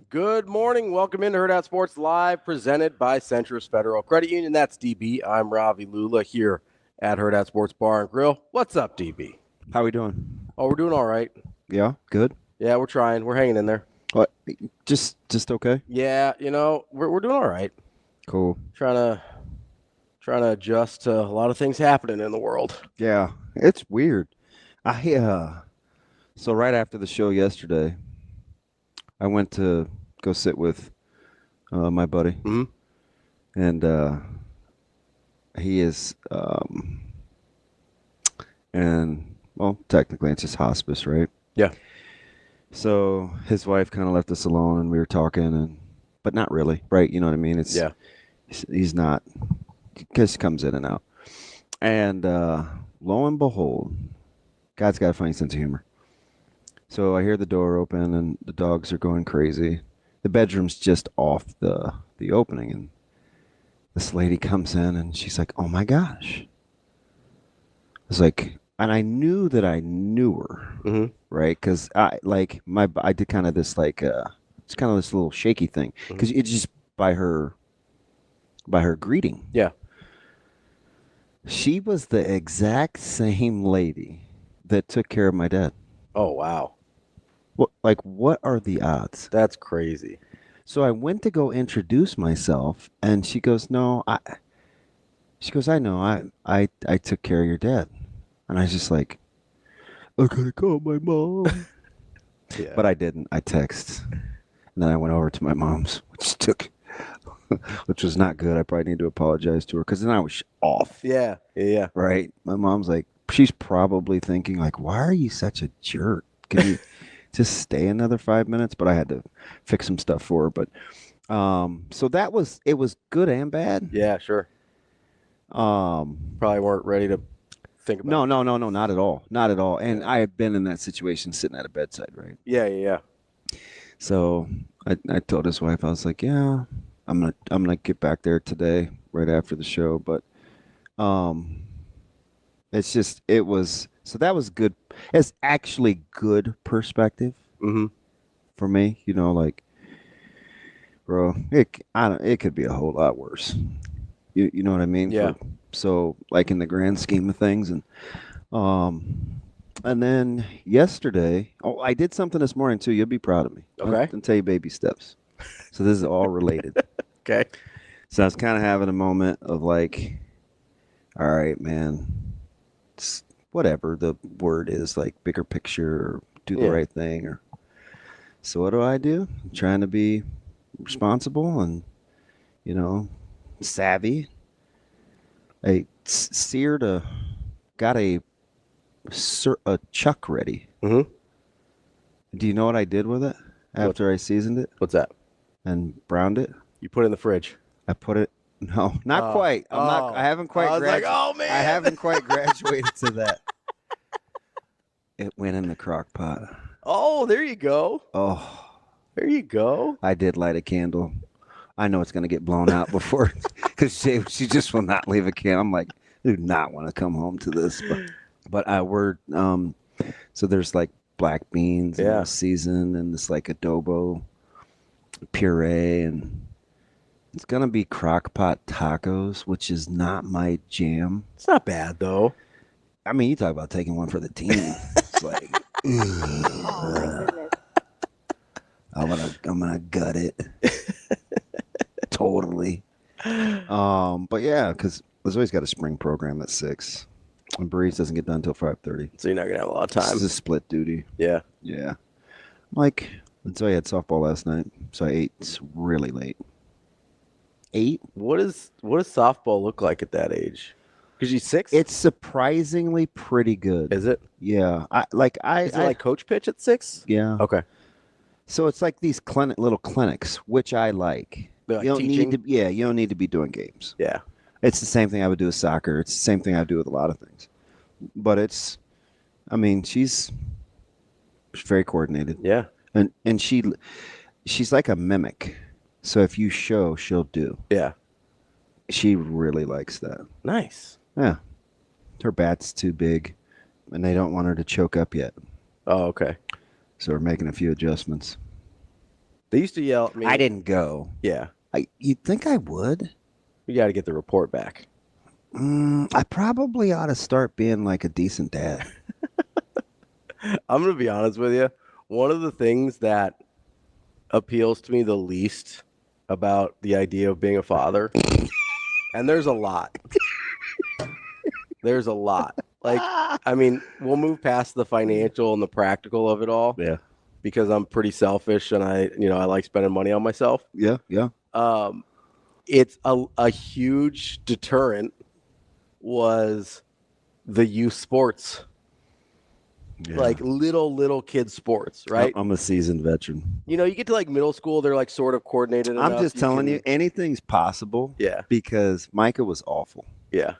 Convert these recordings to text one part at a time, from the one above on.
Good morning. Welcome into Hurrdat Sports Live, presented by Centris Federal Credit Union. That's DB. I'm Ravi Lulla here at Hurrdat Sports Bar and Grill. What's up, DB? How we doing? Oh, we're doing all right. Yeah, good. Yeah, we're trying. We're hanging in there. What? Just okay. Yeah, we're doing all right. Cool. Trying to adjust to a lot of things happening in the world. Yeah, it's weird. I so right after the show yesterday, I went to go sit with my buddy, Mm-hmm. and he is and well, technically it's just hospice, right? Yeah. So his wife kind of left us alone, and we were talking, but not really, right? You know what I mean? Yeah. He's not. Just comes in and out. And lo and behold, God's got a funny sense of humor. So I hear the door open and the dogs are going crazy. The bedroom's just off the opening, and this lady comes in and she's like, "Oh my gosh!" I was like, and I knew that I knew her, Mm-hmm. right? Because I did kind of this it's kind of this little shaky thing because it's just by her greeting. Yeah. She was the exact same lady that took care of my dad. Oh, wow. What are the odds? That's crazy. So I went to go introduce myself, and she goes, "No, She goes, "I know, I took care of your dad," and I was just like, "I gotta call my mom," Yeah. but I didn't. I text, and then I went over to my mom's, which was not good. I probably need to apologize to her because then I was off. Yeah. Yeah. Right? My mom's like, she's probably thinking like, why are you such a jerk? Can you just stay another 5 minutes? But I had to fix some stuff for her. But so it was good and bad. Yeah, sure. Probably weren't ready to think about it. No, not at all, not at all. And I have been in that situation, sitting at a bedside, right? Yeah. So I told his wife, I was like, yeah, I'm gonna get back there today, right after the show. But that was good. It's actually good perspective Mm-hmm. for me. Bro, it could be a whole lot worse. You know what I mean? Yeah. So like in the grand scheme of things, and then yesterday, oh, I did something this morning too. You'll be proud of me. Okay. I'll tell you baby steps. So this is all related. Okay. So I was kind of having a moment of like, all right, man, whatever the word is, like bigger picture or do the Yeah. right thing. So what do? I'm trying to be responsible and, savvy. I got a chuck ready. Mm-hmm. Do you know what I did with it after I seasoned it What's that? and browned it? You put it in the fridge. I put it. No, not Oh. quite. Oh. I haven't quite. I was like, oh, man. I haven't quite graduated to that. It went in the crock pot. Oh, there you go. Oh, There you go. I did light a candle. I know it's going to get blown out before, because she just will not leave a candle. I'm like, I do not want to come home to this. But so there's like black beans, Yeah. and seasoned, and this like adobo puree, and it's gonna be crock pot tacos, which is not my jam. It's not bad, though. I mean, you talk about taking one for the team. It's like, I'm gonna gut it. Totally. But yeah, because there's always got a spring program at 6. And Breeze doesn't get done until 5:30. So you're not going to have a lot of This time. is a split duty. Yeah. Yeah. And so I had softball last night, so I ate really late. 8? What does softball look like at that age? Because she's 6? It's surprisingly pretty good. Is it? Yeah. Is it like coach pitch at 6? Yeah. Okay. So it's like these little clinics, which I like. They're like You don't teaching? need to. Yeah, you don't need to be doing games. Yeah. It's the same thing I would do with soccer. It's the same thing I would do with a lot of things. But she's very coordinated. Yeah. And she's like a mimic. So if you show, she'll do. Yeah. She really likes that. Nice. Yeah. Her bat's too big, and they don't want her to choke up yet. Oh, okay. So we're making a few adjustments. They used to yell at me. I didn't go. Yeah. You'd think I would. You got to get the report back. I probably ought to start being like a decent dad. I'm going to be honest with you. One of the things that appeals to me the least about the idea of being a father, and there's a lot. There's a lot. Like, I mean, we'll move past the financial and the practical of it all. Yeah. Because I'm pretty selfish and I like spending money on myself. Yeah. It's a huge deterrent was the youth sports. Yeah. Like little kid sports, right? I'm a seasoned veteran. You get to like middle school, they're like sort of coordinated. I'm just telling you, anything's possible. Yeah. Because Micah was awful. Yeah.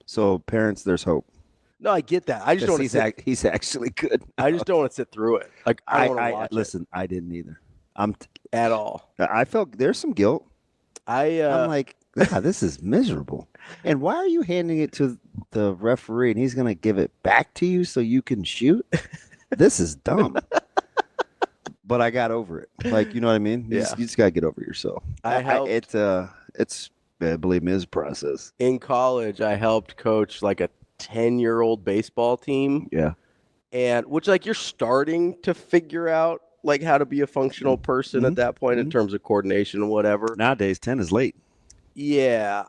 So parents, there's hope. No, I get that. I just don't. He's actually good. I just don't want to sit through it. Like I don't want to watch listen, I didn't either. At all. I felt there's some guilt. I'm like, God, this is miserable. And why are you handing it to the referee and he's going to give it back to you so you can shoot? This is dumb. But I got over it. Like, you know what I mean? You just got to get over yourself. Believe me, it's a process. In college, I helped coach like a 10-year-old baseball team. Yeah. And which like you're starting to figure out like how to be a functional person at that point in terms of coordination and whatever. Nowadays, 10 is late. Yeah,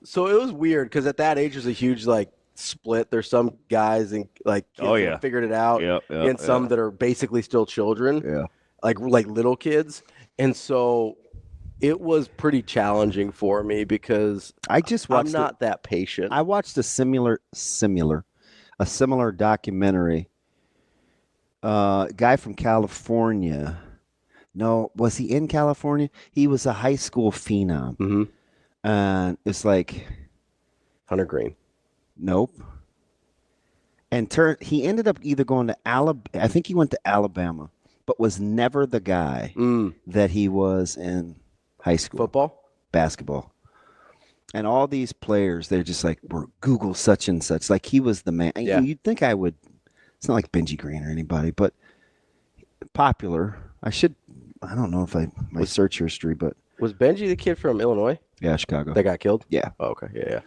so it was weird because at that age there's a huge like split. There's some guys and like kids that figured it out, and some that are basically still children. Yeah, like little kids, and so it was pretty challenging for me because I'm not that patient. I watched a similar documentary. Guy from California. No, was he in California? He was a high school phenom. Mm-hmm. And it's like Hunter Green. Nope. And he ended up either going to Alabama. I think he went to Alabama, but was never the guy that he was in high school. Football? Basketball. And all these players, they're just like, we're Google such and such. Like he was the man. Yeah. You'd think I would. It's not like Benji Green or anybody, but popular. I don't know if my search history, but. Was Benji the kid from Illinois? Yeah, Chicago. That got killed? Yeah. Oh, okay. Yeah.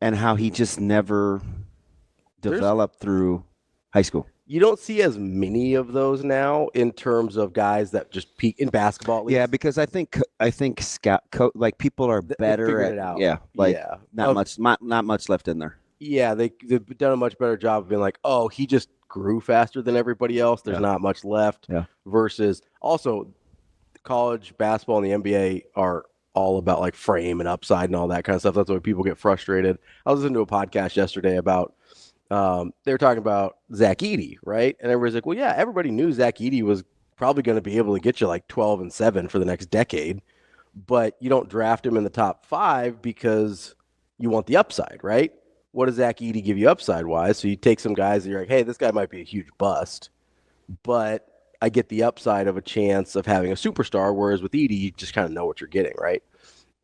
And how he just never developed through high school. You don't see as many of those now in terms of guys that just peak in basketball. At least. Yeah, because I think like people are better at it out. Yeah, like not much left in there. Yeah, they've done a much better job of being like, oh, he just grew faster than everybody else. There's not much left. Yeah. Versus also college basketball and the NBA are all about like frame and upside and all that kind of stuff. That's why people get frustrated. I was listening to a podcast yesterday about they were talking about Zach Edey, right? And everybody's like, well, yeah, everybody knew Zach Edey was probably going to be able to get you like 12-7 for the next decade, but you don't draft him in the top 5 because you want the upside, right? What does Zach Edey give you upside wise? So you take some guys that you're like, hey, this guy might be a huge bust, but I get the upside of a chance of having a superstar. Whereas with Edey, you just kind of know what you're getting, right?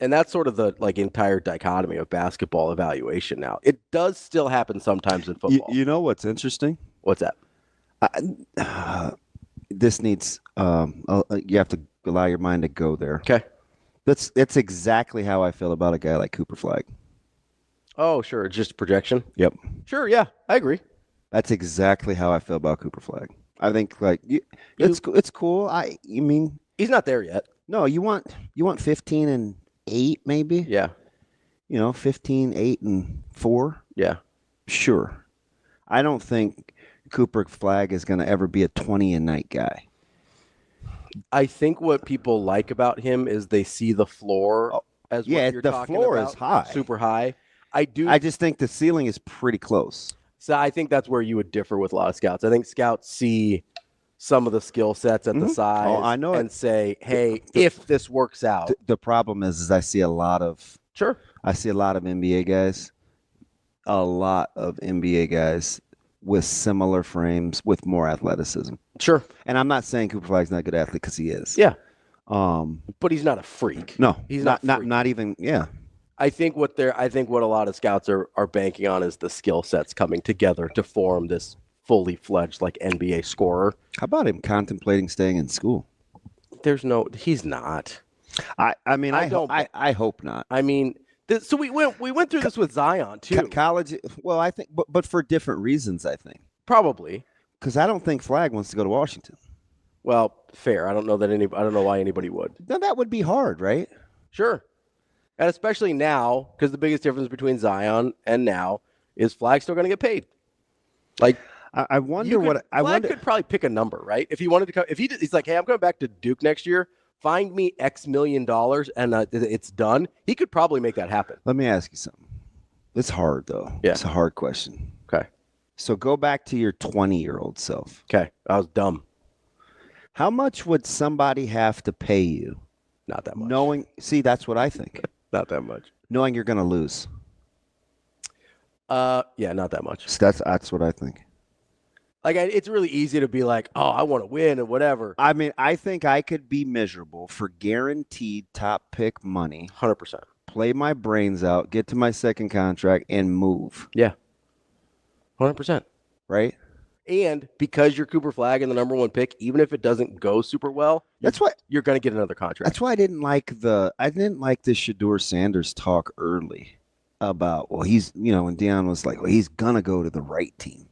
And that's sort of the like entire dichotomy of basketball evaluation now. It does still happen sometimes in football. You know what's interesting? What's that? This needs you have to allow your mind to go there. Okay. That's exactly how I feel about a guy like Cooper Flagg. Oh, sure. Just projection? Yep. Sure, yeah. I agree. That's exactly how I feel about Cooper Flagg. I think like it's cool. You mean he's not there yet. No, you want 15-8 maybe? Yeah. 15-8-4? Yeah. Sure. I don't think Cooper Flagg is going to ever be a 20-a-night guy. I think what people like about him is they see the floor as what you're talking about. Yeah, the floor is high. Super high. I just think the ceiling is pretty close. So I think that's where you would differ with a lot of scouts. I think scouts see some of the skill sets at the size I know and say, hey, if this works out. The problem is I see a lot of NBA guys. A lot of NBA guys with similar frames with more athleticism. Sure. And I'm not saying Cooper Flagg's not a good athlete because he is. Yeah. But he's not a freak. No. He's not even, yeah. I think what a lot of scouts are banking on is the skill sets coming together to form this fully fledged like NBA scorer. How about him contemplating staying in school? He's not. I mean, I I don't- I hope not. I mean, so we went through this with Zion too. College, well, I think, but for different reasons, I think. Probably. Because I don't think Flag wants to go to Washington. Well, fair. I don't know why anybody would. Then that would be hard, right? Sure. And especially now, because the biggest difference between Zion and now is Flag still going to get paid. Like, I wonder what I Flag wonder. could probably pick a number, right? If he wanted to come, he's like, hey, I'm coming back to Duke next year. Find me X million dollars, and it's done. He could probably make that happen. Let me ask you something. It's hard though. Yeah. It's a hard question. Okay. So go back to your 20-year-old self. Okay. I was dumb. How much would somebody have to pay you? Not that much. Knowing, see, that's what I think. Not that much. Knowing you're going to lose. Yeah, not that much. So that's what I think. Like, it's really easy to be like, oh, I want to win and whatever. I mean, I think I could be miserable for guaranteed top pick money, 100%. play my brains out, get to my second contract, and move. Yeah. 100%. Right? And because you're Cooper Flag and the number one pick, even if it doesn't go super well, That's what you're going to get another contract. That's why I didn't like the Shedeur Sanders talk early about, well, he's, when Deion was like, well, he's gonna go to the right team.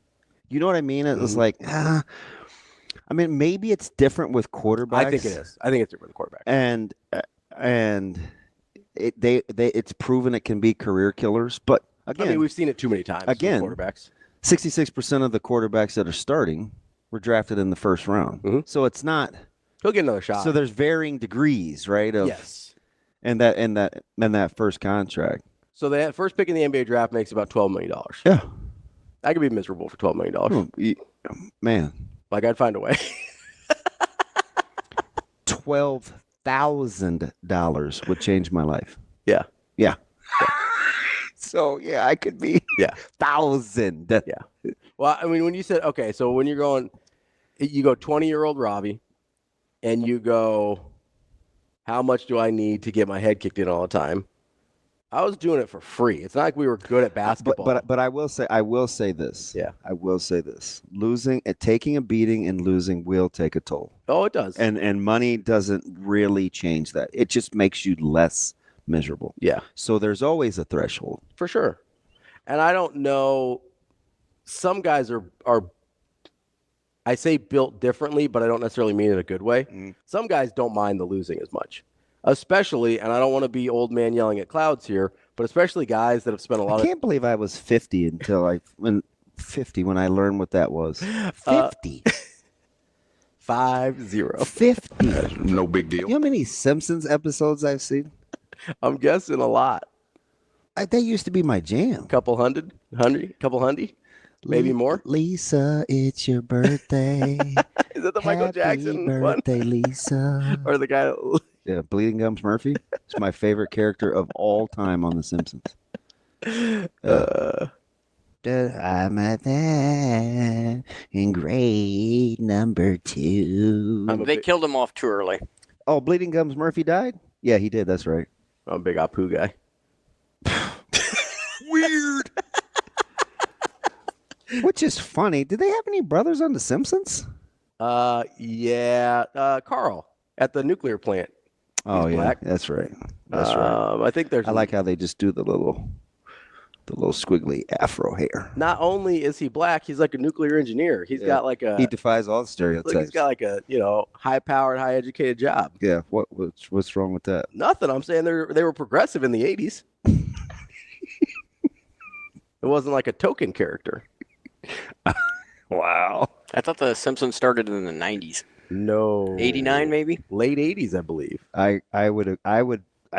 You know what I mean? It was like, I mean, maybe it's different with quarterbacks. I think it is. I think it's different with quarterbacks. And it's proven it can be career killers. But again, I mean, we've seen it too many times with quarterbacks. 66% of the quarterbacks that are starting were drafted in the first round. Mm-hmm. So it's not. He'll get another shot. So there's varying degrees, right? Yes. And that first contract. So the first pick in the NBA draft makes about $12 million. Yeah. I could be miserable for $12 million. Man. Like, I'd find a way. $12,000 would change my life. Yeah. Yeah. So, yeah, I could be 1,000. Yeah. Well, I mean, when you said, okay, so when you go 20-year-old Ravi, and you go, how much do I need to get my head kicked in all the time? I was doing it for free. It's not like we were good at basketball. But I will say this. Yeah. I will say this. Taking a beating and losing will take a toll. Oh, it does. And money doesn't really change that. It just makes you less miserable. Yeah. So there's always a threshold. For sure. And I don't know. Some guys are I say built differently, but I don't necessarily mean it in a good way. Mm. Some guys don't mind the losing as much. Especially, and I don't want to be old man yelling at clouds here, but especially guys that have spent a lot of... I can't believe I was 50 when I learned what that was. 50. 50. 50. No big deal. You know how many Simpsons episodes I've seen? I'm guessing a lot. That used to be my jam. Couple hundred? Maybe more? Lisa, it's your birthday. Is that the Michael Jackson birthday, one? Lisa. Or the guy... Yeah, Bleeding Gums Murphy. It's my favorite character of all time on The Simpsons. I'm at that in grade number 2. They killed him off too early. Oh, Bleeding Gums Murphy died? Yeah, he did. That's right. I'm a big Apu guy. Weird. Which is funny. Did they have any brothers on The Simpsons? Yeah. Carl at the nuclear plant. Oh, yeah. Black. That's right. That's right. I think there's... I like how they just do the little squiggly afro hair. Not only is he black, he's like a nuclear engineer. He's got like a... He defies all the stereotypes. He's got like a, high-powered, high-educated job. Yeah. What's wrong with that? Nothing. I'm saying they were progressive in the 80s. It wasn't like a token character. Wow. I thought the Simpsons started in the 90s. No. 89 maybe? Late 80s, I believe. I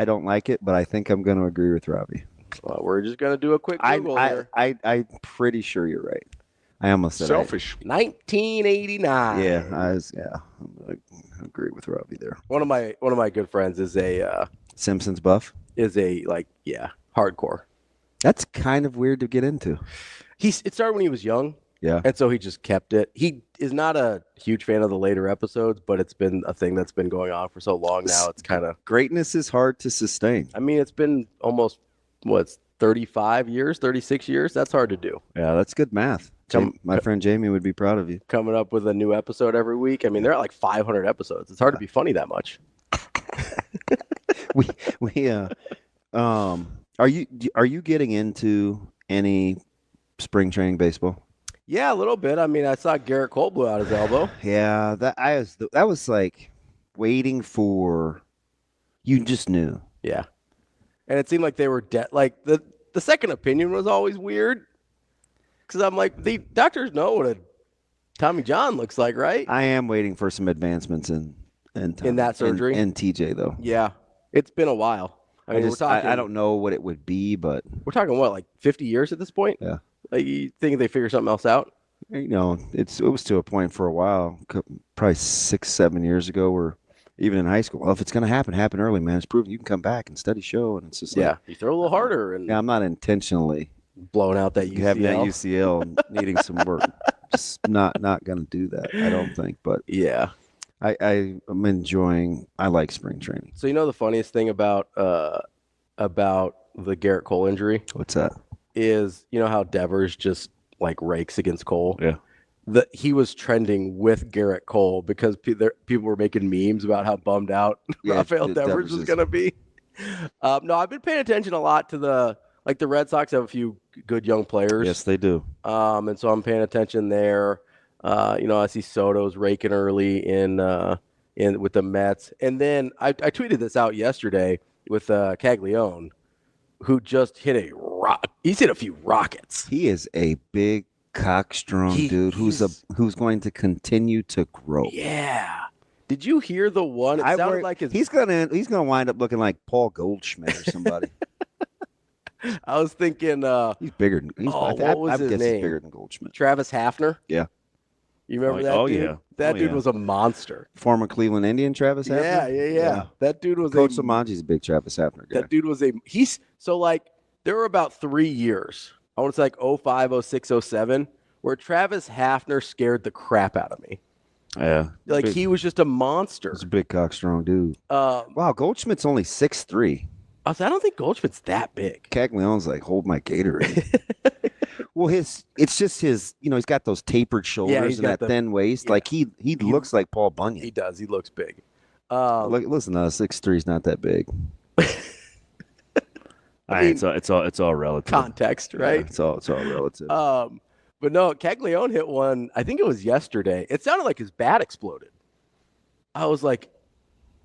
don't like it, but I think I'm going to agree with Robbie. Well, we're just going to do a quick Google here. I'm pretty sure you're right. I almost said selfish. 1989. Yeah, I agree with Robbie there. One of my good friends is a Simpsons buff. Hardcore. That's kind of weird to get into. It started when he was young. Yeah. And so he just kept it. He is not a huge fan of the later episodes, but it's been a thing that's been going on for so long now. It's kind of... Greatness is hard to sustain. I mean, it's been almost, 35 years, 36 years? That's hard to do. Yeah, that's good math. My friend Jamie would be proud of you. Coming up with a new episode every week. I mean, they're at like 500 episodes. It's hard to be funny that much. Are you getting into any spring training baseball? Yeah, a little bit. I mean, I saw Garrett Cole blew out his elbow. Yeah, that was like waiting for. You just knew. Yeah, and it seemed like they were dead. Like the second opinion was always weird because I'm like, the doctors know what a Tommy John looks like, right? I am waiting for some advancements in that surgery and TJ though. Yeah, it's been a while. I mean, I don't know what it would be, but we're talking what, like 50 years at this point? Yeah. Like, you think they figure something else out? You know, it was to a point for a while, probably 6-7 years ago, where even in high school, well, if it's going to happen early, man. It's proven you can come back and study show, and it's just like, you throw a little harder. And I'm not intentionally blowing out that UCL. Having that UCL and needing some work. Just not going to do that, I don't think. But yeah, I'm enjoying. I like spring training. So the funniest thing about the Garrett Cole injury? What's that? Is how Devers just like rakes against Cole. Yeah. He was trending with Garrett Cole because people were making memes about how bummed out Rafael Devers was going to be. No, I've been paying attention a lot to the Red Sox have a few good young players. Yes, they do. And so I'm paying attention there. I see Soto's raking early in with the Mets. And then I tweeted this out yesterday with Caglione, who just hit a rock. He's hit a few rockets. He is a big cockstrong dude who's going to continue to grow. Yeah. Did you hear the one? It sounded like he's gonna wind up looking like Paul Goldschmidt or somebody. I was thinking he's bigger than what was his name? He's bigger than Goldschmidt. Travis Hafner? Yeah. You remember that dude? Yeah. That dude was a monster. Former Cleveland Indian Travis Hafner? Yeah. That dude was Coach Samaji's a big Travis Hafner guy. That dude was there were about 3 years. I want to say like 05, 06, 07, where Travis Hafner scared the crap out of me. Yeah. He was just a monster. He's a big cockstrong dude. Wow, Goldschmidt's only 6'3". I don't think Goldschmidt's that big. Caglione's like, hold my Gatorade. Well, it's just his, he's got those tapered shoulders and that thin waist. Yeah. Like he looks like Paul Bunyan. He does. He looks big. Listen, 6'3" is not that big. I mean, it's all relative. Context, right? Yeah, it's all relative. But no, Caglione hit one. I think it was yesterday. It sounded like his bat exploded. I was like,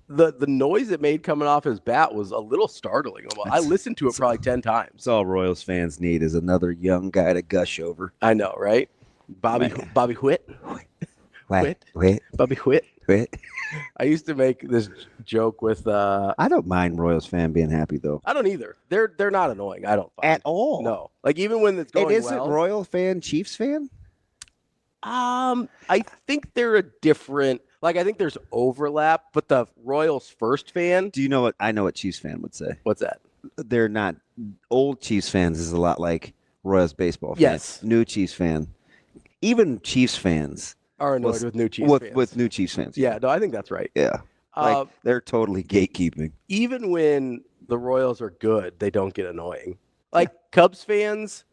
the noise it made coming off his bat was a little startling. I listened to it probably 10 times. That's all Royals fans need is another young guy to gush over. I know, right? Bobby Whit. Bobby Whit. I used to make this joke with. I don't mind Royals fan being happy though. I don't either. They're not annoying. I don't find at all. No, like even when it's going well. It isn't Royal fan, Chiefs fan. I think they're a different. Like I think there's overlap, but the Royals first fan. Do you know what I know? What Chiefs fan would say? What's that? They're not old Chiefs fans. Is a lot like Royals baseball fans. Yes. New Chiefs fan. Even Chiefs fans are annoyed with new Chiefs fans. With new Chiefs fans. Yeah, no, I think that's right. Yeah. They're totally gatekeeping. Even when the Royals are good, they don't get annoying. Like Cubs fans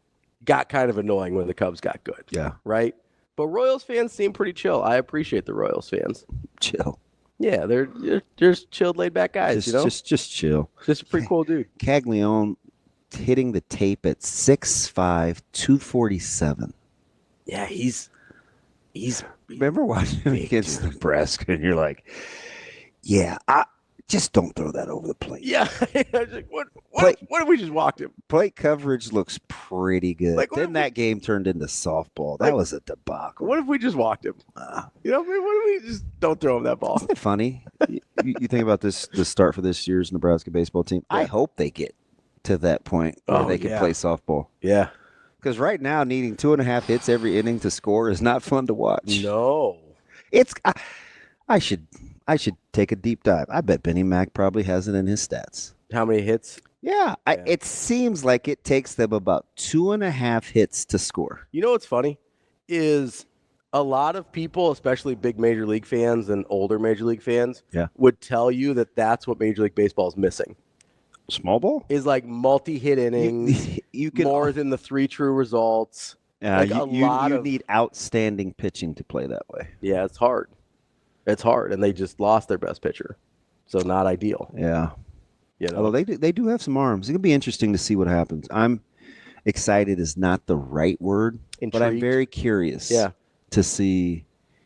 got kind of annoying when the Cubs got good. Yeah. Right? But Royals fans seem pretty chill. I appreciate the Royals fans. Chill. Yeah, they're just chilled, laid back guys, Just chill. Just a pretty cool dude. Caglione hitting the tape at 6'5", 247. Yeah, he's remember watching him against Nebraska, and you're like, yeah, just don't throw that over the plate. Yeah. What if we just walked him? Plate coverage looks pretty good. Then that game turned into softball. That was a debacle. What if we just walked him? What if we just don't throw him that ball? Isn't it funny? you think about the start for this year's Nebraska baseball team. Yeah. I hope they get to that point where they can play softball. Yeah. Because right now, needing 2.5 hits every inning to score is not fun to watch. No. It's I should take a deep dive. I bet Benny Mac probably has it in his stats. How many hits? Yeah. It seems like it takes them about 2.5 hits to score. You know what's funny is a lot of people, especially big Major League fans and older Major League fans, would tell you that that's what Major League Baseball is missing. Small ball? Is like multi-hit innings, you can, more than the 3 true results. Like you, a lot you of need outstanding pitching to play that way. yeah, it's hard. It's hard, and they just lost their best pitcher, so not ideal. Yeah. You know, Although they do have some arms. It'll be interesting to see what happens. I'm excited is not the right word, but I'm Intrigued. very curious Yeah. to see.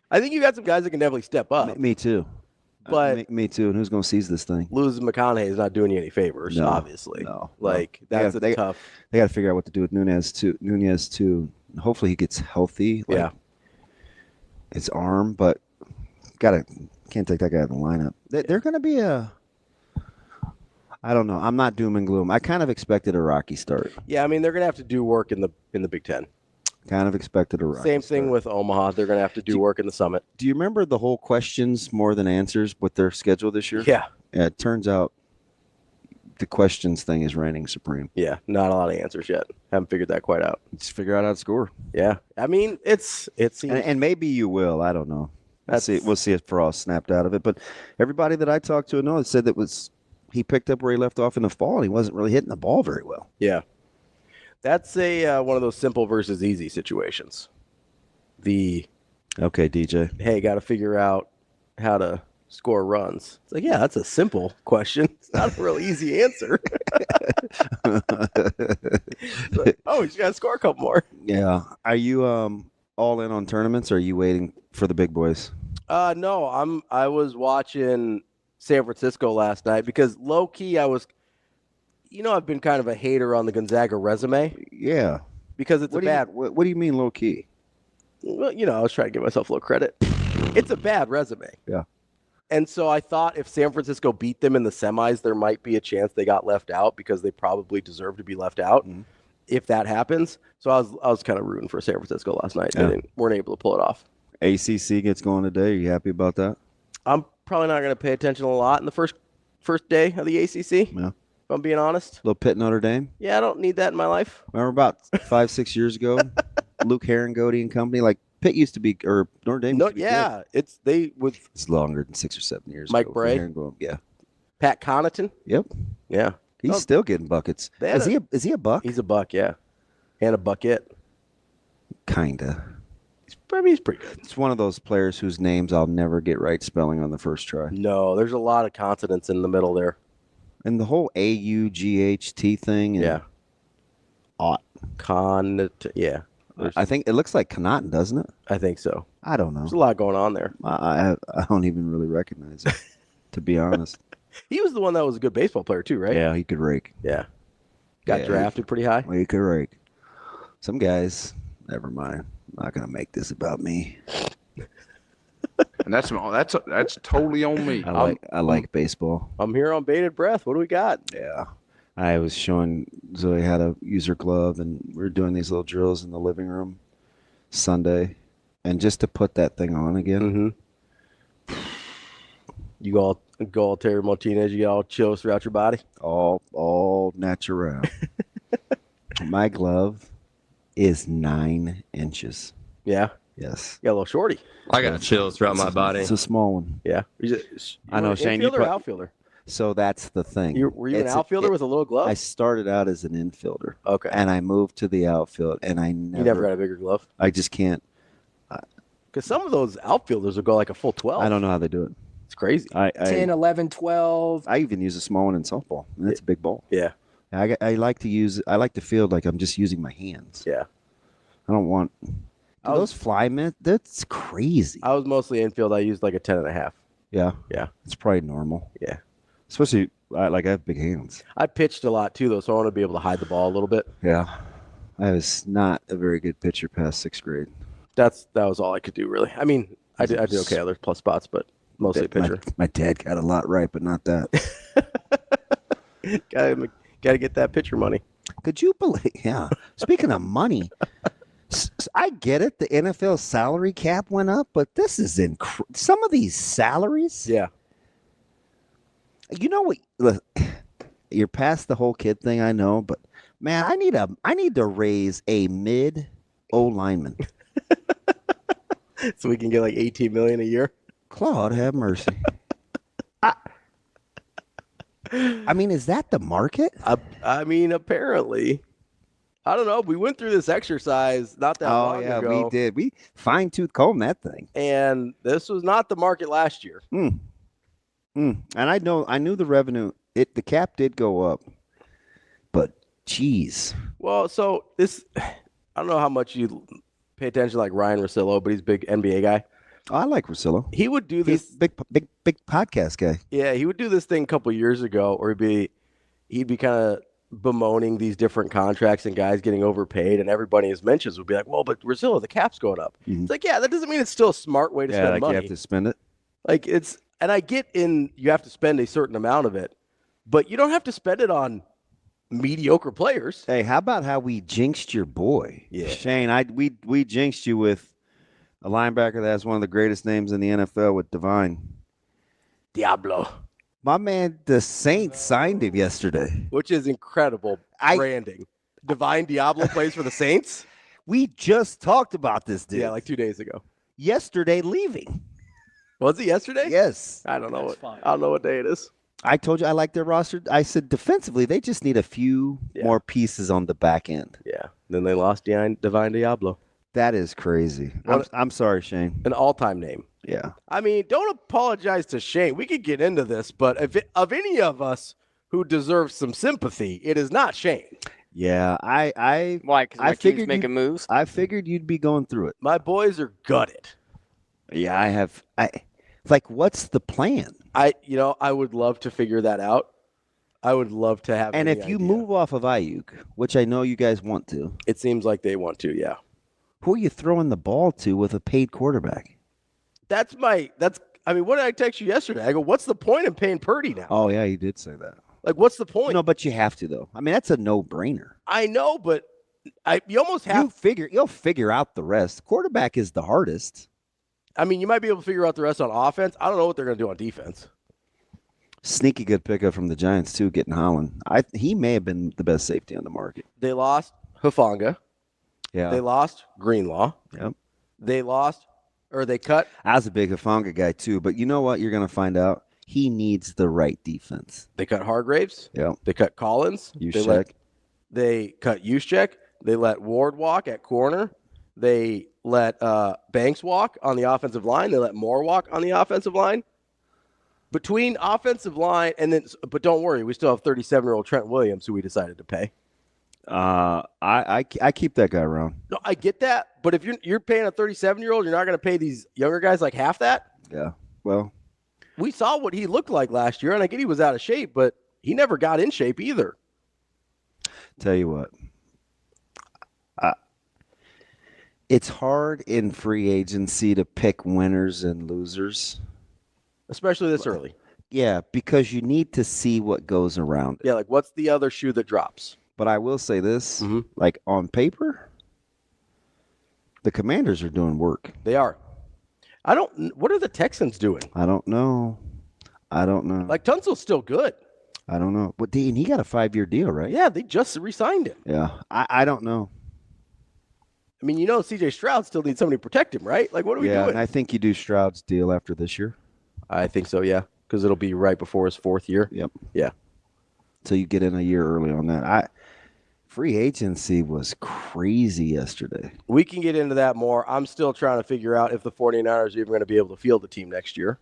I think you got some guys that can definitely step up. Me too. But me too. And who's going to seize this thing? losing McConaughey is not doing you any favors, No, obviously. no. Like They that's have- a tough. They got to figure out what to do with Nunez too. Hopefully he gets healthy. Like Yeah. his arm, but can't take that guy out of the lineup. They're going to be I don't know. I'm not doom and gloom. I kind of expected a rocky start. Yeah, I mean they're gonna have to do work in the Big Ten. Kind of expected a rocky Same thing start. with Omaha. They're gonna have to do work in the Summit. Do you remember the whole questions more than answers with their schedule this year? Yeah. Yeah, it turns out the questions thing is reigning supreme. Yeah, not a lot of answers yet. Haven't figured that quite out. Just figure out how to score. Yeah, I mean it seems And maybe you will. I don't know. That's- We'll see if Frost snapped out of it. But everybody that I talked to said that he picked up where he left off in the fall, and he wasn't really hitting the ball very well. yeah. That's a one of those simple versus easy situations. The Okay, DJ. hey, got to figure out how to score runs. It's like, yeah, that's a simple question. It's not a real easy answer. It's like, oh, you got to score a couple more. Yeah. Are you all in on tournaments, or are you waiting for the big boys? No, I was watching San Francisco last night because low key I've been kind of a hater on the Gonzaga resume Yeah. because it's What a do you mean low key? well, I was trying to give myself a little credit. It's a bad resume. Yeah. And so I thought if San Francisco beat them in the semis, there might be a chance they got left out because they probably deserve to be left out if that happens. So I was kind of rooting for San Francisco last night. Yeah. They weren't able to pull it off. ACC gets going today. Are you happy about that? I'm probably not going to pay attention a lot in the first day of the ACC. Yeah. If I'm being honest. Little Pitt Notre Dame. Yeah, I don't need that in my life. Remember about 5-6 years ago, Luke Herringody and company, like Pitt used to be, or Notre Dame. No, used to be yeah, with it's longer than 6 or 7 years. Mike ago. Bray? Yeah. Pat Connaughton. Yep. Yeah, He's Oh. still getting buckets. They had Is he a buck? he's a buck. Yeah, and a bucket. Kinda. He's pretty good. It's one of those players whose names I'll never get right spelling on the first try. No, there's a lot of consonants in the middle there. And the whole AUGHT thing. And Yeah. Yeah. I think it looks like Connaughton, doesn't it? I think so. I don't know. There's a lot going on there. I don't even really recognize it, to be honest. He was the one that was a good baseball player too, right? Yeah, he could rake. Yeah. Got Yeah. drafted pretty high. Well, he could rake. Some guys, never mind. I'm not gonna make this about me. And that's totally on me. I like baseball. I'm here on bated breath. What do we got? Yeah. I was showing Zoe how to use her glove, and we were doing these little drills in the living room Sunday. And just to put that thing on again, You go all Terry Martinez. You got all chills throughout your body. all natural. My glove is 9 inches. Yeah. Yes. You got a little shorty. I got chills throughout my body. It's a small one. Yeah. I know, Shane, you Infielder or outfielder? So that's the thing. Were you an outfielder with a little glove? I started out as an infielder. Okay. And I moved to the outfield, and You never got a bigger glove? I just can't. Because some of those outfielders will go like a full 12. I don't know how they do it. It's crazy. 10, 11, 12. I even use a small one in softball, and it's a big ball. Yeah. I like to feel like I'm just using my hands. Yeah. I don't want those fly mitts. That's crazy. I was mostly infield. I used like a 10.5. Yeah. Yeah. It's probably normal. Yeah. Especially I have big hands. I pitched a lot too, though, so I want to be able to hide the ball a little bit. Yeah. I was not a very good pitcher past 6th grade. That was all I could do, really. I mean, I did okay other plus spots, but mostly pitcher. My dad got a lot right, but not that. Gotta get that pitcher money. Could you believe? Yeah. Speaking of money, I get it. The NFL salary cap went up, but this is some of these salaries. Yeah. You know what? Look, you're past the whole kid thing, I know, but man, I need to raise a mid O lineman. So we can get like $18 million a year. Claude, have mercy. I mean, is that the market? I mean, apparently. I don't know. We went through this exercise not that long ago. We did. We fine-tooth combed that thing. And this was not the market last year. And I knew the revenue. The cap did go up, but geez. Well, so this, I don't know how much you pay attention to like Ryan Russillo, but he's a big NBA guy. Oh, I like Russillo. He would do this. He's big podcast guy. Yeah, he would do this thing a couple years ago, or he'd be kind of bemoaning these different contracts and guys getting overpaid, and everybody in his mentions would be like, "Well, but Russillo, the cap's going up." It's like, yeah, that doesn't mean it's still a smart way to spend money. You have to spend it. Like and I get you have to spend a certain amount of it, but you don't have to spend it on mediocre players. Hey, how about how we jinxed your boy? Yeah. Shane, we jinxed you with a linebacker that has one of the greatest names in the NFL with Divine. Diablo. My man, the Saints signed him yesterday. Which is incredible branding. Divine Diablo plays for the Saints? We just talked about this, dude. Yeah, like 2 days ago. Yesterday leaving. Was it yesterday? Yes. I don't know I don't know what day it is. I told you I like their roster. I said defensively, they just need a few more pieces on the back end. Yeah. Then they lost Divine Diablo. That is crazy. I'm sorry, Shane. An all-time name. Yeah. I mean, don't apologize to Shane. We could get into this, but of any of us who deserves some sympathy, it is not Shane. Yeah, Why? Because my team's making moves? I figured you'd be going through it. My boys are gutted. Yeah, I have. What's the plan? I would love to figure that out. I would love to have. And if you move off of Ayuk, which I know you guys want to, it seems like they want to. Yeah. Who are you throwing the ball to with a paid quarterback? I mean, what did I text you yesterday? I go, what's the point in paying Purdy now? Oh, yeah, you did say that. Like, what's the point? No, but you have to, though. I mean, that's a no-brainer. I know, but you almost have You'll figure out the rest. Quarterback is the hardest. I mean, you might be able to figure out the rest on offense. I don't know what they're going to do on defense. Sneaky good pickup from the Giants, too, getting Holland. He may have been the best safety on the market. They lost Hufanga. Yeah. They lost Greenlaw. Yep. They cut. I was a big Hufanga guy, too, but you know what? You're going to find out. He needs the right defense. They cut Hargraves. Yep. They cut Collins. They cut Juszczyk. They let Ward walk at corner. They let Banks walk on the offensive line. They let Moore walk on the offensive line. Between offensive line but don't worry, we still have 37-year-old Trent Williams who we decided to pay. I keep that guy around. No, I get that, but if you're paying a 37-year-old, you're not going to pay these younger guys like half that. Yeah. Well, we saw what he looked like last year, and I get he was out of shape, but he never got in shape either. Tell you what, it's hard in free agency to pick winners and losers, especially this early. Yeah, because you need to see what goes around it. Yeah, like what's the other shoe that drops? But I will say this, like on paper, the Commanders are doing work. They are. What are the Texans doing? I don't know. Like Tunsil's still good. I don't know. But he got a 5-year deal, right? Yeah, they just re-signed him. Yeah, I don't know. I mean, C.J. Stroud still needs somebody to protect him, right? Like, what are we doing? Yeah, and I think you do Stroud's deal after this year. I think so, yeah, because it'll be right before his 4th year. Yep. Yeah. So you get in a year early on that. Free agency was crazy yesterday. We can get into that more. I'm still trying to figure out if the 49ers are even going to be able to field the team next year.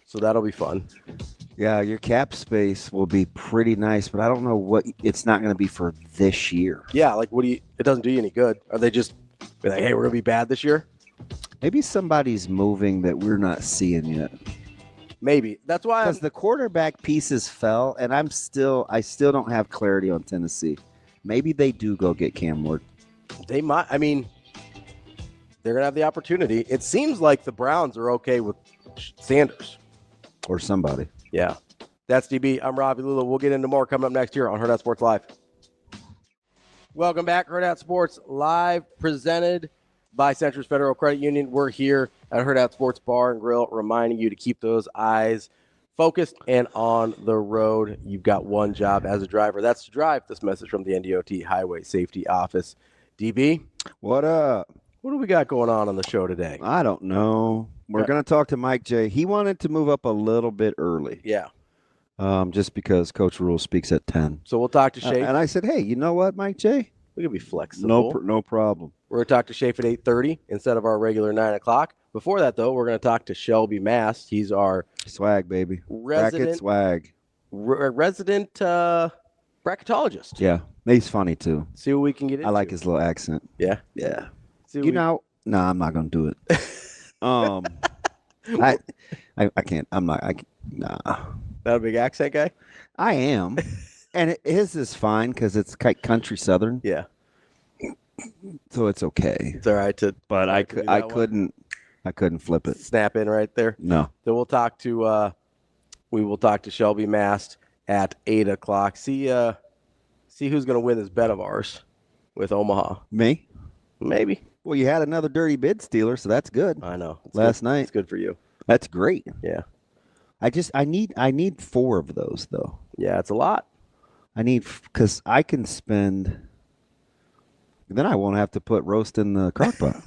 So that'll be fun. Yeah, your cap space will be pretty nice, but I don't know what it's not going to be for this year. Yeah, like it doesn't do you any good. Are they just like, hey, we're going to be bad this year? Maybe somebody's moving that we're not seeing yet. Maybe. That's why because the quarterback pieces fell, and I still don't have clarity on Tennessee. Maybe they do go get Cam Ward. They might. I mean, they're going to have the opportunity. It seems like the Browns are okay with Sanders. Or somebody. Yeah. That's DB. I'm Ravi Lulla. We'll get into more coming up next here on Hurrdat Sports Live. Welcome back. Hurrdat Sports Live, presented by Centris Federal Credit Union. We're here at Hurrdat Sports Bar and Grill, reminding you to keep those eyes focused and on the road. You've got one job as a driver. That's to drive. This message from the NDOT Highway Safety Office. DB? What up? What do we got going on the show today? I don't know. We're going to talk to Mike J. He wanted to move up a little bit early. Yeah. Just because Coach Rule speaks at 10. So we'll talk to Schaefer. And I said, hey, you know what, Mike J? We can be flexible. No problem. We're going to talk to Schaefer at 8:30 instead of our regular 9 o'clock. Before that, though, we're going to talk to Shelby Mast. He's our swag, baby. Resident Bracket swag. Resident bracketologist. Yeah. He's funny, too. See what we can get into. I like his little accent. Yeah? Yeah. No, I'm not going to do it. I can't. Nah. Not a big accent guy? I am. And his is fine because it's country southern. Yeah. So it's okay. It's all right to. But I couldn't flip it. Snap in right there. No. Then we'll talk to. We will talk to Shelby Mast at 8 o'clock. See who's going to win this bet of ours with Omaha. Me? Maybe. Well, you had another dirty bid stealer, so that's good. I know. Last night. It's good for you. That's great. Yeah. I need 4 of those though. Yeah, it's a lot. Because I can spend. Then I won't have to put roast in the crock pot.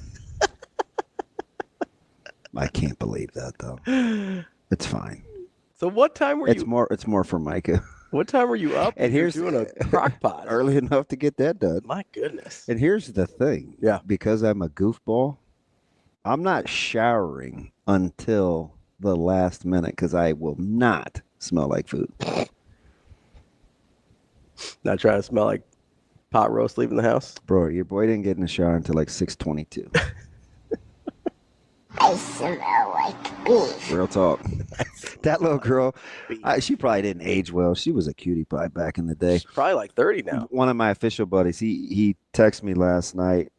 I can't believe that though. It's fine. So what time were you? It's more for Micah. What time were you up? And here's doing a crock pot early enough to get that done. My goodness. And here's the thing. Yeah. Because I'm a goofball, I'm not showering until the last minute because I will not smell like food. Not trying to smell like pot roast leaving the house. Bro, your boy didn't get in the shower until like 6:22. I smell like beef. Real talk. That little girl, she probably didn't age well. She was a cutie pie back in the day. She's probably like 30 now. One of my official buddies, he texted me last night.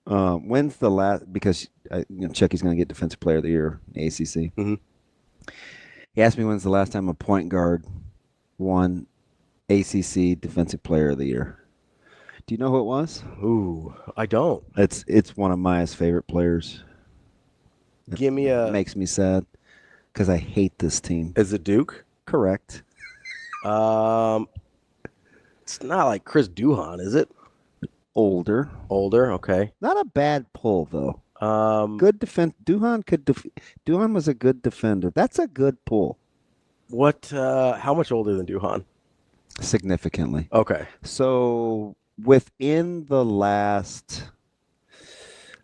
When's the last? Because Chucky's going to get Defensive Player of the Year in the ACC. Mm-hmm. He asked me when's the last time a point guard won ACC Defensive Player of the Year. Do you know who it was? Ooh, I don't. It's one of Maya's favorite players. Give me a. It makes me sad because I hate this team. Is it Duke? Correct. It's not like Chris Duhon, is it? Older. Okay. Not a bad pull though. Good defense. Duhon was a good defender. That's a good pull. What? How much older than Duhon? Significantly. Okay. So within the last,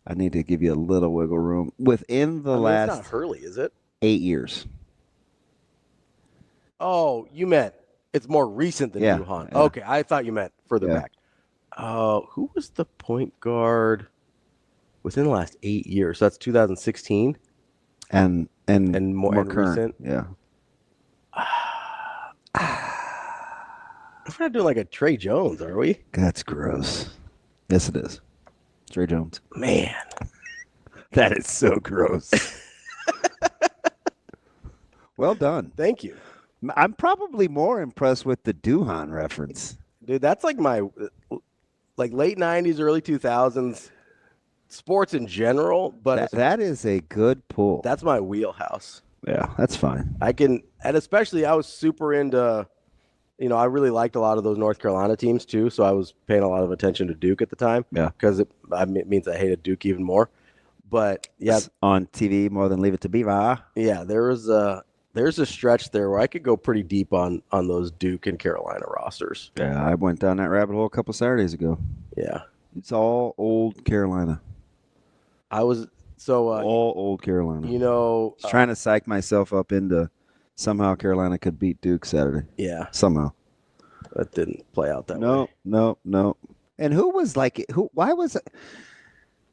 I need to give you a little wiggle room. Within the last, it's not Hurley, is it? 8 years. Oh, you meant it's more recent than Duhon. Yeah. Okay, I thought you meant further back. Who was the point guard within the last 8 years? So that's 2016. And more current. recent. Yeah. We're not doing like a Trey Jones, are we? That's gross. Yes, it is. Trey Jones. Man. That is so gross. Well done. Thank you. I'm probably more impressed with the Duhon reference. Dude, that's like my late 90s, early 2000s sports in general, but that is a good pull. That's my wheelhouse. Yeah, that's fine. And especially I was super into, I really liked a lot of those North Carolina teams too, so I was paying a lot of attention to Duke at the time. Yeah. Because it means I hated Duke even more. But yeah. It's on TV more than Leave It to Beaver. Yeah, there's a stretch there where I could go pretty deep on those Duke and Carolina rosters. Yeah, I went down that rabbit hole a couple Saturdays ago. Yeah. It's all old Carolina. All old Carolina. Trying to psych myself up into somehow Carolina could beat Duke Saturday. Yeah. Somehow. That didn't play out that way. No. And who was why was it?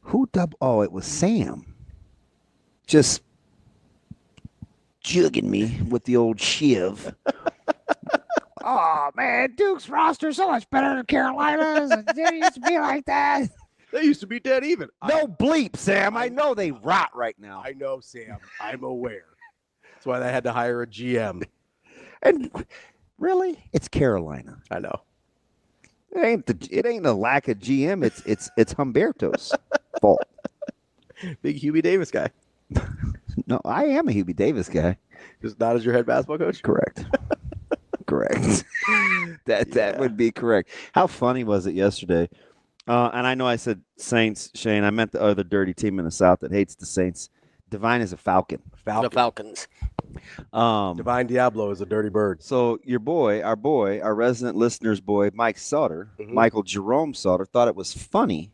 It was Sam. Just jugging me with the old shiv. Oh, man, Duke's roster is so much better than Carolina's. It used to be like that. They used to be dead even. No bleep, Sam. I know they rot right now. I know, Sam. I'm aware. That's why they had to hire a GM. And really, it's Carolina. I know. It ain't a lack of GM. It's Humberto's fault. Big Hubie Davis guy. No, I am a Hubie Davis guy. Just not as your head basketball coach? Correct. Correct. That would be correct. How funny was it yesterday? And I know I said Saints, Shane. I meant the other dirty team in the South that hates the Saints. Divine is a Falcon. The Falcons. Divine Diablo is a dirty bird. So your boy, our resident listener's boy, Mike Sauter, Michael Jerome Sauter, thought it was funny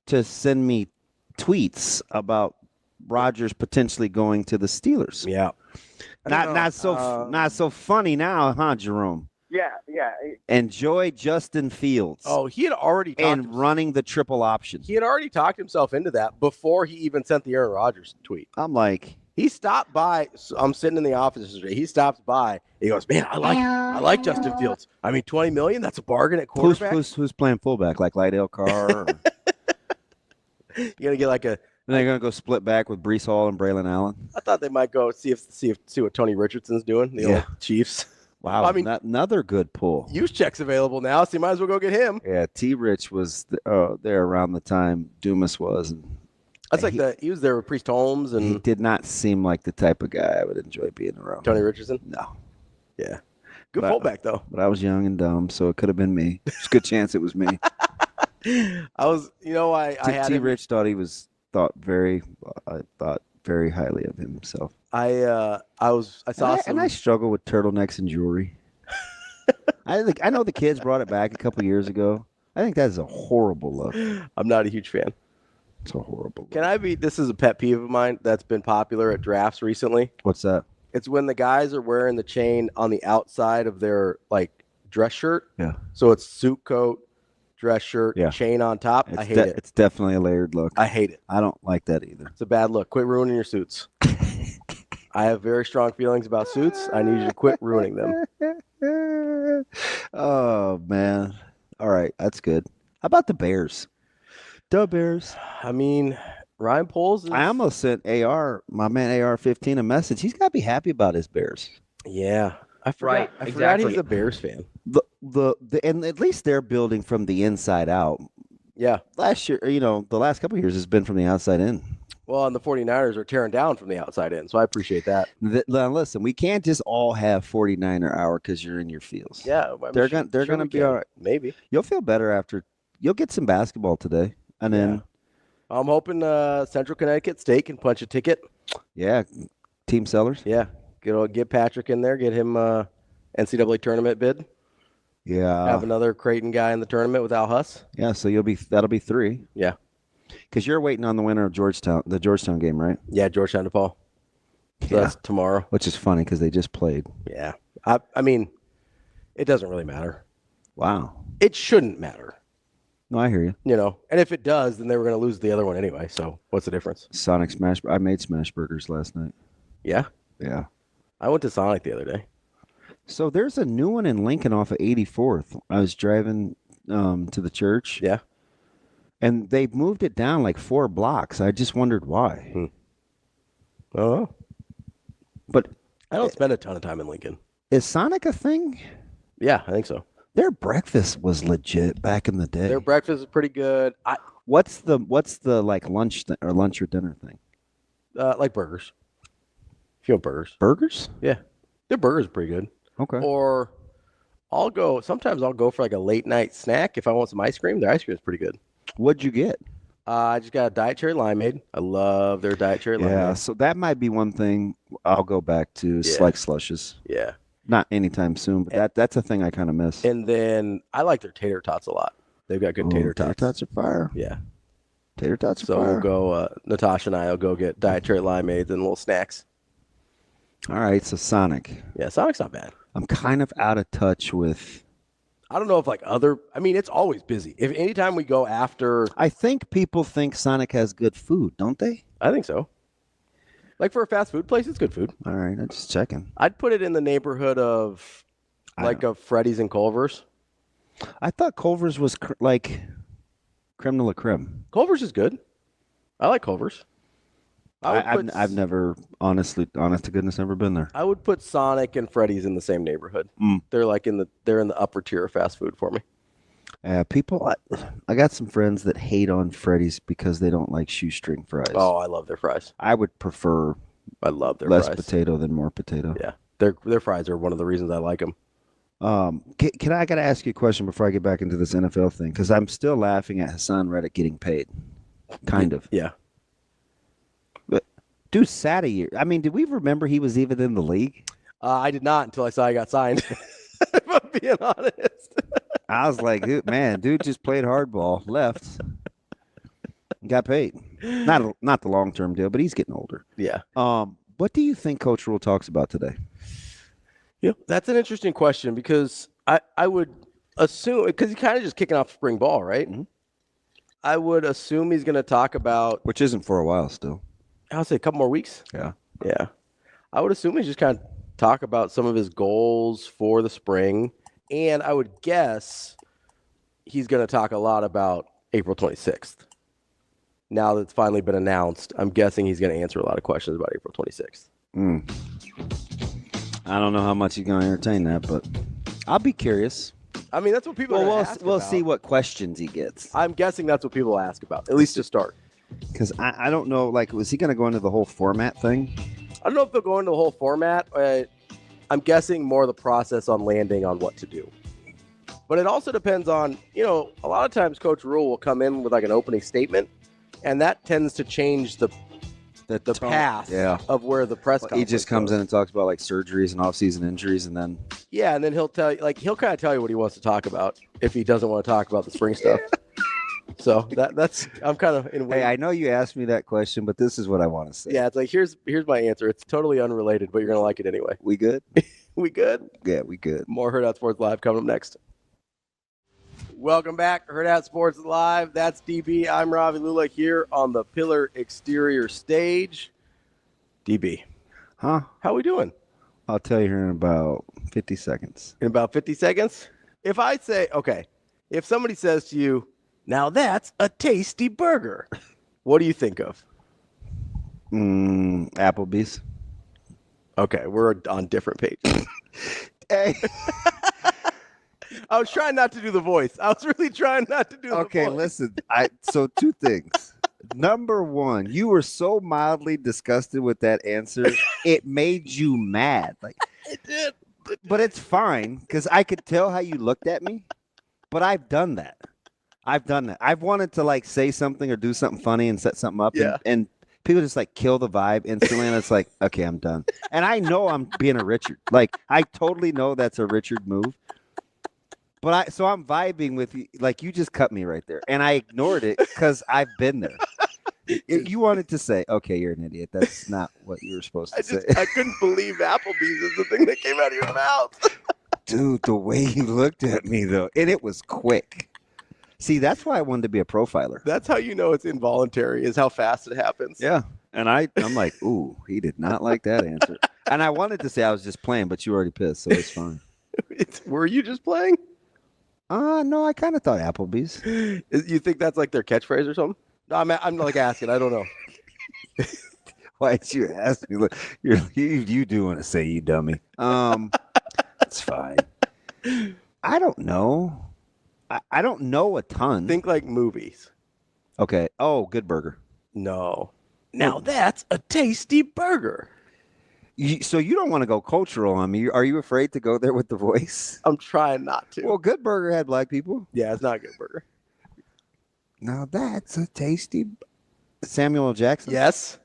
to send me tweets about Rodgers potentially going to the Steelers. Yeah. Not so funny now, huh, Jerome? Yeah. Enjoy Justin Fields. Oh, he had already running the triple option. He had already talked himself into that before he even sent the Aaron Rodgers tweet. I'm like, he stopped by. I'm sitting in the office yesterday. He stops by. He goes, man, I like Justin Fields. I mean, $20 million. That's a bargain at quarterback. Who's playing fullback? Like Lydale Carr? You're gonna get like a. And they're gonna go split back with Breece Hall and Braylon Allen. I thought they might go see what Tony Richardson's doing. The old Chiefs. Wow, I mean, another good pull. Juszczyk's available now, so you might as well go get him. Yeah, T-Rich was there around the time Dumas was. And that's he was there with Priest Holmes. And he did not seem like the type of guy I would enjoy being around. Tony Richardson? No. Yeah. Good fullback, though. But I was young and dumb, so it could have been me. There's a good chance it was me. I had T-Rich thought very highly of himself. I struggle with turtlenecks and jewelry. I know the kids brought it back a couple years ago. I think that is a horrible look. I'm not a huge fan. It's a horrible look. This is a pet peeve of mine that's been popular at drafts recently. What's that? It's when the guys are wearing the chain on the outside of their dress shirt. Yeah. So it's suit coat, dress shirt, chain on top. I hate it. It's definitely a layered look. I hate it. I don't like that either. It's a bad look. Quit ruining your suits. I have very strong feelings about suits. I need you to quit ruining them. Oh, man. All right. That's good. How about the Bears? The Bears. I mean, Ryan Poles I almost sent my man AR-15 a message. He's got to be happy about his Bears. Yeah. I forgot he's a Bears fan. And at least they're building from the inside out. Yeah. Last year, the last couple of years has been from the outside in. Well, and the 49ers are tearing down from the outside in, so I appreciate that. Now, listen, we can't just all have 49er hour because you're in your feels. Yeah. They're going to be all right. Maybe. You'll feel better after. You'll get some basketball today. And then I'm hoping Central Connecticut State can punch a ticket. Yeah. Team Sellers. Yeah. Get Patrick in there. Get him NCAA tournament bid. Yeah. Have another Creighton guy in the tournament with Al Huss. Yeah, so that'll be 3. Yeah. Because you're waiting on the winner of the Georgetown game, right? Yeah, Georgetown DePaul. So that's tomorrow. Which is funny because they just played. Yeah. I mean, it doesn't really matter. Wow. It shouldn't matter. No, I hear you. And if it does, then they were going to lose the other one anyway. So what's the difference? Sonic Smash. I made smash burgers last night. Yeah? Yeah. I went to Sonic the other day. So there's a new one in Lincoln off of 84th. I was driving to the church. Yeah. And they moved it down like 4 blocks. I just wondered why. Oh. But I don't spend a ton of time in Lincoln. Is Sonic a thing? Yeah, I think so. Their breakfast was legit back in the day. Their breakfast is pretty good. What's the like lunch or dinner thing? Like burgers. If you want burgers. Burgers? Yeah. Their burgers are pretty good. Okay. Or sometimes I'll go for like a late night snack if I want some ice cream. Their ice cream is pretty good. What'd you get? I just got a diet cherry limeade. I love their diet cherry limeade. Yeah, so that might be one thing I'll go back to, like slushes. Yeah. Not anytime soon, but that's a thing I kind of miss. And then I like their tater tots a lot. They've got good tater tots. Tater tots are fire. Yeah. Tater tots are fire. So we'll go, Natasha and I will go get diet cherry limeades and little snacks. All right, so Sonic. Yeah, Sonic's not bad. I'm kind of out of touch with... I don't know if it's always busy. If anytime we go after... I think people think Sonic has good food, don't they? I think so. Like for a fast food place, it's good food. All right, I'm just checking. I'd put it in the neighborhood of of Freddy's and Culver's. I thought Culver's was like creme de la creme. Culver's is good. I like Culver's. I've never, honest to goodness, never been there. I would put Sonic and Freddy's in the same neighborhood. They're in the upper tier of fast food for me. I got some friends that hate on Freddy's because they don't like shoestring fries. Oh, I love their fries. I would prefer. I love their less fries. potato than more potato. Yeah, their fries are one of the reasons I like them. I got to ask you a question before I get back into this NFL thing because I'm still laughing at Hassan Reddick getting paid. Kind of. Yeah. Dude sat a year. I mean, did we remember he was even in the league? I did not until I saw he got signed. If I'm being honest. I was like, dude just played hardball, left, got paid. Not the long-term deal, but he's getting older. Yeah. What do you think Coach Rule talks about today? Yeah, that's an interesting question because I would assume, because he's kind of just kicking off spring ball, right? Mm-hmm. I would assume he's going to talk about, Which isn't for a while still. I'll say a couple more weeks. Yeah. Yeah. I would assume he's just kind of talk about some of his goals for the spring. And I would guess he's going to talk a lot about April 26th. Now that it's finally been announced, I'm guessing he's going to answer a lot of questions about April 26th. I don't know how much he's going to entertain that, but I'll be curious. I mean, that's what people we'll see what questions he gets. I'm guessing that's what people ask about, at least to start. Because I don't know, like, was he going to go into the whole format thing? I don't know if they'll go into the whole format. I'm guessing more the process on landing on what to do. But it also depends on, a lot of times Coach Rule will come in with like an opening statement, and that tends to change the path of where the press conference he just comes in and talks about like surgeries and off-season injuries, and then and then he'll tell you, like, he'll kind of tell you what he wants to talk about if he doesn't want to talk about the spring stuff. So that's I'm kind of in. Hey, I know you asked me that question, but this is what I want to say. Yeah, it's like here's my answer. It's totally unrelated, but you're gonna like it anyway. We good? We good? Yeah, we good. More Hurrdat Sports Live coming up next. Welcome back, Hurrdat Sports Live. That's DB. I'm Ravi Lulla here on the Pillar Exterior stage. DB, huh? How we doing? I'll tell you here in about 50 seconds. In about 50 seconds? If I say, okay, if somebody says to you, now that's a tasty burger, what do you think of? Applebee's. Okay, we're on different pages. Hey. I was trying not to do the voice. I was really trying not to do the voice. Okay, listen. So two things. Number one, you were so mildly disgusted with that answer, it made you mad. Like it did. But it's fine because I could tell how you looked at me. But I've done that. I've wanted to like say something or do something funny and set something up. Yeah. And people just like kill the vibe instantly, and it's like, okay, I'm done. And I know I'm being a Richard. Like I totally know that's a Richard move. But so I'm vibing with you. Like you just cut me right there, and I ignored it because I've been there. You wanted to say, okay, you're an idiot. That's not what you were supposed to say. I couldn't believe Applebee's is the thing that came out of your mouth. Dude, the way you looked at me, though, and it was quick. See, that's why I wanted to be a profiler. That's how you know it's involuntary, is how fast it happens. Yeah. And I'm like, ooh, he did not like that answer. And I wanted to say I was just playing, but you already pissed, so it's fine. Were you just playing? No, I kind of thought Applebee's. You think that's like their catchphrase or something? No, I'm like asking. I don't know. Why'd you ask me? Look, you do want to say, you dummy. It's fine. I don't know. I don't know a ton. Think like movies. Okay. Oh, Good Burger. No. Now that's a tasty burger. So you don't want to go cultural on me. Are you afraid to go there with the voice? I'm trying not to. Well, Good Burger had black people. Yeah, it's not a Good Burger. Now that's a tasty Samuel L. Jackson. Yes.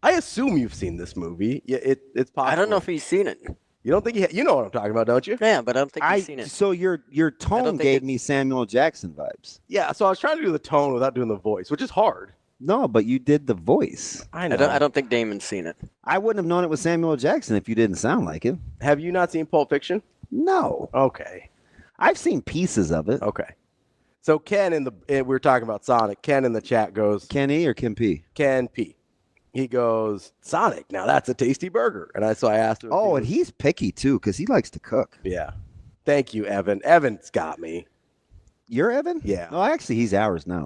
I assume you've seen this movie. Yeah, it's possible. I don't know if he's seen it. You don't think you know what I'm talking about, don't you? Yeah, but I don't think he's seen it. So your tone gave me Samuel L. Jackson vibes. Yeah, so I was trying to do the tone without doing the voice, which is hard. No, but you did the voice. I know. I don't think Damon's seen it. I wouldn't have known it was Samuel L. Jackson if you didn't sound like him. Have you not seen Pulp Fiction? No. Okay. I've seen pieces of it. Okay. So Ken we were talking about Sonic. Ken in the chat goes, Kenny or Kim P? Ken P. He goes, Sonic, now that's a tasty burger. And so I asked him. And he's picky too because he likes to cook. Yeah. Thank you, Evan. Evan's got me. You're Evan? Yeah. Oh, actually, he's ours now.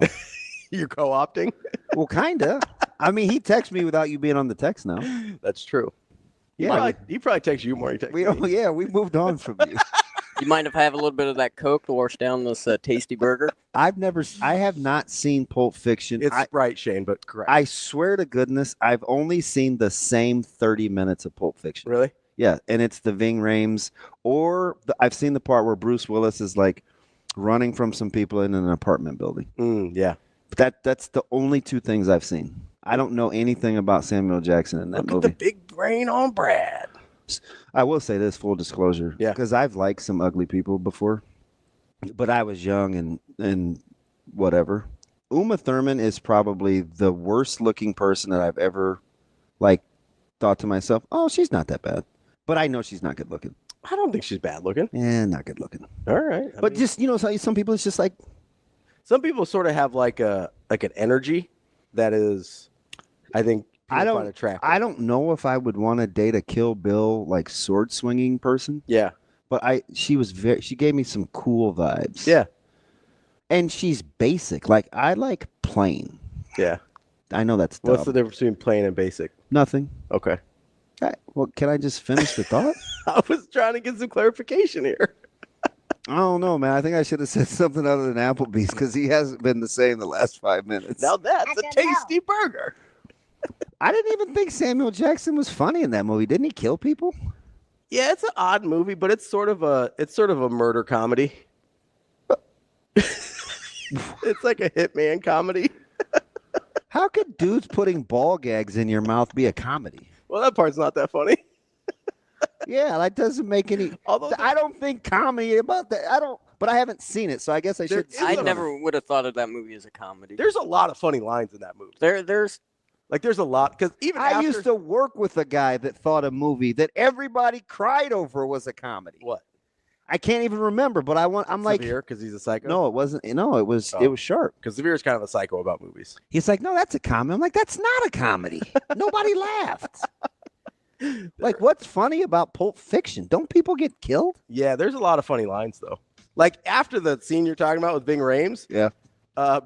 You're co-opting? Well, kind of. I mean, he texts me without you being on the text now. That's true. Yeah. He probably texts you more than he texts me. Yeah, we moved on from you. You mind if I have a little bit of that Coke to wash down this tasty burger? I have not seen Pulp Fiction. It's Sprite, Shane, but correct. I swear to goodness, I've only seen the same 30 minutes of Pulp Fiction. Really? Yeah, and it's the Ving Rhames, I've seen the part where Bruce Willis is like running from some people in an apartment building. Yeah. But that's the only two things I've seen. I don't know anything about Samuel Jackson in that Look movie. at the big brain on Brad. I will say this, full disclosure. Yeah. Because I've liked some ugly people before, but I was young and whatever. Uma Thurman is probably the worst looking person that I've ever thought to myself, oh, she's not that bad. But I know she's not good looking. I don't think she's bad looking. Not good looking. All right. But just, some people, it's just like. Some people sort of have like an energy that is, I think, find attractive. I don't know if I would want to date a Kill Bill sword swinging person. Yeah. But she gave me some cool vibes. Yeah. And she's basic. I like plain. Yeah. I know that's dumb. What's the difference between plain and basic? Nothing. Okay. Well, can I just finish the thought? I was trying to get some clarification here. I don't know, man. I think I should have said something other than Applebee's because he hasn't been the same the last 5 minutes. Now that's a tasty burger. I didn't even think Samuel Jackson was funny in that movie. Didn't he kill people? Yeah, it's an odd movie, but it's sort of a murder comedy. It's like a hitman comedy. How could dudes putting ball gags in your mouth be a comedy? Well, that part's not that funny. Yeah, that doesn't make any. I don't think comedy about that. But I haven't seen it, so I guess I should. I never would have thought of that movie as a comedy. There's a lot of funny lines in that movie. There's a lot because even I used to work with a guy that thought a movie that everybody cried over was a comedy. What? I can't even remember, but I'm like Severe because he's a psycho. No, it wasn't. No, it was Sharp. Because Severe is kind of a psycho about movies. He's like, no, that's a comedy. I'm like, that's not a comedy. Nobody laughed. What's funny about Pulp Fiction? Don't people get killed? Yeah, there's a lot of funny lines though. Like after the scene you're talking about with Ving Rhames,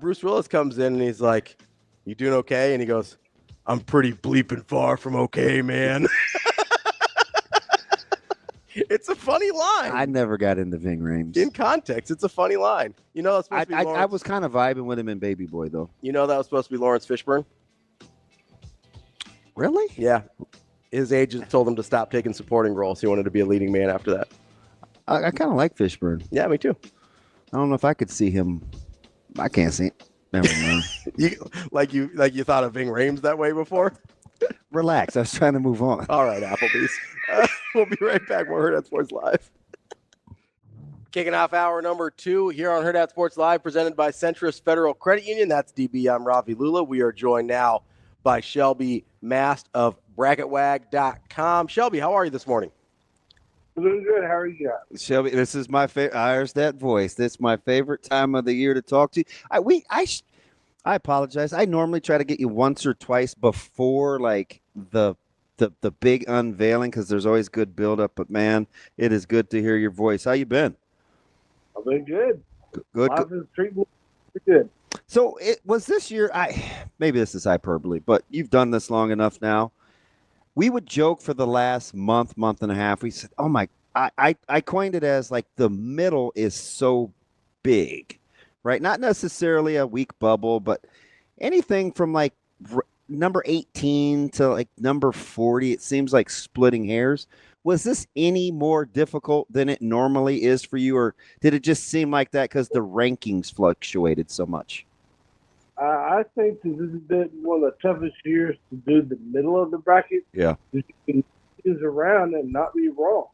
Bruce Willis comes in and he's like, "You doing okay?" And he goes, "I'm pretty bleeping far from okay, man." It's a funny line. I never got into Ving Rhames. In context, it's a funny line. That's supposed to be Lawrence. I was kind of vibing with him in Baby Boy, though. That was supposed to be Lawrence Fishburne? Really? Yeah. His agent told him to stop taking supporting roles. He wanted to be a leading man after that. I kind of like Fishburne. Yeah, me too. I don't know if I could see him. I can't see it. Never mind. you thought of Ving Rhames that way before? Relax. I was trying to move on. All right, Applebee's. We'll be right back. More Hurrdat Sports Live. Kicking off hour number 2 here on Hurrdat Sports Live, presented by Centrist Federal Credit Union. That's DB. I'm Ravi Lulla. We are joined now by Shelby Mast of BracketWag.com. Shelby, how are you this morning? Doing good. How are you guys? Shelby, this is my favorite. There's that voice. This is my favorite time of the year to talk to you. I apologize. I normally try to get you once or twice before the big unveiling because there's always good buildup. But man, it is good to hear your voice. How you been? I've been good. Good. Life is treating me good. So it was this year. Maybe this is hyperbole, but you've done this long enough now. We would joke for the last month and a half. We said, "Oh my!" I coined it as the middle is so big, right? Not necessarily a weak bubble, but anything from number 18 to number 40. It seems like splitting hairs. Was this any more difficult than it normally is for you, or did it just seem like that because the rankings fluctuated so much? I think that this has been one of the toughest years to do the middle of the bracket. Yeah. You can choose around and not be wrong.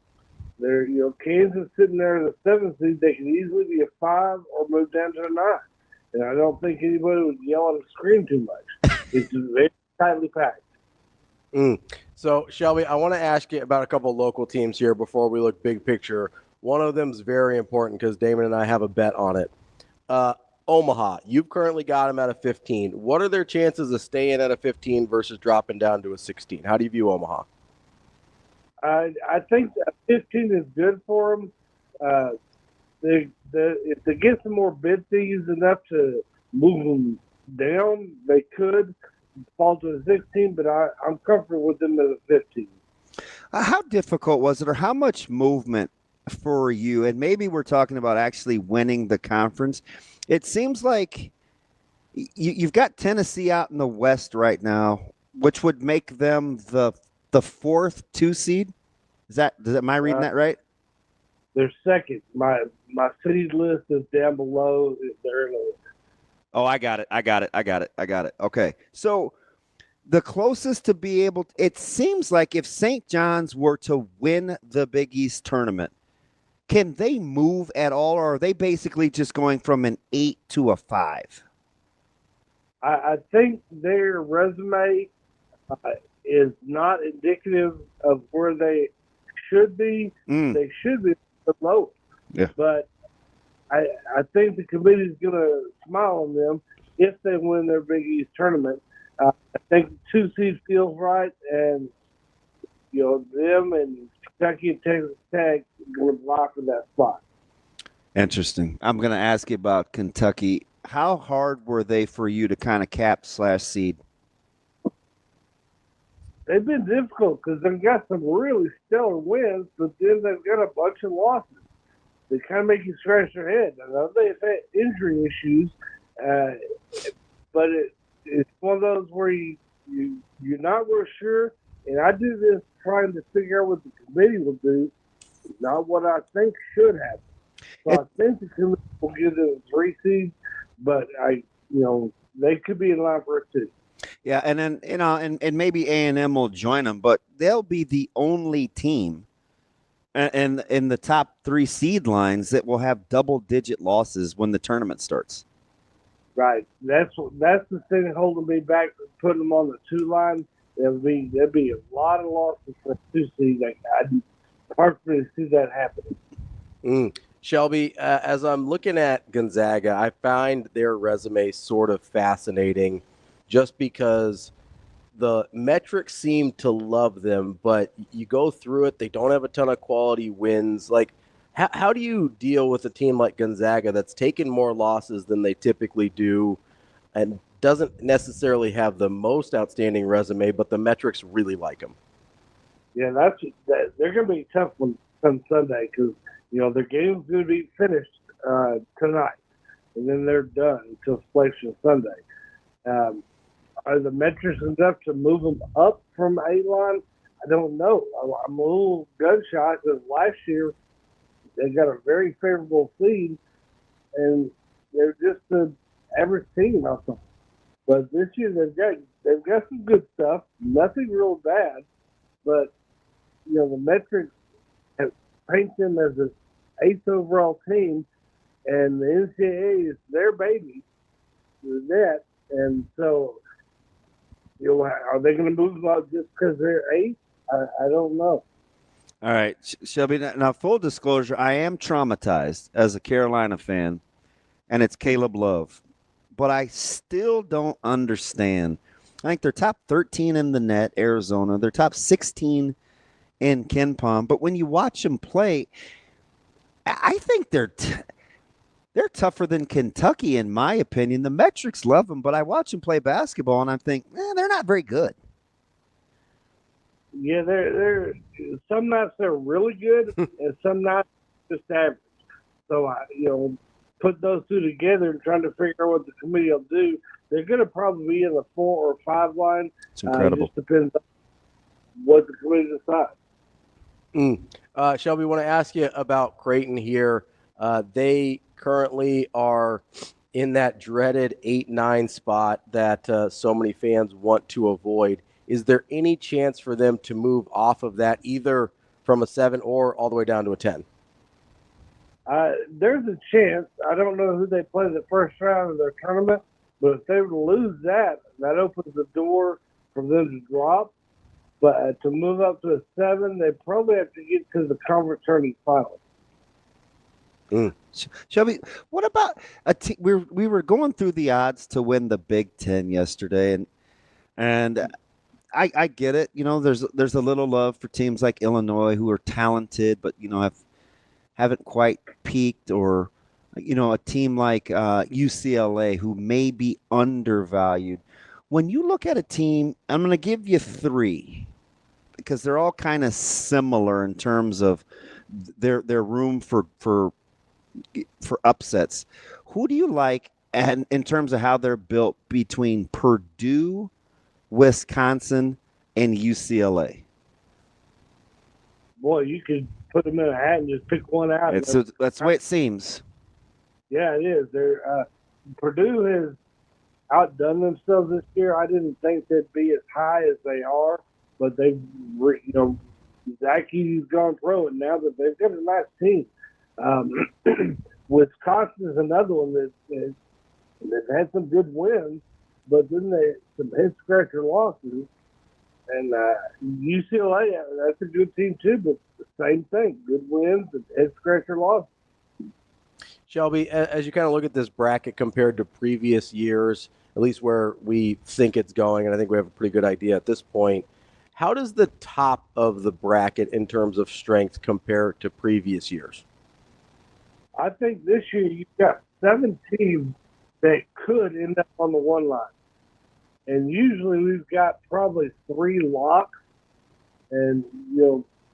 There, Kansas sitting there in the 7th seed, they could easily be a 5 or move down to a 9. And I don't think anybody would yell and scream too much. It's very tightly packed. So, Shelby, I want to ask you about a couple of local teams here before we look big picture. One of them is very important because Damon and I have a bet on it. Omaha, you've currently got them at a 15. What are their chances of staying at a 15 versus dropping down to a 16? How do you view Omaha? I think 15 is good for them. If they get some more bid fees enough to move them down, they could fall to a 16, but I'm comfortable with them at a 15. How difficult was it, or how much movement for you? And maybe we're talking about actually winning the conference. It seems like you've got Tennessee out in the West right now, which would make them the 4th 2 seed. Am I reading that right? They're second. My city's list is down below. They're in the Oh, I got it. Okay. So the closest to be able – it seems like if St. John's were to win the Big East tournament, can they move at all, or are they basically just going from an 8 to a 5? I think their resume is not indicative of where they should be. They should be below. Yeah. But I think the committee is going to smile on them if they win their Big East tournament. I think the 2 seed feels right, and them and Kentucky and Texas Tech are going to vie for that spot. Interesting. I'm going to ask you about Kentucky. How hard were they for you to kind of cap/seed? They've been difficult because they've got some really stellar wins, but then they've got a bunch of losses. They kind of make you scratch your head. I know they've had injury issues, but it's one of those where you're not real sure. And I do this trying to figure out what the committee will do, not what I think should happen. So I think the committee will give them 3 seeds, but they could be in line for a 2. Yeah, and then and maybe A&M will join them, but they'll be the only team in the top 3 seed lines that will have double-digit losses when the tournament starts. Right. That's the thing holding me back from putting them on the 2 line. There'd be a lot of losses for 2 seed. I personally see that happening. Shelby, as I'm looking at Gonzaga, I find their resume sort of fascinating just because the metrics seem to love them, but you go through it, they don't have a ton of quality wins. Like, how do you deal with a team like Gonzaga that's taken more losses than they typically do and doesn't necessarily have the most outstanding resume, but the metrics really like them? Yeah, they're going to be tough on Sunday because their game's going to be finished tonight, and then they're done until Selection Sunday. Are the metrics enough to move them up from 8 line? I don't know. I'm a little gun-shy because last year they got a very favorable seed, and they're just an average team out there. But this year they've got some good stuff, nothing real bad, but the metrics have paint them as an 8th overall team, and the NCAA is their baby, the net, and so are they going to move them up just because they're 8? I don't know. All right, Shelby, now full disclosure, I am traumatized as a Carolina fan, and it's Caleb Love. But I still don't understand. I think they're top 13 in the net, Arizona. They're top 16 in KenPom. But when you watch them play, I think they're tougher than Kentucky, in my opinion. The metrics love them, but I watch them play basketball, and I think, they're not very good. Yeah, they're some nights they're really good, and some nights just average. So put those 2 together and trying to figure out what the committee will do. They're going to probably be in the 4 or 5 line. It's incredible. It just depends on what the committee decides. Shelby, I want to ask you about Creighton here. They currently are in that dreaded 8-9 spot that so many fans want to avoid. Is there any chance for them to move off of that, either from a 7 or all the way down to a 10? There's a chance. I don't know who they play the first round of their tournament, but if they were to lose that opens the door for them to drop. But to move up to a 7, they probably have to get to the conference tournament final. Shelby, what about a team? We were going through the odds to win the Big Ten yesterday, and I get it. There's a little love for teams like Illinois who are talented, but haven't quite peaked, or a team like UCLA who may be undervalued. When you look at a team, I'm going to give you 3 because they're all kind of similar in terms of their room for upsets. Who do you like, and in terms of how they're built, between Purdue, Wisconsin, and UCLA? Boy, you could put them in a hat and just pick one out. That's the way it seems. Yeah, it is. Purdue has, outdone themselves this year. I didn't think they'd be as high as they are, but they've, Zach Edey's gone pro, and now that they've got a nice team. Wisconsin is another one that they've had some good wins, but then some head scratcher losses. And UCLA, that's a good team too, but the same thing: good wins and head scratcher losses. Shelby, as you kind of look at this bracket compared to previous years, at least where we think it's going, and I think we have a pretty good idea at this point, how does the top of the bracket in terms of strength compare to previous years? I think this year you've got 7 teams that could end up on the one line. And usually we've got probably 3 locks. And,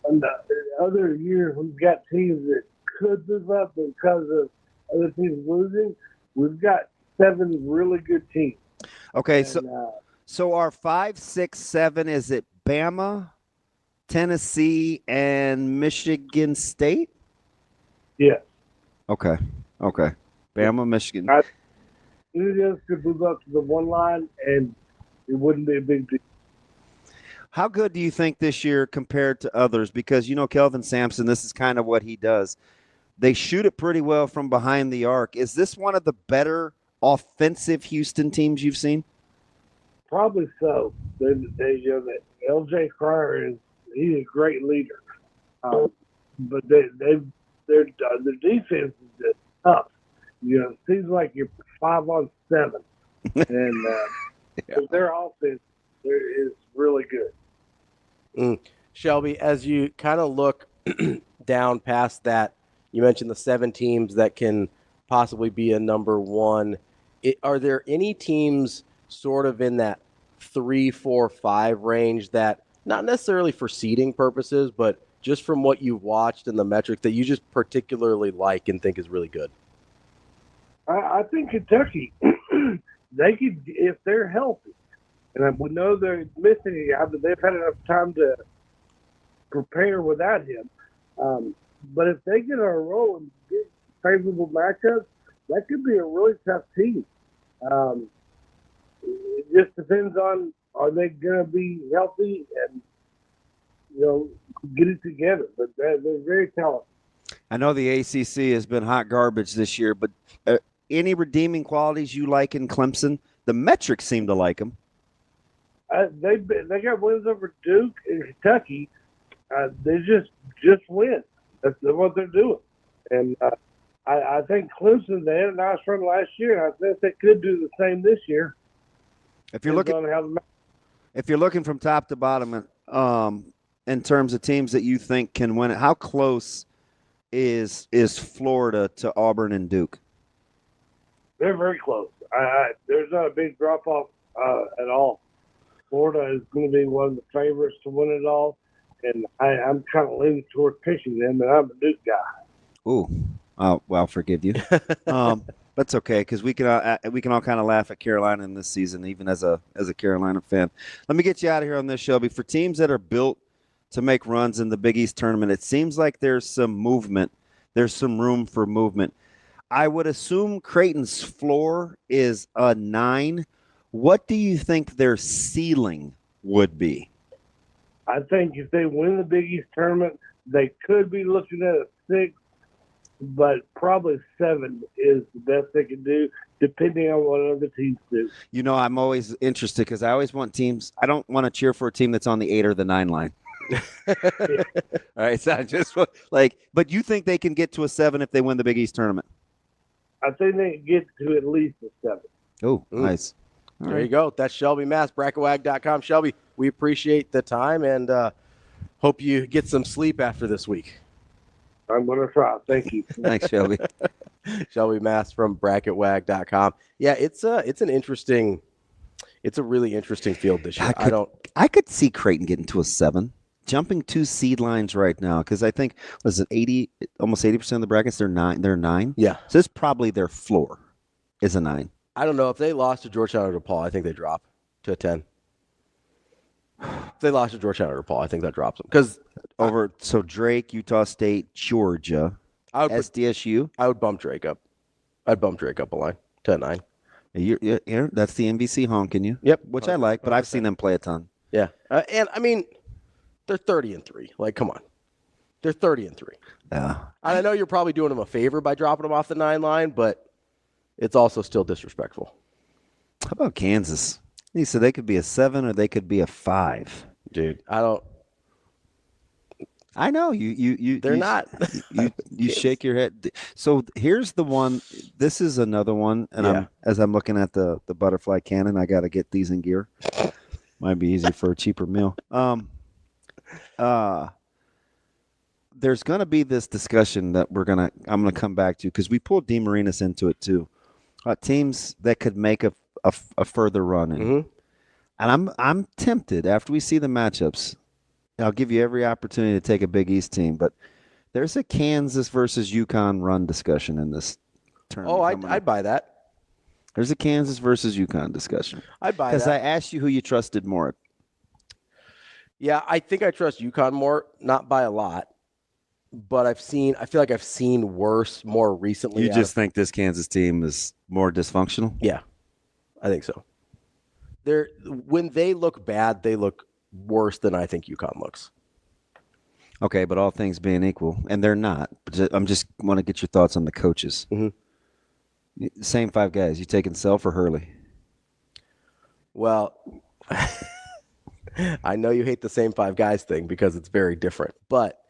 in the other years we've got teams that could move up because of other teams losing. We've got 7 really good teams. Okay, and, so our 5, 6, 7, is it Bama, Tennessee, and Michigan State? Yes. Okay. Bama, Michigan. Any of us could move up to the one line, and it wouldn't be a big deal. How good do you think this year compared to others? Because, Kelvin Sampson, this is kind of what he does. They shoot it pretty well from behind the arc. Is this one of the better offensive Houston teams you've seen? Probably so. LJ Cryer he's a great leader, but their defense is just tough. It seems like you're 5 on 7, and their offense is really good. Shelby, as you kind of look down past that, you mentioned the 7 teams that can possibly be a number 1. Are there any teams sort of in that 3, 4, 5 range that, not necessarily for seeding purposes, but just from what you've watched and the metric that you just particularly like and think is really good? I think Kentucky, they could, if they're healthy, and we know they're missing a guy, but they've had enough time to prepare without him. But if they get on a roll and get favorable matchups, that could be a really tough team. It just depends on, are they going to be healthy and, get it together. But they're very talented. I know the ACC has been hot garbage this year, but any redeeming qualities you like in Clemson? The metrics seem to like them. They got wins over Duke and Kentucky. They just win. That's what they're doing. And I think Clemson, they had a nice run last year, and I think they could do the same this year. If you're looking from top to bottom, in terms of teams that you think can win it, how close is Florida to Auburn and Duke? They're very close. There's not a big drop off at all. Florida is going to be one of the favorites to win it all, and I'm kind of leaning toward picking them, and I'm a Duke guy. Ooh, well, I'll forgive you. That's okay, because we can all kind of laugh at Carolina in this season, even as a Carolina fan. Let me get you out of here on this, Shelby. For teams that are built to make runs in the Big East tournament, it seems like there's some movement. There's some room for movement. I would assume Creighton's floor is a 9. What do you think their ceiling would be? I think if they win the Big East tournament, they could be looking at a 6, but probably 7 is the best they can do, depending on what other teams do. I'm always interested because I always want teams. I don't want to cheer for a team that's on the 8 or the 9 line. All right, so but you think they can get to a 7 if they win the Big East tournament? I think they can get to at least a 7. Oh, nice. All right. You go. That's Shelby Mast, bracketwag.com. Shelby, we appreciate the time and hope you get some sleep after this week. I'm going to try. Thank you. Thanks, Shelby. Shelby Mast from bracketwag.com. Yeah, it's a really interesting field this year. I could see Creighton getting to a 7. Jumping 2 seed lines right now, because I think almost 80% of the brackets they're 9. Yeah, so it's probably their floor is a 9. I don't know if they lost to Georgetown or DePaul. I think they drop to a 10. If they lost to Georgetown or DePaul, I think that drops them because so Drake, Utah State, Georgia, SDSU. I would bump Drake up. I'd bump Drake up a line to a 9. That's the NBC honking you. Yep. Which I like, but I've seen them play a ton. Yeah. And I mean, they're 30-3. Like, come on. They're 30-3. Yeah. I know you're probably doing them a favor by dropping them off the 9 line, but it's also still disrespectful. How about Kansas? He said they could be a 7 or they could be a 5. Dude, I know you. They're not. You shake your head. So here's the one. This is another one, and as I'm looking at the butterfly cannon, I got to get these in gear. Might be easy for a cheaper meal. There's going to be this discussion that I'm gonna come back to because we pulled DeMarinis into it too. Teams that could make a further run in. Mm-hmm. And I'm tempted after we see the matchups. I'll give you every opportunity to take a Big East team, but there's a Kansas versus UConn run discussion in this tournament. Oh, I'd buy that. There's a Kansas versus UConn discussion. I'd buy that. Because I asked you who you trusted more. Yeah, I think I trust UConn more, not by a lot, but I feel like I've seen worse more recently. You just think this Kansas team is more dysfunctional? Yeah, I think so. When they look bad, they look worse than I think UConn looks. Okay, but all things being equal, and they're not. I'm just want to get your thoughts on the coaches. Mm-hmm. Same 5 guys. You taking Self or Hurley? Well, I know you hate the same 5 guys thing because it's very different, but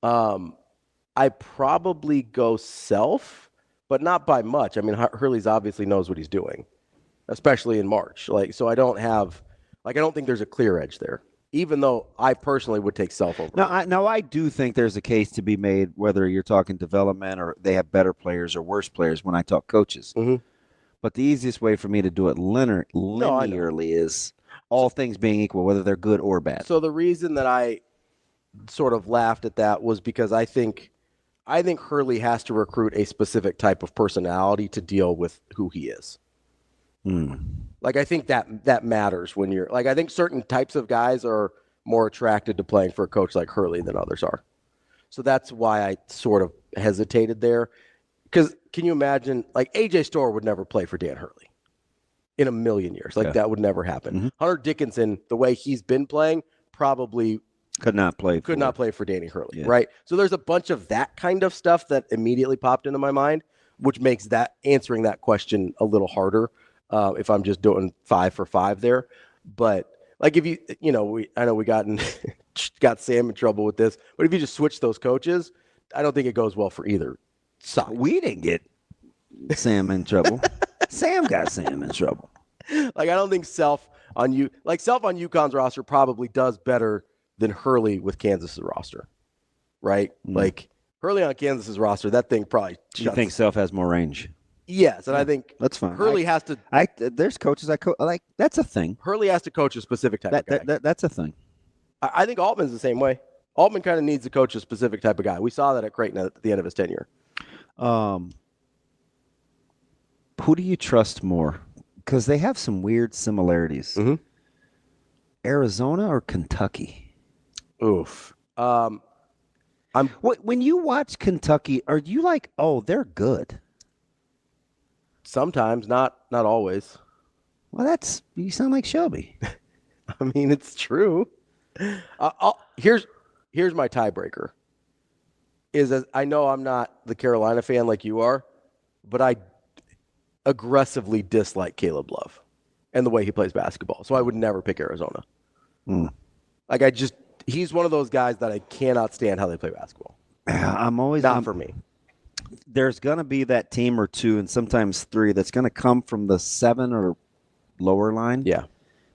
I probably go Self, but not by much. I mean, Hurley's obviously knows what he's doing, especially in March. So I don't think there's a clear edge there, even though I personally would take Self over. Now, I do think there's a case to be made, whether you're talking development or they have better players or worse players when I talk coaches. Mm-hmm. But the easiest way for me to do it linearly is all things being equal, whether they're good or bad. So the reason that I sort of laughed at that was because I think Hurley has to recruit a specific type of personality to deal with who he is. Like, I think that matters when you're like, I think certain types of guys are more attracted to playing for a coach like Hurley than others are. So that's why I sort of hesitated there. Because can you imagine, like, AJ Storr would never play for Dan Hurley in a million years. Like, that would never happen. Mm-hmm. Hunter Dickinson, the way he's been playing, probably could not play for Danny Hurley, right? So there's a bunch of that kind of stuff that immediately popped into my mind, which makes answering that question a little harder. If I'm just doing 5 for 5 there. But like, if I know we got Sam in trouble with this, but if you just switch those coaches, I don't think it goes well for either side. We didn't get Sam in trouble. Sam got Sam in trouble. Like, I don't think Self on UConn's roster probably does better than Hurley with Kansas's roster, right? Like, Hurley on Kansas's roster, that thing probably You think Self has more range? Yes, and I think that's fine. Hurley has to. There's coaches like that's a thing. Hurley has to coach a specific type of guy. That's a thing. I think Altman's the same way. Altman kind of needs to coach a specific type of guy. We saw that at Creighton at the end of his tenure. Who do you trust more? Because they have some weird similarities. Mm-hmm. Arizona or Kentucky? Oof. When you watch Kentucky, are you like, oh, they're good? Sometimes, not always. Well, you sound like Shelby. I mean, it's true. Here's my tiebreaker. I know I'm not the Carolina fan like you are, but I aggressively dislike Caleb Love and the way he plays basketball. So I would never pick Arizona. Like, he's one of those guys that I cannot stand how they play basketball. I'm always not for me. There's going to be that team or two and sometimes 3 that's going to come from the 7 or lower line. Yeah.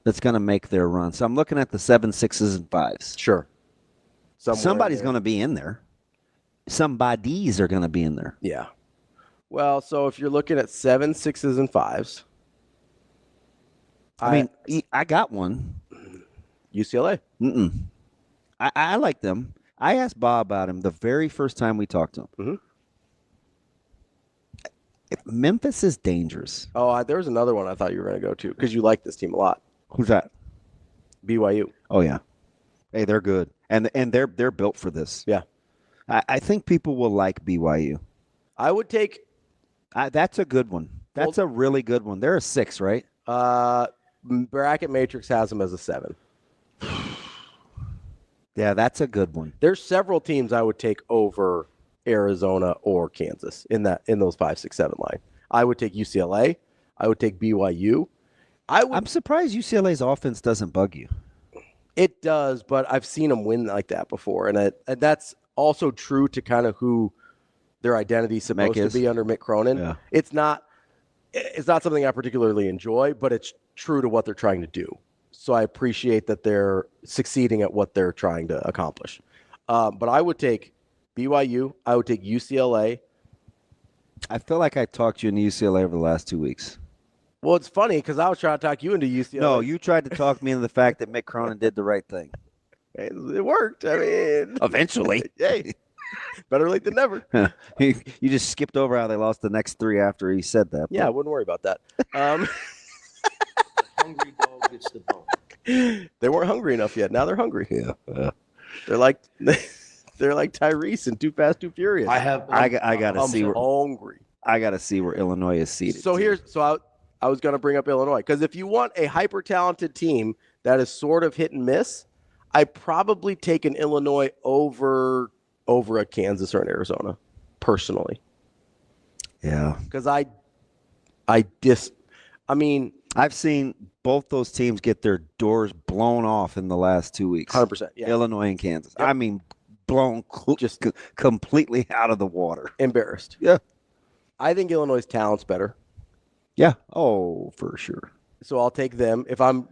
That's going to make their run. So I'm looking at the 7, 6s, and 5s. Sure. Somebody's going to be in there. Somebodies are going to be in there. Yeah. Well, so if you're looking at 7, 6s, and 5s. I mean, I got one. UCLA. I like them. I asked Bob about him the very first time we talked to him. Mm-hmm. Memphis is dangerous. Oh, there was another one I thought you were going to go to because you like this team a lot. Who's that? BYU. Oh, yeah. Hey, they're good. And they're built for this. Yeah. I think people will like BYU. I would take. That's a good one. That's a really good one. They're a 6, right? Bracket Matrix has them as a 7. Yeah, that's a good one. There's several teams I would take over Arizona or Kansas in those 5, 6, 7 line. I would take UCLA. I would take BYU. I'm surprised UCLA's offense doesn't bug you. It does, but I've seen them win like that before, and that's also true to kind of who their identity is supposed to be under Mick Cronin. Yeah. It's not something I particularly enjoy, but it's true to what they're trying to do. So I appreciate that they're succeeding at what they're trying to accomplish. But I would take BYU. I would take UCLA. I feel like I talked you into UCLA over the last 2 weeks. Well, it's funny because I was trying to talk you into UCLA. No, you tried to talk me into the fact that Mick Cronin did the right thing. It worked. I mean, eventually. Hey, better late than never. You just skipped over how they lost the next 3 after he said that. Yeah, I wouldn't worry about that. Hungry dog gets the bone. They weren't hungry enough yet. Now they're hungry. Yeah. They're like Tyrese and Too Fast, Too Furious. I gotta see where hungry. I gotta see where Illinois is seated. So I was going to bring up Illinois because if you want a hyper talented team that is sort of hit and miss, I probably take an Illinois over a Kansas or an Arizona, personally. Yeah, because I've seen both those teams get their doors blown off in the last 2 weeks. 100%. Yeah. Illinois and Kansas. Yep. I mean, blown just completely out of the water. Embarrassed. Yeah. I think Illinois' talent's better. Yeah. Oh, for sure. So I'll take them. If I'm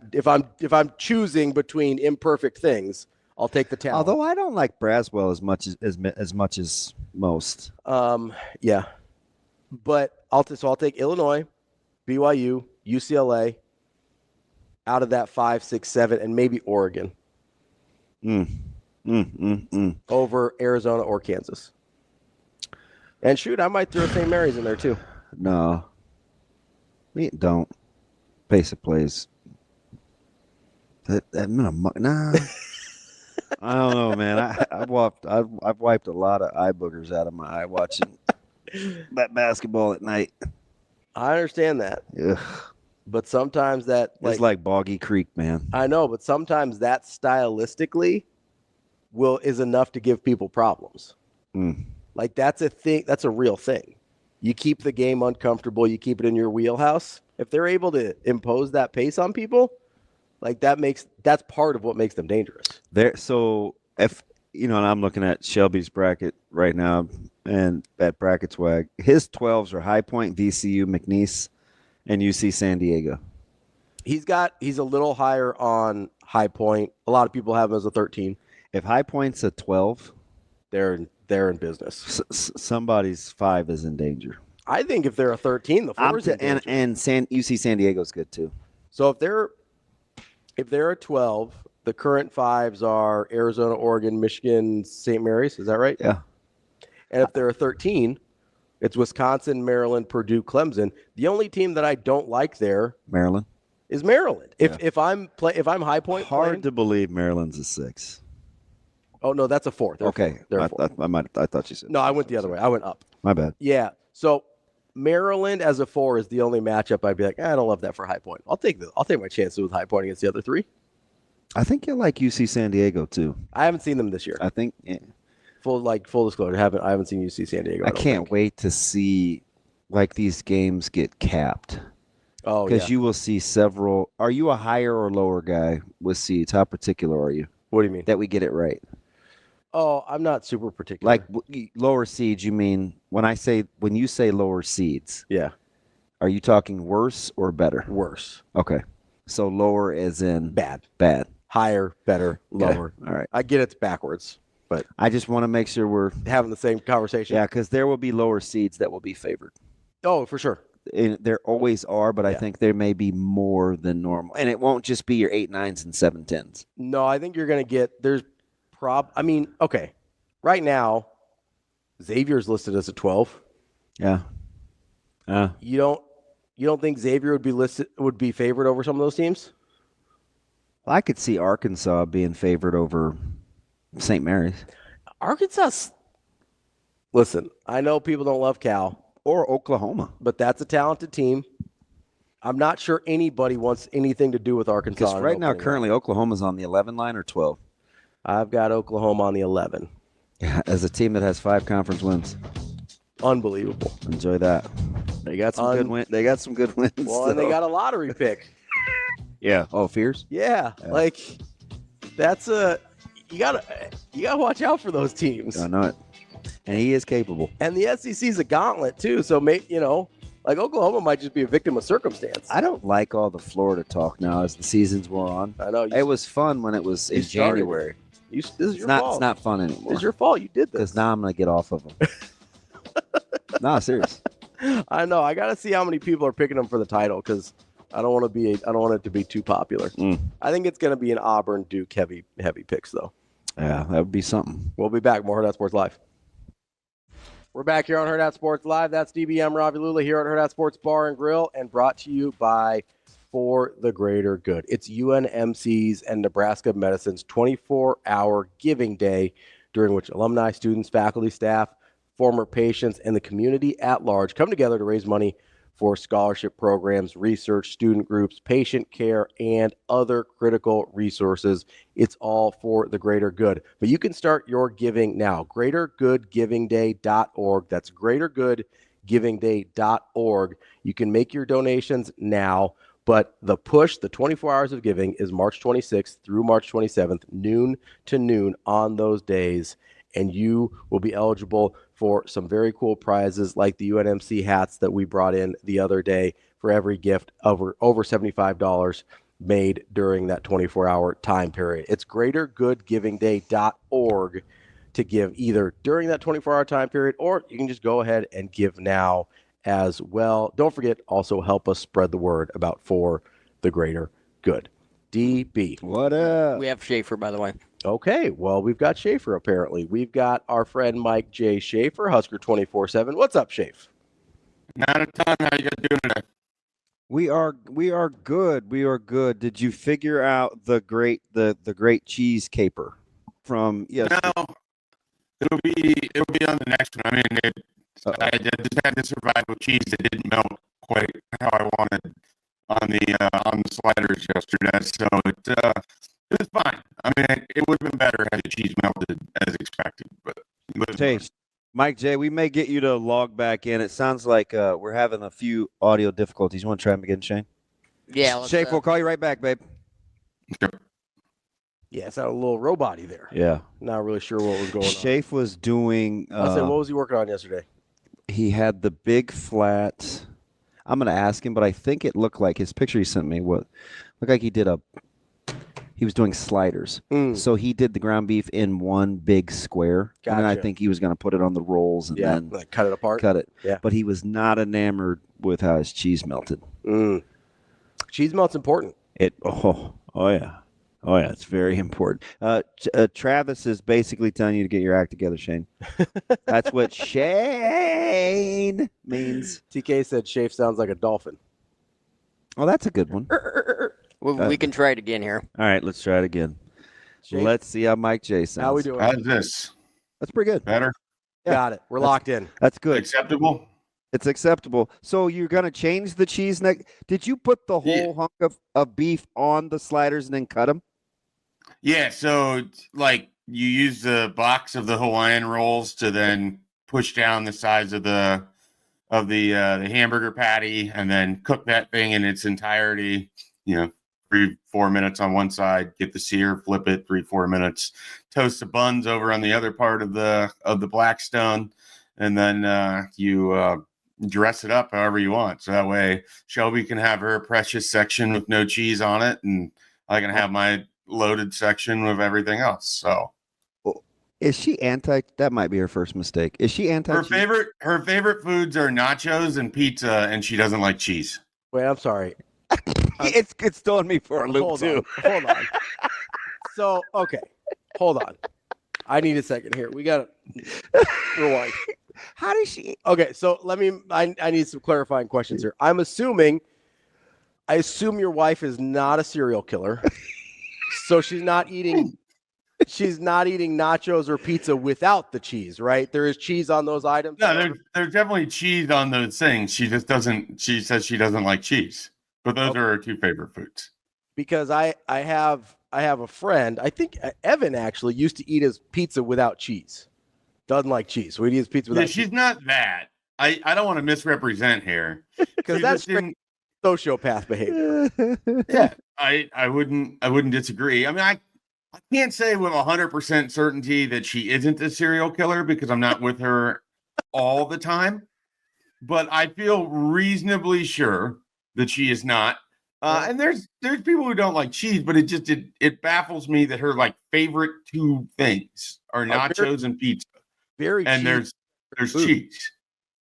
choosing between imperfect things, I'll take the talent. Although I don't like Braswell as much as most. Yeah. But I'll take Illinois, BYU, UCLA out of that 5, 6, 7, and maybe Oregon over Arizona or Kansas. And shoot, I might throw St. Mary's in there too. No. Don't. Pace of plays. Nah. I don't know, man. I've wiped a lot of eye boogers out of my eye watching that basketball at night. I understand that. Ugh. But sometimes it's like Boggy Creek, man. I know, but sometimes that stylistically is enough to give people problems. Like that's a thing. That's a real thing. You keep the game uncomfortable. You keep it in your wheelhouse. If they're able to impose that pace on people, like that's part of what makes them dangerous. So if and I'm looking at Shelby's bracket right now, and at Bracket Swag, his 12s are High Point, VCU, McNeese, and UC San Diego. He's a little higher on High Point. A lot of people have him as a 13. If High Point's a 12, they're in business. Somebody's 5 is in danger. I think if they're a 13, the 4 is in danger. And UC San Diego's good too. So if they're a 12, the current 5s are Arizona, Oregon, Michigan, St. Mary's. Is that right? Yeah. And if they're a 13, it's Wisconsin, Maryland, Purdue, Clemson. The only team that I don't like there is Maryland. If I'm High Point, hard to believe Maryland's a 6. Oh no, that's a 4. Okay, they're I 4. I thought you said. No, I went the other way. I went up. My bad. Yeah. So Maryland as a 4 is the only matchup I'd be like, I don't love that for High Point. I'll take my chances with High Point against the other 3. I think you'll like UC San Diego too. I haven't seen them this year. I think full disclosure, I haven't seen UC San Diego. I can't wait to see these games get capped. Oh, because you will see several. Are you a higher or lower guy with seeds? How particular are you? What do you mean? That we get it right. Oh, I'm not super particular. Like lower seeds, you mean when you say lower seeds? Yeah. Are you talking worse or better? Worse. Okay. So lower as in bad. Bad. Higher, better, lower. All right. I get it's backwards, but I just want to make sure we're having the same conversation. Yeah, because there will be lower seeds that will be favored. Oh, for sure. There always are, but I think there may be more than normal. And it won't just be your 8, 9s, and 7, 10s. No, I think you're going to get okay. Right now, Xavier's listed as a 12. Yeah. You don't think Xavier would be favored over some of those teams? Well, I could see Arkansas being favored over St. Mary's. Arkansas. Listen, I know people don't love Cal. Or Oklahoma. But that's a talented team. I'm not sure anybody wants anything to do with Arkansas. Because right now, currently, Oklahoma's on the 11 line or 12. I've got Oklahoma on the 11. As a team that has 5 conference wins. Unbelievable. Enjoy that. They got some good wins. They got some good wins. Well, and they got a lottery pick. Yeah. Oh, Fears? Yeah. Like that's you gotta watch out for those teams. I know it. And he is capable. And the SEC's a gauntlet too. So like Oklahoma might just be a victim of circumstance. I don't like all the Florida talk now as the seasons wore on. I know. It was fun when it was in January. This is your fault. It's not fun anymore. It's your fault. You did this. Because now I'm going to get off of them. No, serious. I know. I got to see how many people are picking them for the title because I don't want it to be too popular. I think it's going to be an Auburn Duke heavy picks though. Yeah, that would be something. We'll be back. More Hurrdat Sports Live. We're back here on Hurrdat Sports Live. That's DBM Ravi Lulla here at Hurrdat Sports Bar and Grill, and brought to you by For the Greater Good. It's UNMC's and Nebraska Medicine's 24-hour giving day, during which alumni, students, faculty, staff, former patients, and the community at large come together to raise money for scholarship programs, research, student groups, patient care, and other critical resources. It's all for the greater good. But you can start your giving now. GreaterGoodGivingDay.org. That's GreaterGoodGivingDay.org. You can make your donations now, but the push, the 24 hours of giving, is March 26th through March 27th, noon to noon on those days. And you will be eligible for some very cool prizes like the UNMC hats that we brought in the other day for every gift over $75 made during that 24-hour time period. It's GreaterGoodGivingDay.org to give either during that 24-hour time period, or you can just go ahead and give now as well. Don't forget, also help us spread the word about For the Greater Good. DB. What up? We have Schaefer, by the way. Okay, well, we've got Schaefer apparently. We've got our friend Mike J. Schaefer, Husker 24/7. What's up, Schaefer? Not a ton. How you guys doing today? We are good. We are good. Did you figure out the great cheese caper from No, it'll be on the next one. I mean, I just had to survive with cheese that didn't melt quite how I wanted on the sliders yesterday, so it was fine. I mean, it would have been better had the cheese melted as expected. But Hey, Mike J, we may get you to log back in. It sounds like we're having a few audio difficulties. You want to try them again, Shane? Yeah. Schaefer, we'll call you right back, babe. Yeah, it sounded a little robot-y there. Yeah. Not really sure what was going on. Schaefer was doing... I said, what was he working on yesterday? He had the big flat... I'm going to ask him, but I think it looked like his picture he sent me. Looked like he was doing sliders. So he did the ground beef in one big square. Gotcha. And then I think he was going to put it on the rolls and then like cut it apart. Cut it. Yeah. But he was not enamored with how his cheese melted. Cheese melt's important. Oh yeah. It's very important. Travis is basically telling you to get your act together, Shane. That's what Shane means. TK said Schaefer sounds like a dolphin. Oh, that's a good one. We can try it again here. All right, let's try it again. Schaefer. Let's see how Mike J sounds. How we doing? how's this? That's pretty good. Better? Yeah. Got it. We're locked in. That's good. Acceptable? It's acceptable. So you're going to change the cheese neck. Did you put the whole hunk of beef on the sliders and then cut them? Yeah, so like you use the box of the Hawaiian rolls to then push down the size of the hamburger patty and then cook that thing in its entirety, 3-4 minutes on one side, get the sear, flip it 3-4 minutes, toast the buns over on the other part of the Blackstone, and then you dress it up however you want. So that way Shelby can have her precious section with no cheese on it, and I can have my loaded section with everything else. So is she that might be her first mistake. Is she anti her favorite foods are nachos and pizza, and she doesn't like cheese. Wait, I'm sorry. It's throwing me for a loop too. Hold on. So, okay. Hold on. I need a second here. We got to rewind. How does she? Okay, so I need some clarifying questions here. I assume your wife is not a serial killer. So she's not eating she's not eating nachos or pizza without the cheese, right? There is cheese on those items. No, there's definitely cheese on those things. She just doesn't. She says she doesn't like cheese, but those are her two favorite foods. Because I have a friend. I think Evan actually used to eat his pizza without cheese. Doesn't like cheese, so he eats pizza without. She's not that. I don't want to misrepresent here because that's sociopath behavior. Yeah, I wouldn't disagree. I mean, I can't say with 100% certainty that she isn't a serial killer because I'm not with her all the time, but I feel reasonably sure that she is not. And there's people who don't like cheese, but it baffles me that her like favorite two things are nachos and pizza. And there's cheese.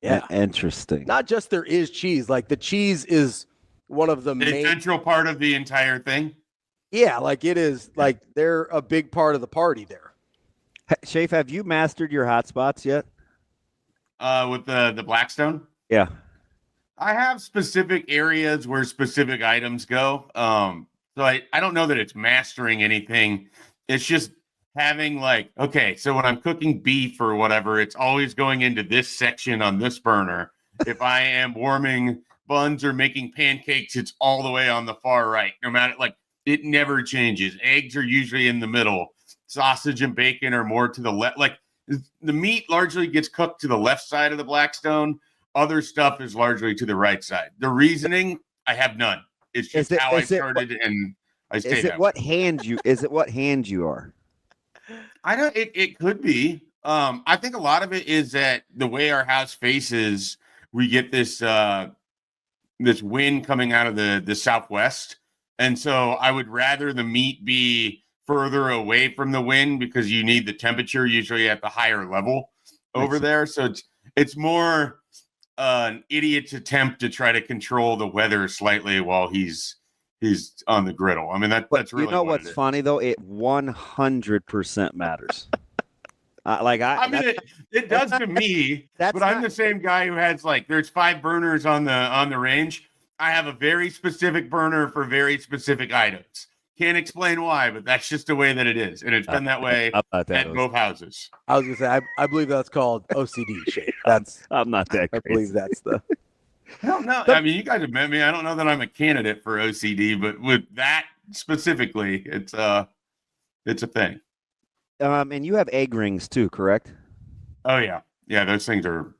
Yeah, interesting. Not just there is cheese, like the cheese is one of the main central part of the entire thing. Yeah, like it is like they're a big part of the party there. Schaefer, have you mastered your hot spots yet? With the Blackstone? Yeah. I have specific areas where specific items go. So I don't know that it's mastering anything. It's just having like, okay, so when I'm cooking beef or whatever, it's always going into this section on this burner. If I am warming buns or making pancakes, it's all the way on the far right. No matter, like, it never changes. Eggs are usually in the middle. Sausage and bacon are more to the left. Like, the meat largely gets cooked to the left side of the Blackstone. Other stuff is largely to the right side. The reasoning, I have none. It's just how I started, and I stayed. Is it what hand you? Is it what hand you are? I don't. It could be. I think a lot of it is that the way our house faces, we get this this wind coming out of the southwest, and so I would rather the meat be further away from the wind because you need the temperature usually at the higher level over there. So it's more an idiot's attempt to try to control the weather slightly while he's on the griddle. I mean, that's really. You know what's funny though? It 100% matters. I mean, it does to me, but I'm the same guy who has like, there's 5 burners on the range. I have a very specific burner for very specific items. Can't explain why, but that's just the way that it is, and it's been that way at both houses. I was gonna say, I believe that's called OCD shape. I'm not that crazy. I believe that's the. I don't know. I mean, you guys have met me. I don't know that I'm a candidate for OCD, but with that specifically, it's a thing. And you have egg rings too, correct? Oh yeah, those things are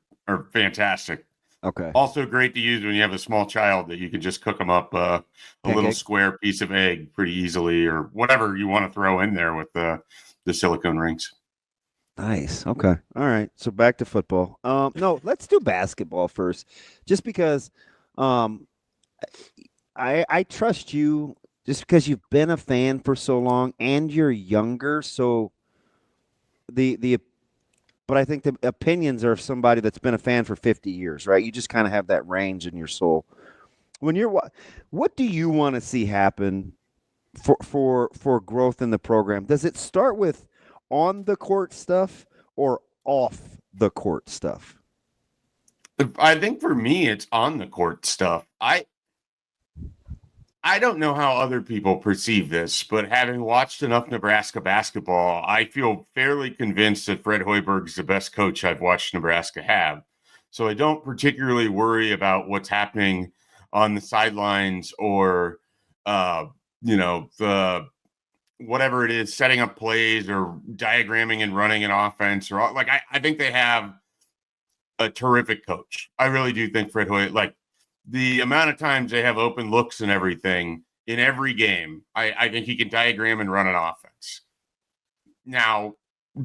fantastic. Okay. Also great to use when you have a small child that you can just cook them up a little square piece of egg pretty easily, or whatever you want to throw in there with the silicone rings. Nice. Okay. All right. So back to football. No, let's do basketball first, just because I trust you just because you've been a fan for so long and you're younger. So but I think the opinions are of somebody that's been a fan for 50 years, right? You just kind of have that range in your soul. When what do you want to see happen for growth in the program? Does it start with on the court stuff or off the court stuff? I think for me, it's on the court stuff. I don't know how other people perceive this, but having watched enough Nebraska basketball, I feel fairly convinced that Fred Hoiberg is the best coach I've watched Nebraska have. So I don't particularly worry about what's happening on the sidelines or, the whatever it is, setting up plays or diagramming and running an offense. Or like, I think they have a terrific coach. I really do think Fred Hoiberg, like, the amount of times they have open looks and everything in every game, I think he can diagram and run an offense. Now,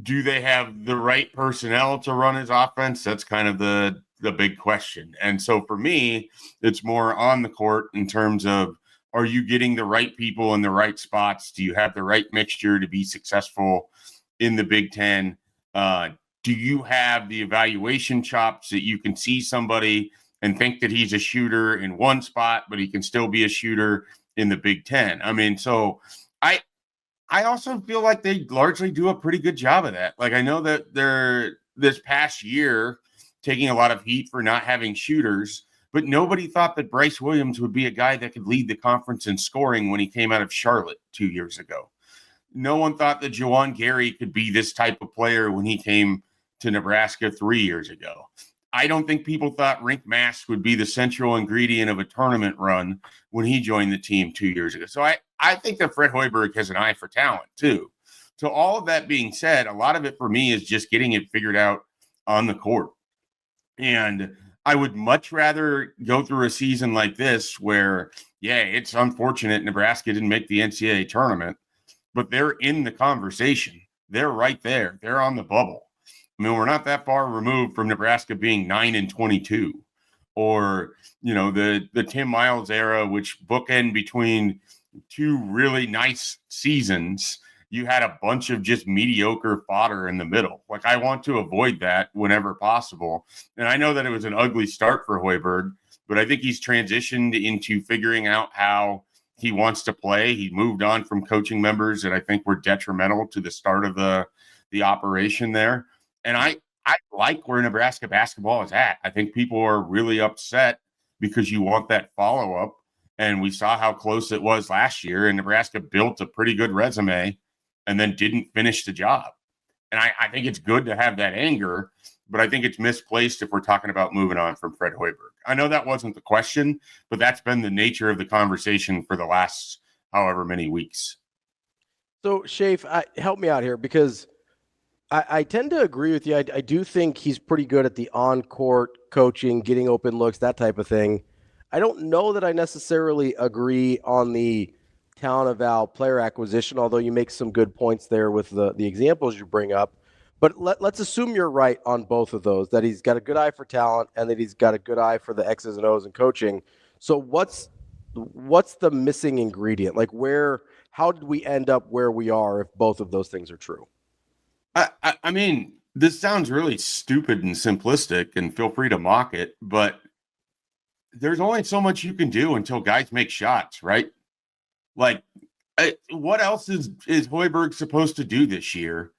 do they have the right personnel to run his offense? That's kind of the big question. And so for me, it's more on the court in terms of, are you getting the right people in the right spots? Do you have the right mixture to be successful in the Big Ten? Do you have the evaluation chops that you can see somebody and think that he's a shooter in one spot, but he can still be a shooter in the Big Ten? I mean, so I also feel like they largely do a pretty good job of that. Like, I know that they're this past year taking a lot of heat for not having shooters, but nobody thought that Bryce Williams would be a guy that could lead the conference in scoring when he came out of Charlotte 2 years ago. no one thought that Juwan Gary could be this type of player when he came to Nebraska 3 years ago. I don't think people thought Rink Mast would be the central ingredient of a tournament run when he joined the team 2 years ago. So I think that Fred Hoiberg has an eye for talent too. So all of that being said, a lot of it for me is just getting it figured out on the court. And I would much rather go through a season like this where, yeah, it's unfortunate Nebraska didn't make the NCAA tournament, but they're in the conversation. They're right there. They're on the bubble. I mean, we're not that far removed from Nebraska being 9-22, or, the Tim Miles era, which bookend between two really nice seasons. You had a bunch of just mediocre fodder in the middle. Like, I want to avoid that whenever possible. And I know that it was an ugly start for Hoiberg, but I think he's transitioned into figuring out how he wants to play. He moved on from coaching members that I think were detrimental to the start of the operation there. And I like where Nebraska basketball is at. I think people are really upset because you want that follow-up. And we saw how close it was last year, and Nebraska built a pretty good resume and then didn't finish the job. And I think it's good to have that anger, but I think it's misplaced if we're talking about moving on from Fred Hoiberg. I know that wasn't the question, but that's been the nature of the conversation for the last however many weeks. So, Schaefer, help me out here, because I tend to agree with you. I do think he's pretty good at the on-court coaching, getting open looks, that type of thing. I don't know that I necessarily agree on the talent eval player acquisition, although you make some good points there with the examples you bring up. But let's assume you're right on both of those, that he's got a good eye for talent and that he's got a good eye for the X's and O's in coaching. So what's the missing ingredient? Like, how did we end up where we are if both of those things are true? I mean, this sounds really stupid and simplistic, and feel free to mock it, but there's only so much you can do until guys make shots, right? Like, what else is Hoiberg supposed to do this year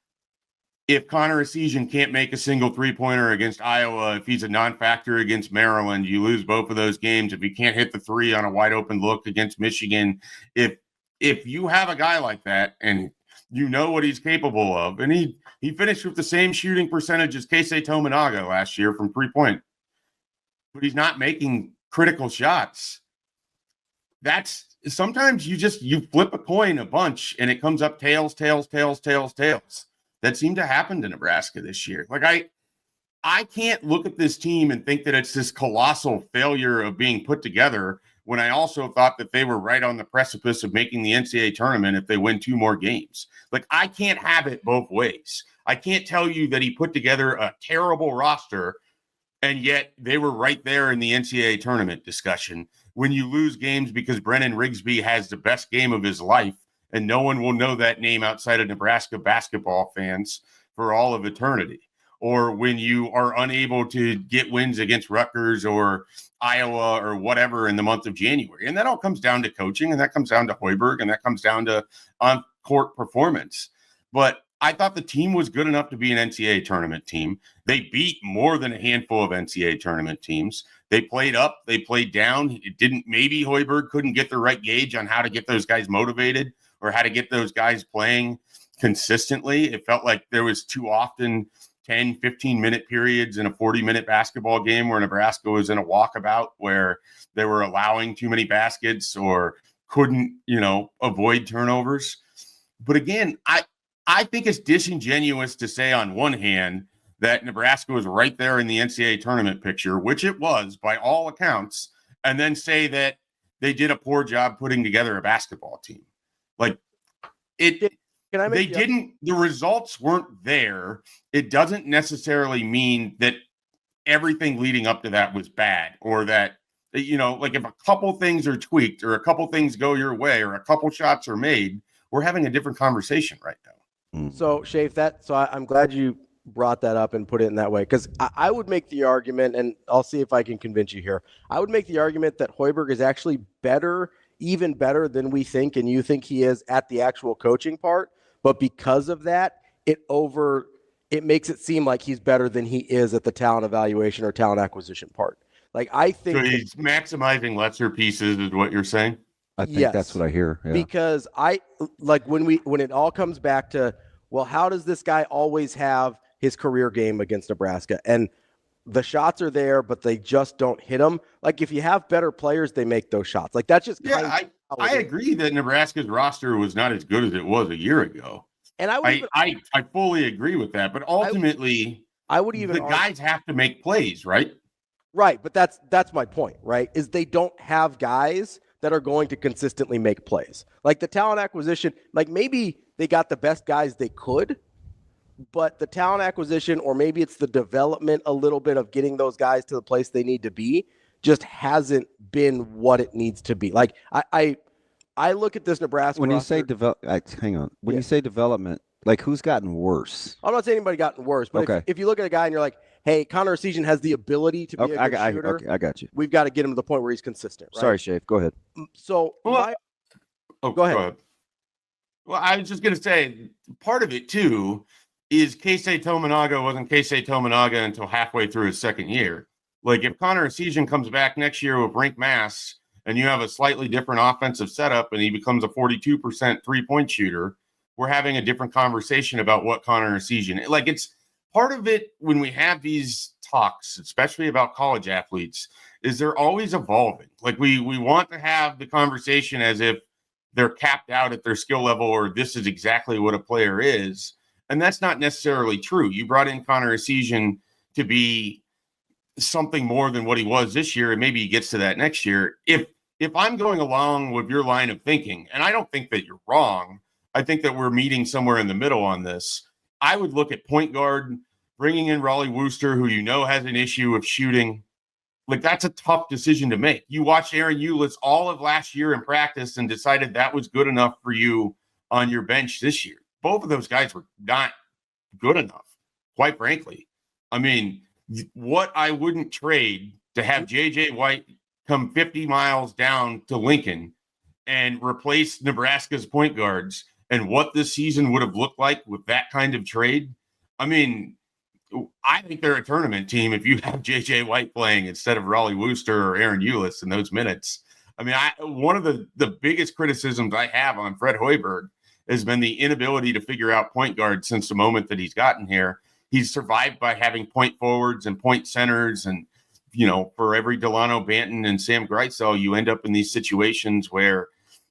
if Connor Essegian can't make a single three-pointer against Iowa, if he's a non-factor against Maryland, you lose both of those games, if you can't hit the three on a wide-open look against Michigan, if you have a guy like that and you know what he's capable of, and he finished with the same shooting percentage as Keisei Tominaga last year from three-point, but he's not making critical shots. That's sometimes you flip a coin a bunch and it comes up tails. That seemed to happen to Nebraska this year. Like, I can't look at this team and think that it's this colossal failure of being put together when I also thought that they were right on the precipice of making the NCAA tournament if they win 2 more games. Like, I can't have it both ways. I can't tell you that he put together a terrible roster and yet they were right there in the NCAA tournament discussion when you lose games because Brennan Rigsby has the best game of his life and no one will know that name outside of Nebraska basketball fans for all of eternity. Or when you are unable to get wins against Rutgers or Iowa or whatever in the month of January. And that all comes down to coaching, and that comes down to Hoiberg, and that comes down to on-court performance. But I thought the team was good enough to be an NCAA tournament team. They beat more than a handful of NCAA tournament teams. They played up, they played down. Maybe Hoiberg couldn't get the right gauge on how to get those guys motivated or how to get those guys playing consistently. It felt like there was too often 10, 15-minute periods in a 40-minute basketball game where Nebraska was in a walkabout where they were allowing too many baskets or couldn't, avoid turnovers. But again, I think it's disingenuous to say on one hand that Nebraska was right there in the NCAA tournament picture, which it was by all accounts, and then say that they did a poor job putting together a basketball team. Like, the results weren't there. It doesn't necessarily mean that everything leading up to that was bad, or that, like, if a couple things are tweaked or a couple things go your way or a couple shots are made, we're having a different conversation right now. So, Schaefer, I'm glad you brought that up and put it in that way, because I would make the argument, and I'll see if I can convince you here. I would make the argument that Hoiberg is actually better, even better than we think, and you think he is at the actual coaching part. But because of that, it makes it seem like he's better than he is at the talent evaluation or talent acquisition part. Like, I think so he's maximizing lesser pieces is what you're saying? I think that's what I hear. Yeah. Because I like when it all comes back to, well, how does this guy always have his career game against Nebraska? And the shots are there, but they just don't hit them. Like if you have better players, they make those shots. Like that's just kind of how I agree that Nebraska's roster was not as good as it was a year ago. And I fully agree with that. But ultimately, I would even guys have to make plays, right? Right, but that's my point, right? Is they don't have guys that are going to consistently make plays. Like the talent acquisition, like maybe they got the best guys they could, but the talent acquisition, or maybe it's the development a little bit of getting those guys to the place they need to be, just hasn't been what it needs to be. Like I look at this Nebraska when roster, you say hang on. When you say development, like who's gotten worse? I'm not saying anybody gotten worse, but if you look at a guy and you're like, hey, Connor Essegian has the ability to be a good shooter. I got you. We've got to get him to the point where he's consistent. Right? Sorry, Schaefer. Go ahead. So, go ahead. Well, I was just going to say, part of it, too, is Keisei Tominaga wasn't Keisei Tominaga until halfway through his second year. Like, if Connor Essegian comes back next year with ranked Mast and you have a slightly different offensive setup and he becomes a 42% three-point shooter, we're having a different conversation about what Connor Essegian – like, it's part of it when we have these talks, especially about college athletes, is they're always evolving. Like, we want to have the conversation as if they're capped out at their skill level or this is exactly what a player is. And that's not necessarily true. You brought in Connor Essegian to be something more than what he was this year, and maybe he gets to that next year. If I'm going along with your line of thinking, and I don't think that you're wrong, I think that we're meeting somewhere in the middle on this. I would look at point guard, bringing in Raleigh Wooster, who you know has an issue of shooting. Like, that's a tough decision to make. You watched Aaron Eulis all of last year in practice and decided that was good enough for you on your bench this year. Both of those guys were not good enough, quite frankly. I mean, what I wouldn't trade to have J.J. White come 50 miles down to Lincoln and replace Nebraska's point guards and what this season would have looked like with that kind of trade. I mean, I think they're a tournament team if you have J.J. White playing instead of Raleigh Wooster or Aaron Eulis in those minutes. I mean, one of the biggest criticisms I have on Fred Hoiberg has been the inability to figure out point guard since the moment that he's gotten here. He's survived by having point forwards and point centers. And, you know, for every Delano Banton and Sam Greitzel, you end up in these situations where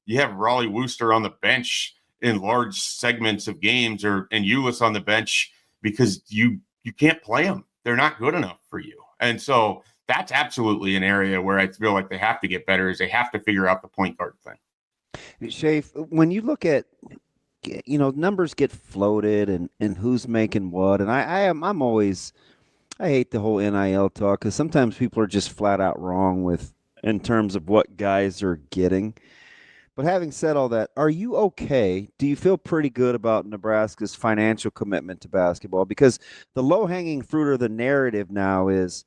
you have Raleigh Wooster on the bench in large segments of games and Eulis on the bench because you can't play them. They're not good enough for you. And so that's absolutely an area where I feel like they have to get better is they have to figure out the point guard thing. Schaefer, when you look at, you know, numbers get floated and who's making what. And I hate the whole NIL talk because sometimes people are just flat out wrong in terms of what guys are getting. But having said all that, are you okay? Do you feel pretty good about Nebraska's financial commitment to basketball? Because the low-hanging fruit or the narrative now is,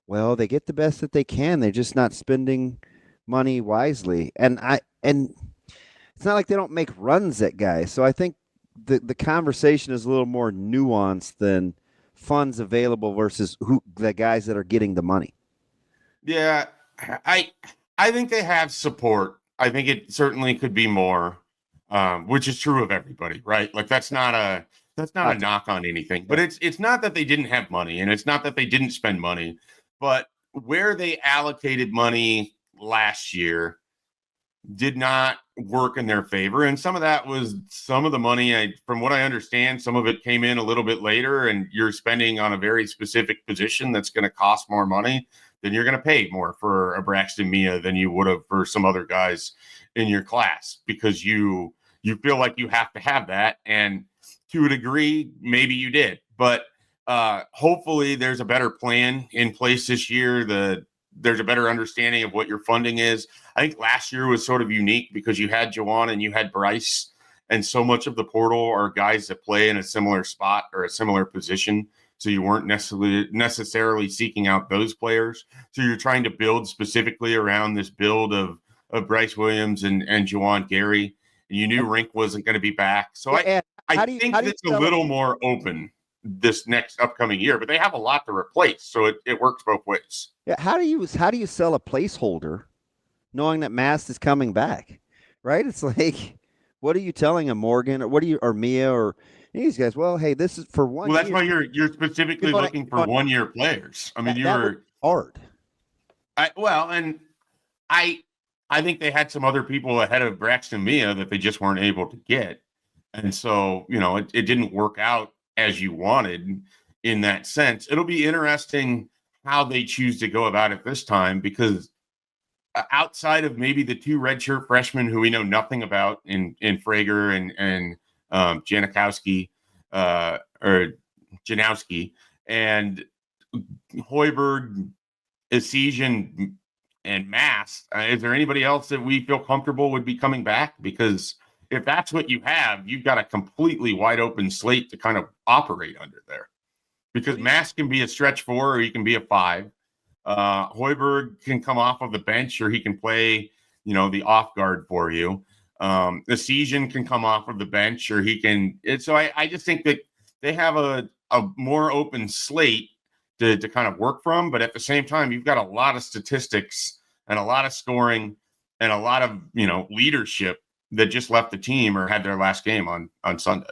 well, they get the best that they can. They're just not spending money wisely. And it's not like they don't make runs at guys. So I think the conversation is a little more nuanced than funds available versus the guys that are getting the money. Yeah, I think they have support. I think it certainly could be more, which is true of everybody, right? Like that's not a knock on anything, but it's not that they didn't have money and it's not that they didn't spend money, but where they allocated money last year did not work in their favor. And some of that was some of the money, from what I understand, some of it came in a little bit later and you're spending on a very specific position that's going to cost more money. Then you're going to pay more for a Braxton Mia than you would have for some other guys in your class because you feel like you have to have that. And to a degree, maybe you did. But hopefully there's a better plan in place this year. There's a better understanding of what your funding is. I think last year was sort of unique because you had Juwan and you had Bryce. And so much of the portal are guys that play in a similar spot or a similar position. So you weren't necessarily seeking out those players. So you're trying to build specifically around this build of Bryce Williams and Juwan Gary. And you knew Rink wasn't going to be back. So I think it's a little more open this next upcoming year, but they have a lot to replace. So it works both ways. Yeah. How do you sell a placeholder knowing that Mast is coming back, right? It's like, what are you telling him, Morgan, or Mia, or these guys? Well, hey, this is for 1 Well, that's year. why you're specifically looking for 1 year players. I mean, that was hard. And I think they had some other people ahead of Braxton Mia that they just weren't able to get. And so, it didn't work out as you wanted in that sense. It'll be interesting how they choose to go about it this time, because outside of maybe the 2 redshirt freshmen who we know nothing about in Frager and Janikowski or Janowski and Hoiberg, Esesian, and Mast, is there anybody else that we feel comfortable would be coming back? Because if that's what you have, you've got a completely wide open slate to kind of operate under there. Because Mast can be a stretch 4 or he can be a 5. Hoiberg can come off of the bench or he can play, the off guard for you. Esesian can come off of the bench or he can. So I just think that they have a more open slate to kind of work from. But at the same time, you've got a lot of statistics and a lot of scoring and a lot of, leadership that just left the team or had their last game on Sunday.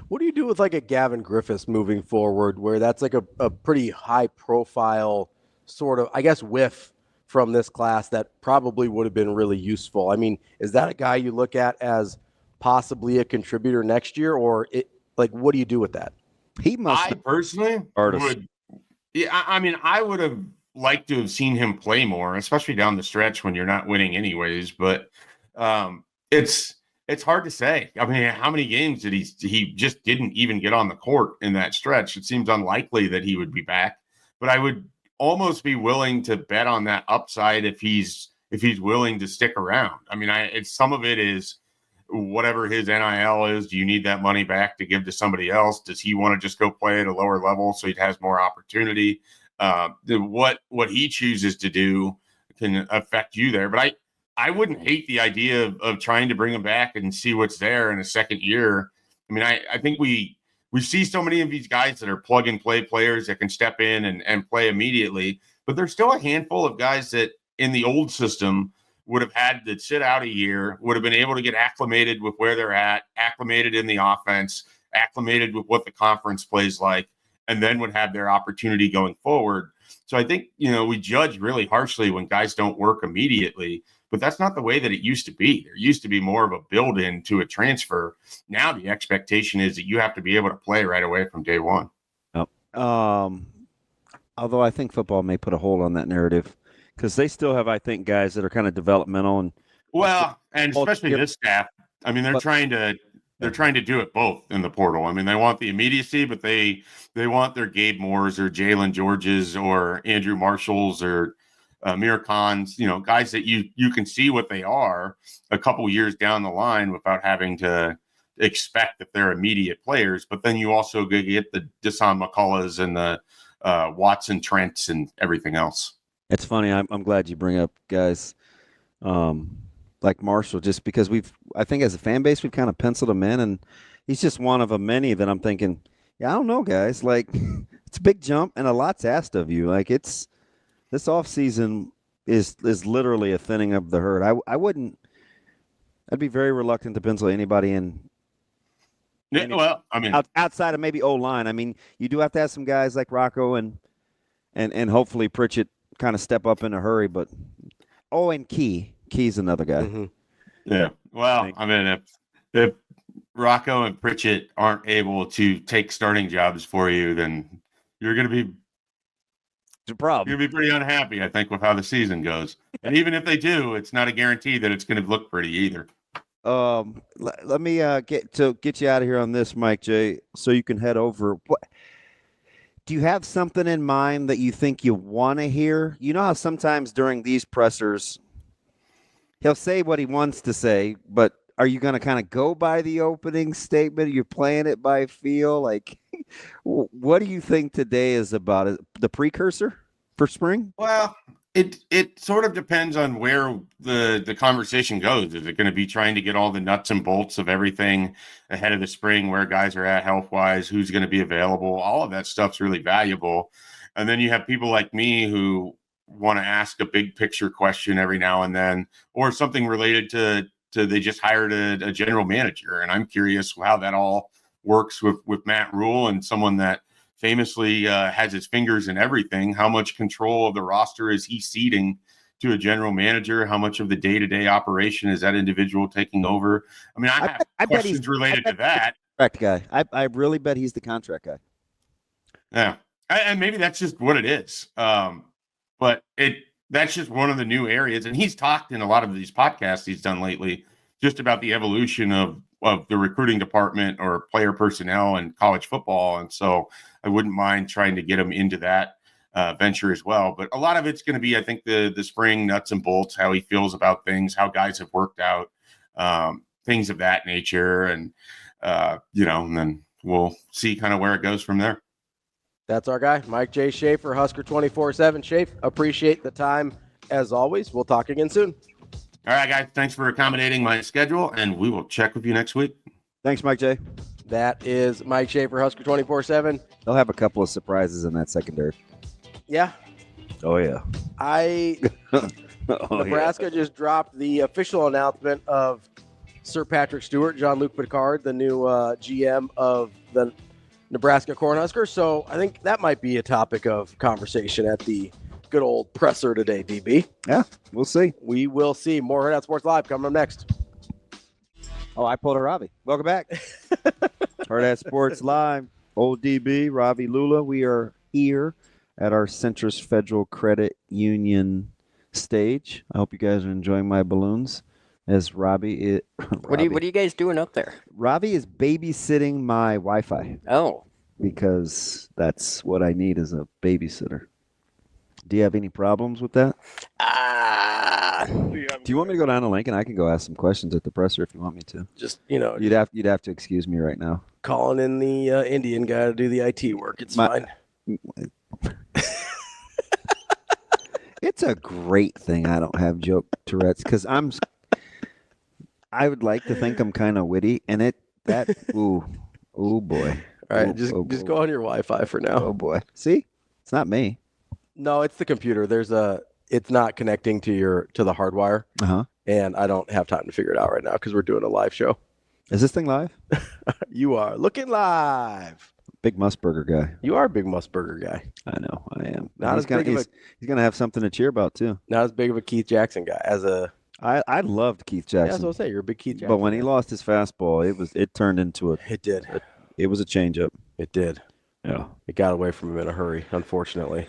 What do you do with like a Gavin Griffiths moving forward, where that's like a pretty high profile sort of, I guess, whiff from this class that probably would have been really useful? I mean, is that a guy you look at as possibly a contributor next year, or what do you do with that? He must. I personally would. Yeah, I mean, I would have liked to have seen him play more, especially down the stretch when you're not winning anyways. But it's hard to say. I mean, how many games did he just didn't even get on the court in that stretch? It seems unlikely that he would be back, but I would almost be willing to bet on that upside if he's willing to stick around. I mean, some of it is whatever his NIL is. Do you need that money back to give to somebody else? Does he want to just go play at a lower level so he has more opportunity? What he chooses to do can affect you there. But I wouldn't hate the idea of trying to bring him back and see what's there in a second year. I mean, I think we see so many of these guys that are plug and play players that can step in and play immediately, but there's still a handful of guys that in the old system would have had to sit out a year, would have been able to get acclimated with where they're at, acclimated in the offense, acclimated with what the conference plays like, and then would have their opportunity going forward. So I think, we judge really harshly when guys don't work immediately, but that's not the way that it used to be. There used to be more of a build-in to a transfer. Now the expectation is that you have to be able to play right away from day one. Yep. Although I think football may put a hold on that narrative, because they still have, I think, guys that are kind of developmental and especially this staff. I mean, they're trying to do it both in the portal. I mean, they want the immediacy, but they want their Gabe Moores or Jalen Georges or Andrew Marshalls or Mir Khans, guys that you can see what they are a couple years down the line without having to expect that they're immediate players. But then you also get the Desan McCulloughs and the Watson Trents and everything else. It's funny. I'm glad you bring up guys like Marshall, just because I think as a fan base, we've kind of penciled him in, and he's just one of a many that I'm thinking, I don't know, guys. Like, it's a big jump and a lot's asked of you. Like, this offseason is literally a thinning of the herd. I'd be very reluctant to pencil anybody in. Yeah, well, I mean, outside of maybe O-line. I mean, you do have to have some guys like Rocco and hopefully Pritchett kind of step up in a hurry. But and Key's another guy. Mm-hmm. Yeah. Well, I mean, if Rocco and Pritchett aren't able to take starting jobs for you, then you're going to be a problem. You're going to be pretty unhappy, I think, with how the season goes. And even if they do, it's not a guarantee that it's going to look pretty either. Let me get you out of here on this, Mike J, so you can head over. Do you have something in mind that you think you want to hear? You know how sometimes during these pressers, he'll say what he wants to say, but are you going to kind of go by the opening statement? You're playing it by feel? Like, what do you think today is about? The precursor for spring? Well, it sort of depends on where the conversation goes. Is it going to be trying to get all the nuts and bolts of everything ahead of the spring, where guys are at health-wise, who's going to be available? All of that stuff's really valuable. And then you have people like me who want to ask a big picture question every now and then, or something related to they just hired a general manager. And I'm curious how that all works with Matt Rule, and someone that famously has his fingers in everything. How much control of the roster is he ceding to a general manager? How much of the day-to-day operation is that individual taking over? I mean, I have questions related to that. Contract guy. I really bet he's the contract guy. Yeah. And maybe that's just what it is. But that's just one of the new areas. And he's talked in a lot of these podcasts he's done lately just about the evolution of the recruiting department or player personnel in college football. And so I wouldn't mind trying to get him into that venture as well. But a lot of it's going to be, I think, the spring nuts and bolts, how he feels about things, how guys have worked out, things of that nature. And, and then we'll see kind of where it goes from there. That's our guy, Mike J. Schaefer, Husker 24/7. Schaefer, appreciate the time as always. We'll talk again soon. All right, guys. Thanks for accommodating my schedule, and we will check with you next week. Thanks, Mike J. That is Mike Schaefer, Husker 24/7. They'll have a couple of surprises in that secondary. Yeah. Oh, yeah. Nebraska just dropped the official announcement of Sir Patrick Stewart, Jean-Luc Picard, the new GM of the Nebraska Cornhuskers. So I think that might be a topic of conversation at the good old presser today, DB. Yeah, we'll see. We will see. More Hurrdat Sports Live coming up next. Oh, I pulled a Ravi. Welcome back. Hurrdat Sports Live. Old DB, Ravi, Lulla. We are here at our Centrist Federal Credit Union stage. I hope you guys are enjoying my balloons. As Ravi, What are you guys doing up there? Ravi is babysitting my Wi-Fi. Oh, Because that's what I need as a babysitter. Do you have any problems with that? Do you want me to go down to Lincoln? I can go ask some questions at the presser if you want me to. Just, You'd have to excuse me right now. calling in the Indian guy to do the IT work. It's fine. It's a great thing I don't have joke Tourette's because I would like to think I'm kind of witty, and ooh boy. All right, just go on your Wi-Fi for now. Oh boy. See? It's not me. No, it's the computer. It's not connecting to the hardwire, and I don't have time to figure it out right now because we're doing a live show. Is this thing live? You are looking live. Big Musburger guy. You are a big Musburger guy. I know, I am. He's gonna have something to cheer about too. Not as big of a Keith Jackson guy as a. I loved Keith Yeah, Jackson. that's what I say. You're a big Keith Jackson. But when he lost his fastball, it turned into It did. It was a changeup. It did. Yeah. It got away from him in a hurry, unfortunately.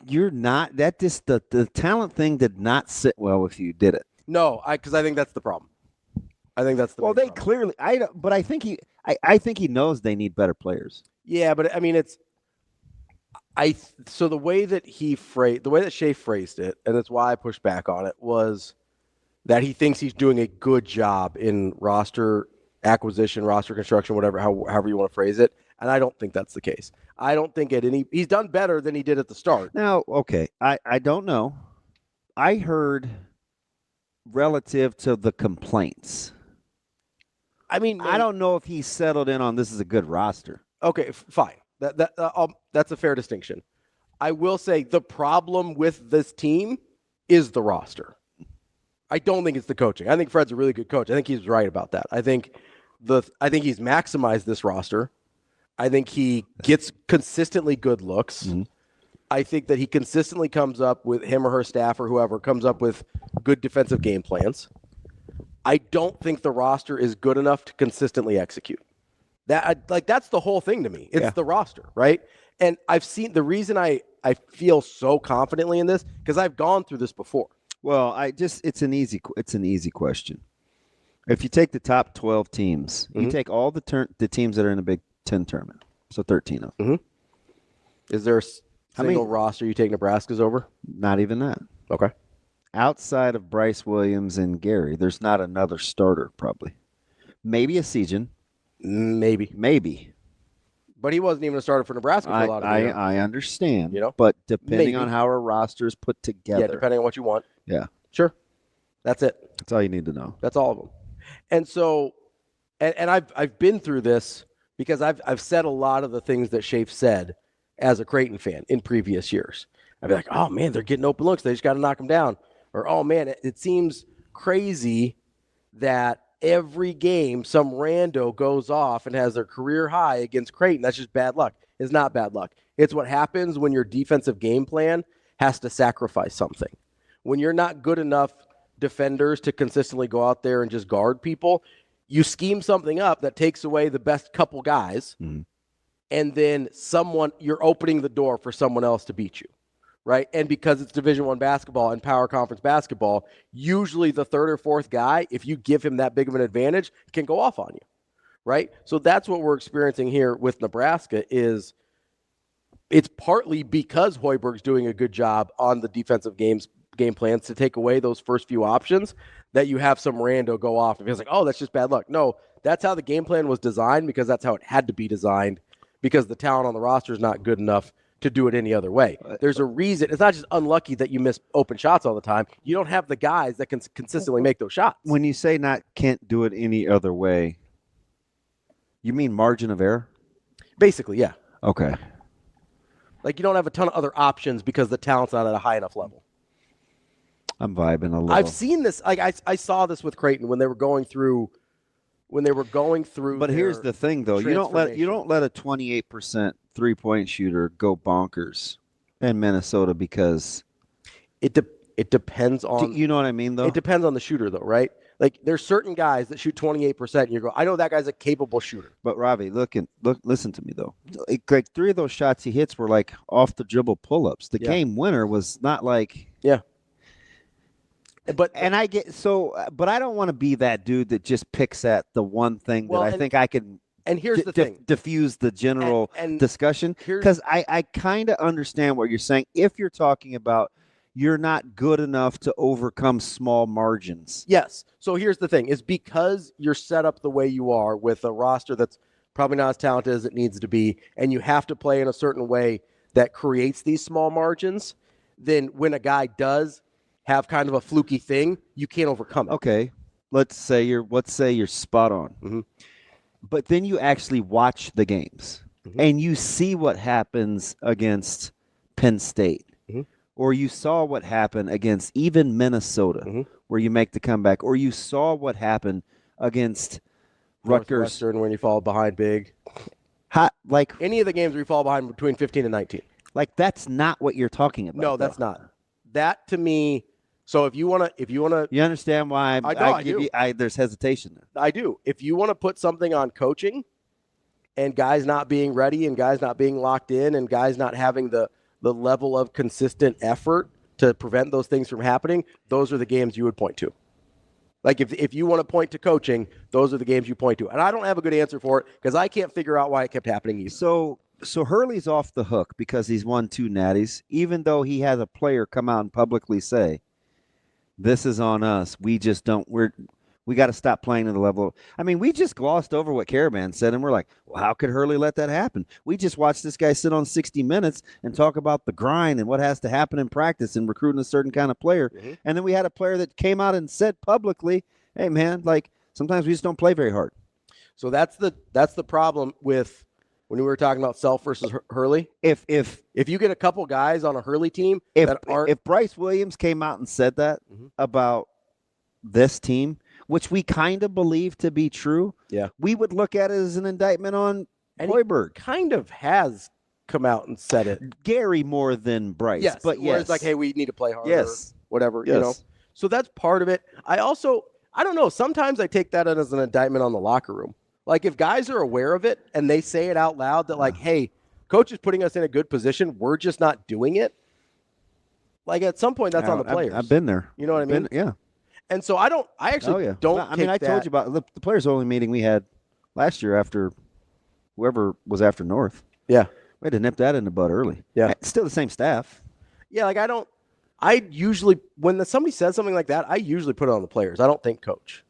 You're not that just the talent thing did not sit well with you, did it? No, because I think that's the problem. I think that's the Well, big they problem. clearly but I think he knows they need better players. Yeah, but I mean so the way that Shea phrased it, and that's why I pushed back on it, was that he thinks he's doing a good job in roster acquisition, roster construction, however you want to phrase it. And I don't think that's the case. I don't think he's done better than he did at the start. Now, okay, I don't know. I heard relative to the complaints. I mean, I don't know if he's settled in on this is a good roster. Okay, fine. That's a fair distinction. I will say the problem with this team is the roster. I don't think it's the coaching. I think Fred's a really good coach. I think he's right about that. I think he's maximized this roster. I think he gets consistently good looks. Mm-hmm. I think that he consistently comes up with him or her staff or whoever comes up with good defensive game plans. I don't think the roster is good enough to consistently execute. That's the whole thing to me. It's the roster, right? And I've seen the reason I feel so confidently in this because I've gone through this before. Well, it's an easy question. If you take the top 12 teams, you take all the teams that are in the Big Ten tournament, so 13 of them. Mm-hmm. Is there a single roster you take Nebraska's over? Not even that. Okay. Outside of Bryce Williams and Gary, there's not another starter probably. Maybe a Sejan. Maybe. But he wasn't even a starter for Nebraska for a lot of the year. I understand. But depending on how a roster is put together. Yeah, depending on what you want. Yeah. Sure. That's it. That's all you need to know. That's all of them. And so, and I've been through this because I've said a lot of the things that Schaefer said as a Creighton fan in previous years. I'd be like, oh man, they're getting open looks. They just got to knock them down. Or, oh man, it seems crazy that every game some rando goes off and has their career high against Creighton. That's just bad luck. It's not bad luck. It's what happens when your defensive game plan has to sacrifice something. When you're not good enough defenders to consistently go out there and just guard people, you scheme something up that takes away the best couple guys, and then you're opening the door for someone else to beat you, right? And because it's Division I basketball and power conference basketball, usually the third or fourth guy, if you give him that big of an advantage, can go off on you, right? So that's what we're experiencing here with Nebraska. Is it's partly because Hoiberg's doing a good job on the defensive game plans to take away those first few options that you have some rando go off and feels like, oh, that's just bad luck. No, that's how the game plan was designed, because that's how it had to be designed, because the talent on the roster is not good enough to do it any other way. There's a reason. It's not just unlucky that you miss open shots all the time. You don't have the guys that can consistently make those shots. When you say can't do it any other way, you mean margin of error? Basically, yeah. Okay. Like, you don't have a ton of other options because the talent's not at a high enough level. I'm vibing a little. I've seen this. Like I saw this with Creighton when they were going through. But here's the thing, though. You don't let a 28% 3-point shooter go bonkers in Minnesota, because it depends on. You know what I mean, though. It depends on the shooter, though, right? Like, there's certain guys that shoot 28%, and you go, I know that guy's a capable shooter. But Ravi, listen to me though. Like 3 of those shots he hits were like off the dribble pull-ups. The game winner was not like. Yeah. But I don't want to be that dude that just picks at the one thing that I think I can. And here's the thing: diffuse the general discussion, because I kind of understand what you're saying. If you're talking about you're not good enough to overcome small margins. Yes. So here's the thing: is because you're set up the way you are with a roster that's probably not as talented as it needs to be, and you have to play in a certain way that creates these small margins. Then when a guy does have kind of a fluky thing, you can't overcome it. Okay, let's say you're spot on. Mm-hmm. But then you actually watch the games, and you see what happens against Penn State, or you saw what happened against even Minnesota, where you make the comeback, or you saw what happened against Rutgers when you fall behind big. Like any of the games where you fall behind between 15 and 19. Like, that's not what you're talking about. No, that's not. That, to me. So if you want to, you understand why there's hesitation there. I do. If you want to put something on coaching, and guys not being ready, and guys not being locked in, and guys not having the level of consistent effort to prevent those things from happening, those are the games you would point to. Like, if you want to point to coaching, those are the games you point to. And I don't have a good answer for it, because I can't figure out why it kept happening either. So Hurley's off the hook because he's won 2 natties, even though he has a player come out and publicly say, this is on us. We just don't. We got to stop playing at the level. I mean, we just glossed over what Caravan said, and we're like, well, how could Hurley let that happen? We just watched this guy sit on 60 Minutes and talk about the grind and what has to happen in practice and recruiting a certain kind of player. And then we had a player that came out and said publicly, hey, man, like, sometimes we just don't play very hard. So that's the problem with when we were talking about Self versus Hurley. If you get a couple guys on a Hurley team if Bryce Williams came out and said that about this team, which we kind of believe to be true, we would look at it as an indictment on Hoiberg. Kind of has come out and said it. Gary more than Bryce. Yes, but where it's like, hey, we need to play harder. Yes. Whatever, you know. So that's part of it. I don't know. Sometimes I take that as an indictment on the locker room. Like, if guys are aware of it and they say it out loud that, like, hey, coach is putting us in a good position, we're just not doing it. Like, at some point, that's on the players. I've been there. You know what I mean? Yeah. And so I actually don't. I mean, I told you about the players only meeting we had last year after whoever was after North. Yeah. We had to nip that in the bud early. Yeah. It's still the same staff. Yeah, like, I usually, when somebody says something like that, I usually put it on the players. I don't think coach.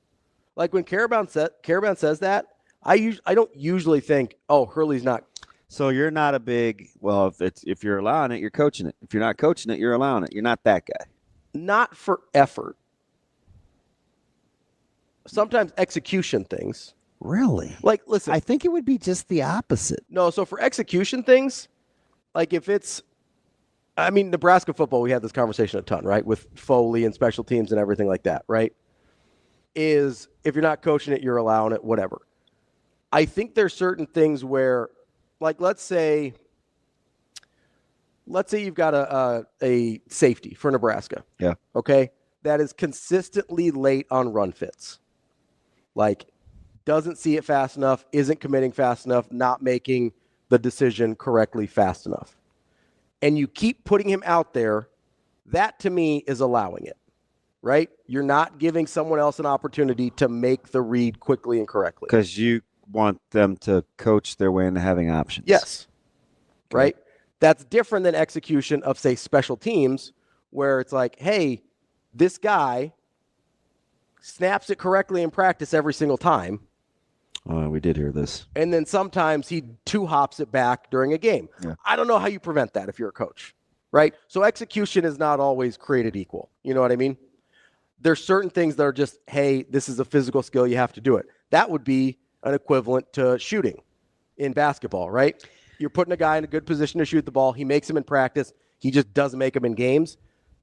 Like, when Caravan says that, I don't usually think, oh, Hurley's not. So you're not a big, well, if you're allowing it, you're coaching it. If you're not coaching it, you're allowing it. You're not that guy. Not for effort. Sometimes execution things. Really? Like, listen. I think it would be just the opposite. No, so for execution things, like, if it's, I mean, Nebraska football, we had this conversation a ton, right? With Foley and special teams and everything like that, right? Is if you're not coaching it, you're allowing it, whatever. I think there's certain things where, like, let's say you've got a safety for Nebraska. Yeah. Okay? That is consistently late on run fits. Like, doesn't see it fast enough, isn't committing fast enough, not making the decision correctly fast enough. And you keep putting him out there, that to me is allowing it, right? You're not giving someone else an opportunity to make the read quickly and correctly. Because you want them to coach their way into having options. Yes. Okay. Right? That's different than execution of, say, special teams, where it's like, hey, this guy snaps it correctly in practice every single time. We did hear this. And then sometimes he two-hops it back during a game. Yeah. I don't know how you prevent that if you're a coach, right? So execution is not always created equal. You know what I mean? There's certain things that are just, hey, this is a physical skill, you have to do it. That would be an equivalent to shooting in basketball, right? You're putting a guy in a good position to shoot the ball. He makes him in practice. He just doesn't make him in games.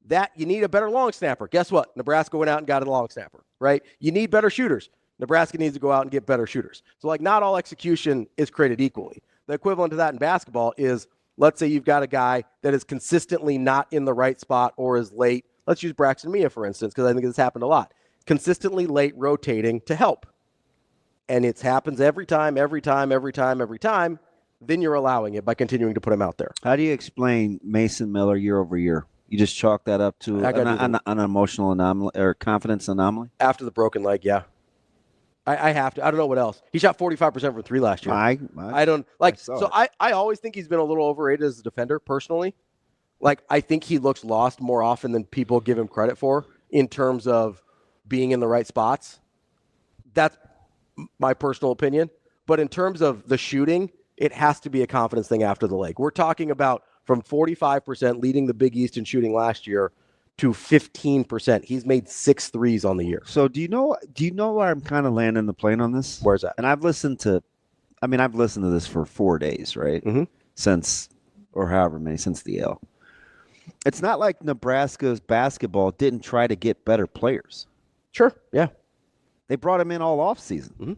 That you need a better long snapper. Guess what? Nebraska went out and got a long snapper, right? You need better shooters. Nebraska needs to go out and get better shooters. So, like, not all execution is created equally. The equivalent to that in basketball is, let's say you've got a guy that is consistently not in the right spot or is late. Let's use Braxton Mia, for instance, because I think this happened a lot. Consistently late rotating to help. And it happens every time. Then you're allowing it by continuing to put him out there. How do you explain Mason Miller year over year? You just chalk that up to an emotional anomaly or confidence anomaly? After the broken leg, yeah. I have to. I don't know what else. He shot 45% from 3 last year. I don't like. I always think he's been a little overrated as a defender, personally. Like, I think he looks lost more often than people give him credit for in terms of being in the right spots. That's my personal opinion. But in terms of the shooting, it has to be a confidence thing after the leg. We're talking about from 45% leading the Big East in shooting last year to 15%. He's made 6 threes on the year. So do you know where I'm kind of landing the plane on this? Where's that? And I've listened to this for 4 days, right? Mm-hmm. Since the L. It's not like Nebraska's basketball didn't try to get better players. Sure, yeah. They brought him in all offseason. Mm-hmm.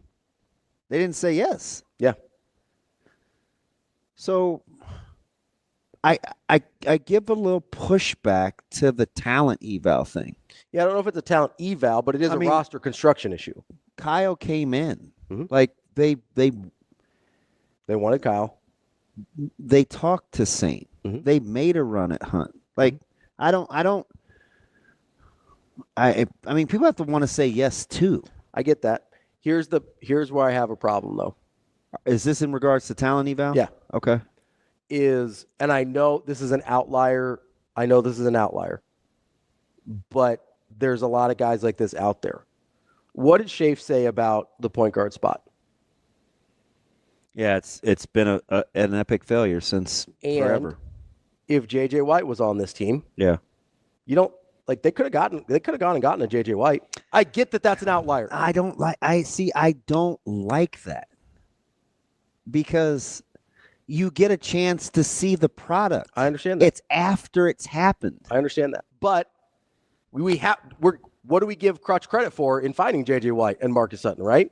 They didn't say yes. Yeah. So I give a little pushback to the talent eval thing. Yeah, I don't know if it's a talent eval, but it is a roster construction issue. Kyle came in. Mm-hmm. Like they wanted Kyle. They talked to Saint. Mm-hmm. They made a run at Hunt. Like I mean, people have to want to say yes too. I get that. Here's where I have a problem though. Is this in regards to talent eval? Yeah. Okay. And I know this is an outlier. But there's a lot of guys like this out there. What did Schaefer say about the point guard spot? Yeah, it's been an epic failure since forever. If JJ White was on this team, yeah, you don't like they could have gone and gotten a JJ White. I get that that's an outlier. I don't like that because you get a chance to see the product. I understand that. It's after it's happened. I understand that. But what do we give Crutch credit for in finding JJ White and Marcus Sutton, right?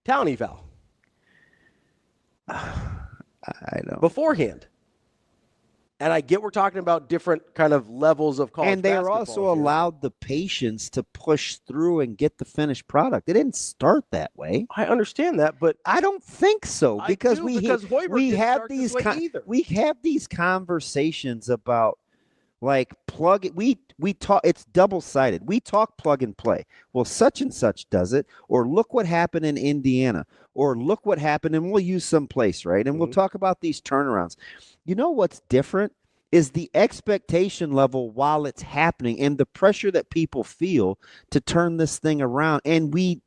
Talent eval. I know. Beforehand. And I get we're talking about different kind of levels of college basketball. And they are also allowed the patience to push through and get the finished product. It didn't start that way. I understand that, but I don't think so because Hoiberg we have these conversations about like it's double-sided. We talk plug and play. Well, such and such does it, or look what happened in Indiana, or look what happened, and we'll use some place, right? And we'll talk about these turnarounds. You know what's different is the expectation level while it's happening and the pressure that people feel to turn this thing around. And we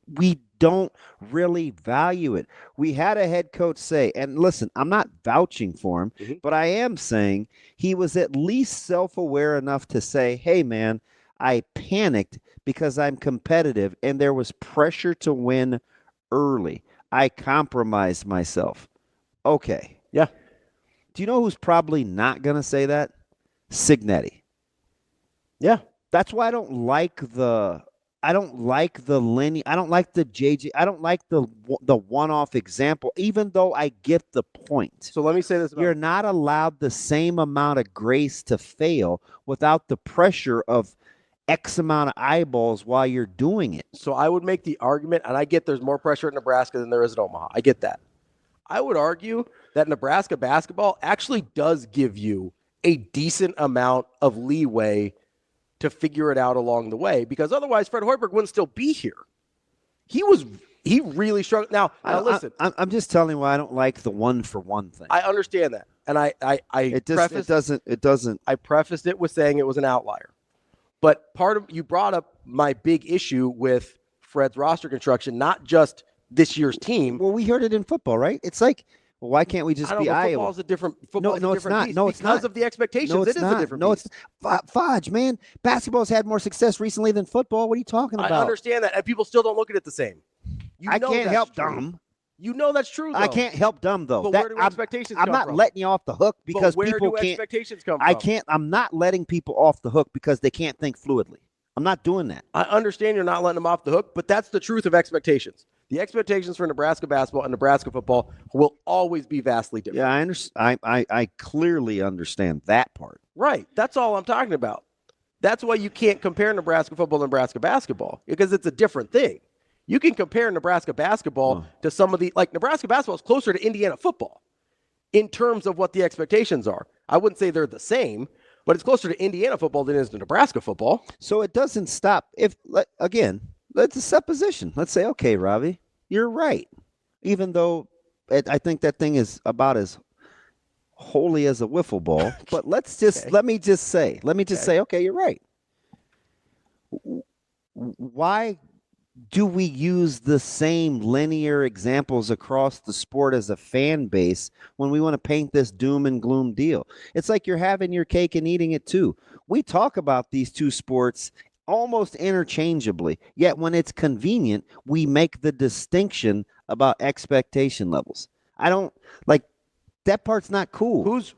don't really value it. We had a head coach say, and listen, I'm not vouching for him, but I am saying he was at least self-aware enough to say, hey, man, I panicked because I'm competitive and there was pressure to win early. I compromised myself. Okay. Yeah. Do you know who's probably not going to say that? Signetti. Yeah. That's why I don't like the linear. I don't like the JJ. I don't like the one-off example, even though I get the point. So let me say this. You're not allowed the same amount of grace to fail without the pressure of X amount of eyeballs while you're doing it. So I would make the argument, and I get there's more pressure at Nebraska than there is at Omaha. I get that. I would argue that Nebraska basketball actually does give you a decent amount of leeway to figure it out along the way, because otherwise Fred Hoiberg wouldn't still be here. He really struggled. Now listen. I'm just telling you why I don't like the one-for-one thing. I understand that. And I prefaced it with saying it was an outlier. But you brought up my big issue with Fred's roster construction, not just this year's team. Well, we heard it in football, right? It's like, well, why can't we just be Iowa? Football's a different football's no, a it's different not. beast. No, it's because not. of the expectations. No, it is not. a different no, beast. It's fudge, man. Basketball's had more success recently than football. What are you talking about? I understand that, and people still don't look at it the same. I can't help dumb. You know that's true, though. I can't help dumb, though. But where do expectations come from? I'm not letting you off the hook because where people do can't. Expectations come from? I'm not letting people off the hook because they can't think fluidly. I'm not doing that. I understand you're not letting them off the hook, but that's the truth of expectations. The expectations for Nebraska basketball and Nebraska football will always be vastly different. Yeah, I understand. I clearly understand that part. Right. That's all I'm talking about. That's why you can't compare Nebraska football to Nebraska basketball, because it's a different thing. You can compare Nebraska basketball to some of Nebraska basketball is closer to Indiana football in terms of what the expectations are. I wouldn't say they're the same, but it's closer to Indiana football than it is to Nebraska football. So it doesn't stop. Again, it's a supposition. Let's say, okay, Ravi, you're right. Even though I think that thing is about as holy as a wiffle ball. But let me just say, okay, you're right. Why do we use the same linear examples across the sport as a fan base when we want to paint this doom and gloom deal? It's like you're having your cake and eating it too. We talk about these two sports almost interchangeably, yet when it's convenient, we make the distinction about expectation levels. I don't like that part's not cool. Who's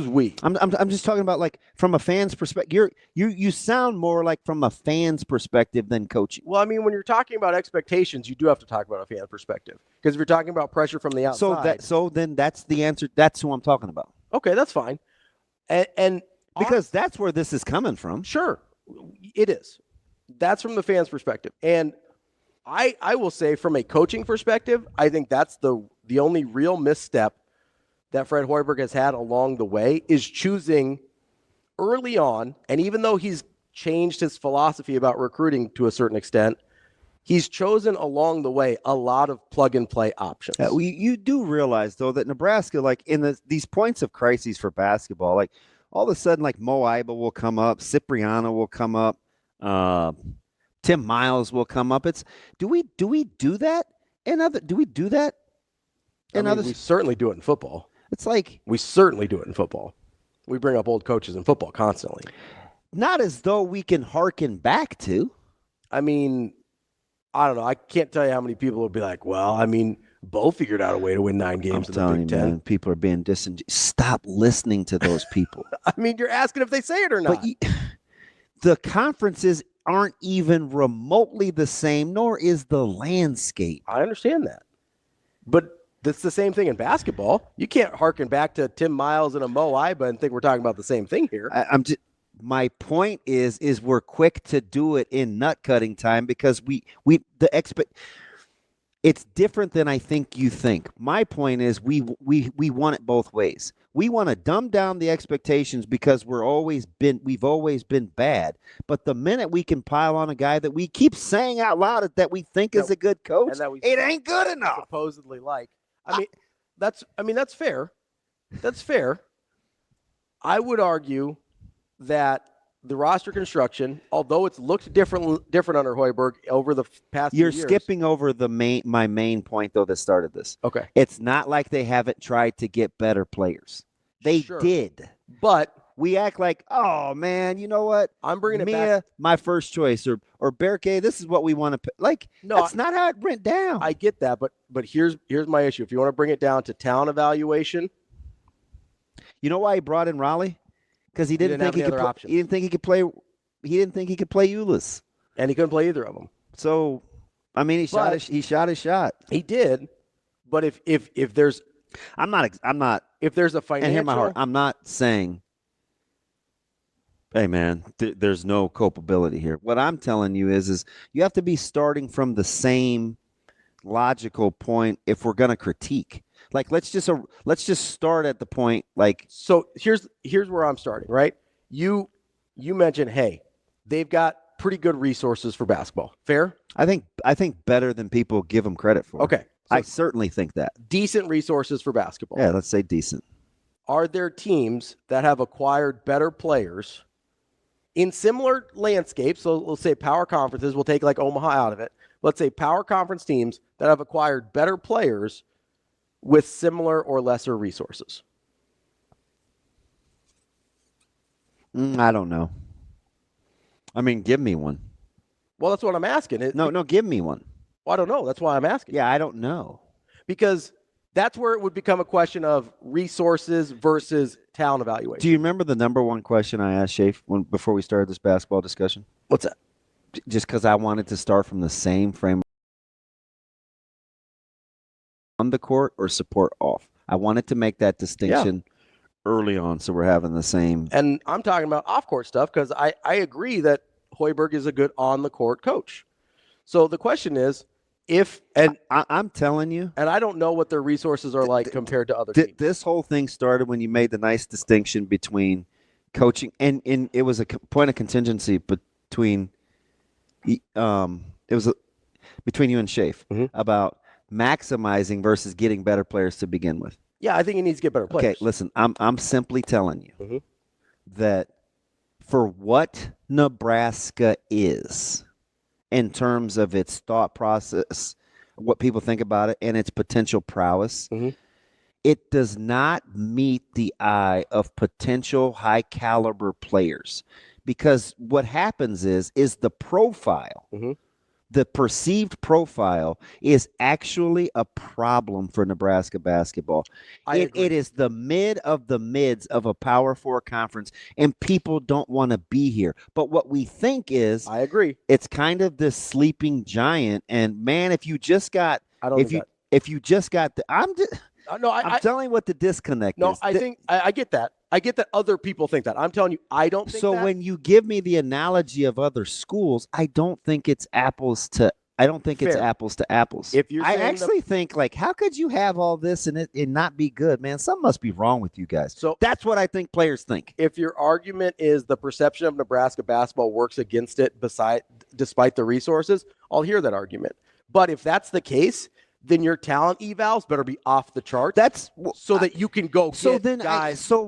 we? I'm just talking about like from a fan's perspective. You sound more like from a fan's perspective than coaching. Well, I mean, when you're talking about expectations, you do have to talk about a fan perspective, because if you're talking about pressure from the outside, so then that's the answer. That's who I'm talking about. Okay, that's fine. And because that's where this is coming from. Sure, it is. That's from the fan's perspective, and I will say from a coaching perspective, I think that's the only real misstep that Fred Hoiberg has had along the way is choosing early on, and even though he's changed his philosophy about recruiting to a certain extent, he's chosen along the way a lot of plug-and-play options. You do realize, though, that Nebraska, like in these points of crises for basketball, like all of a sudden, like Mo Iba will come up, Cipriano will come up, Tim Miles will come up. Do we do that? Do we do that? We certainly do it in football. It's like we certainly do it in football. We bring up old coaches in football constantly. Not as though we can hearken back to. I mean, I don't know. I can't tell you how many people will be like, well, I mean, Bo figured out a way to win 9 games in the Big Ten. Man, people are being disingenuous. Stop listening to those people. I mean, you're asking if they say it or not. But the conferences aren't even remotely the same, nor is the landscape. I understand that. But that's the same thing in basketball. You can't hearken back to Tim Miles and a Mo Iba and think we're talking about the same thing here. My point is we're quick to do it in nut cutting time because it's different than I think you think. My point is we want it both ways. We want to dumb down the expectations because we've always been bad. But the minute we can pile on a guy that we keep saying out loud that we think is a good coach, it ain't good enough. Supposedly like. That's fair. That's fair. I would argue that the roster construction, although it's looked different under Hoiberg over the past few years. You're skipping over my main point, though, that started this. Okay. It's not like they haven't tried to get better players. They did. But we act like, oh, man, you know what? I'm bringing it Mia, back. my first choice, or Berke, this is what we want to pick. Like, no, that's not how it went down. I get that, but here's my issue. If you want to bring it down to talent evaluation. You know why he brought in Raleigh? because he didn't didn't have think any other he options. didn't think he could play. He didn't think he could play Ulis. And he couldn't play either of them. So, I mean, he shot his shot. He did, but if there's I'm not. if there's a financial, And hear my heart. I'm not saying, hey man, there's no culpability here. What I'm telling you is you have to be starting from the same logical point if we're going to critique. Like let's just start at the point. Like, so here's where I'm starting. Right, you mentioned, hey, they've got pretty good resources for basketball. Fair? I think better than people give them credit for. Okay, so I certainly think that. Decent resources for basketball. Yeah, let's say decent. Are there teams that have acquired better players in similar landscapes? So let's say power conferences. We'll take like Omaha out of it. Let's say power conference teams that have acquired better players with similar or lesser resources. I don't know. I mean, give me one. Well, that's what I'm asking. No, give me one. Well, I don't know. That's why I'm asking. Yeah, I don't know. Because that's where it would become a question of resources versus talent evaluation. Do you remember the number one question I asked Schaefer before we started this basketball discussion? What's that? Just because I wanted to start from the same frame on the court or support off. I wanted to make that distinction early on, so we're having the same. And I'm talking about off-court stuff because I agree that Hoiberg is a good on-the-court coach. So the question is, I'm telling you, and I don't know what their resources are like compared to other teams. This whole thing started when you made the nice distinction between coaching and it was a point of contingency between between you and Schaefer about maximizing versus getting better players to begin with. Yeah, I think he needs to get better players. Okay, listen, I'm simply telling you that for what Nebraska is in terms of its thought process, what people think about it, and its potential prowess, it does not meet the eye of potential high-caliber players. Because what happens is the profile, the perceived profile is actually a problem for Nebraska basketball. It is the mid of the mids of a Power 4 conference, and people don't want to be here. But what we think is, I agree, it's kind of this sleeping giant. And man, if you just got, I'm telling you what the disconnect is. No, I think I get that. I get that other people think that. I'm telling you, I don't think so. that. When you give me the analogy of other schools, I don't think it's apples to apples. If you're I saying actually think, like, how could you have all this and it not be good, man? Something must be wrong with you guys. So that's what I think players think. If your argument is the perception of Nebraska basketball works against it despite the resources, I'll hear that argument. But if that's the case, then your talent evals better be off the chart. That's so that you can go so get then guys. So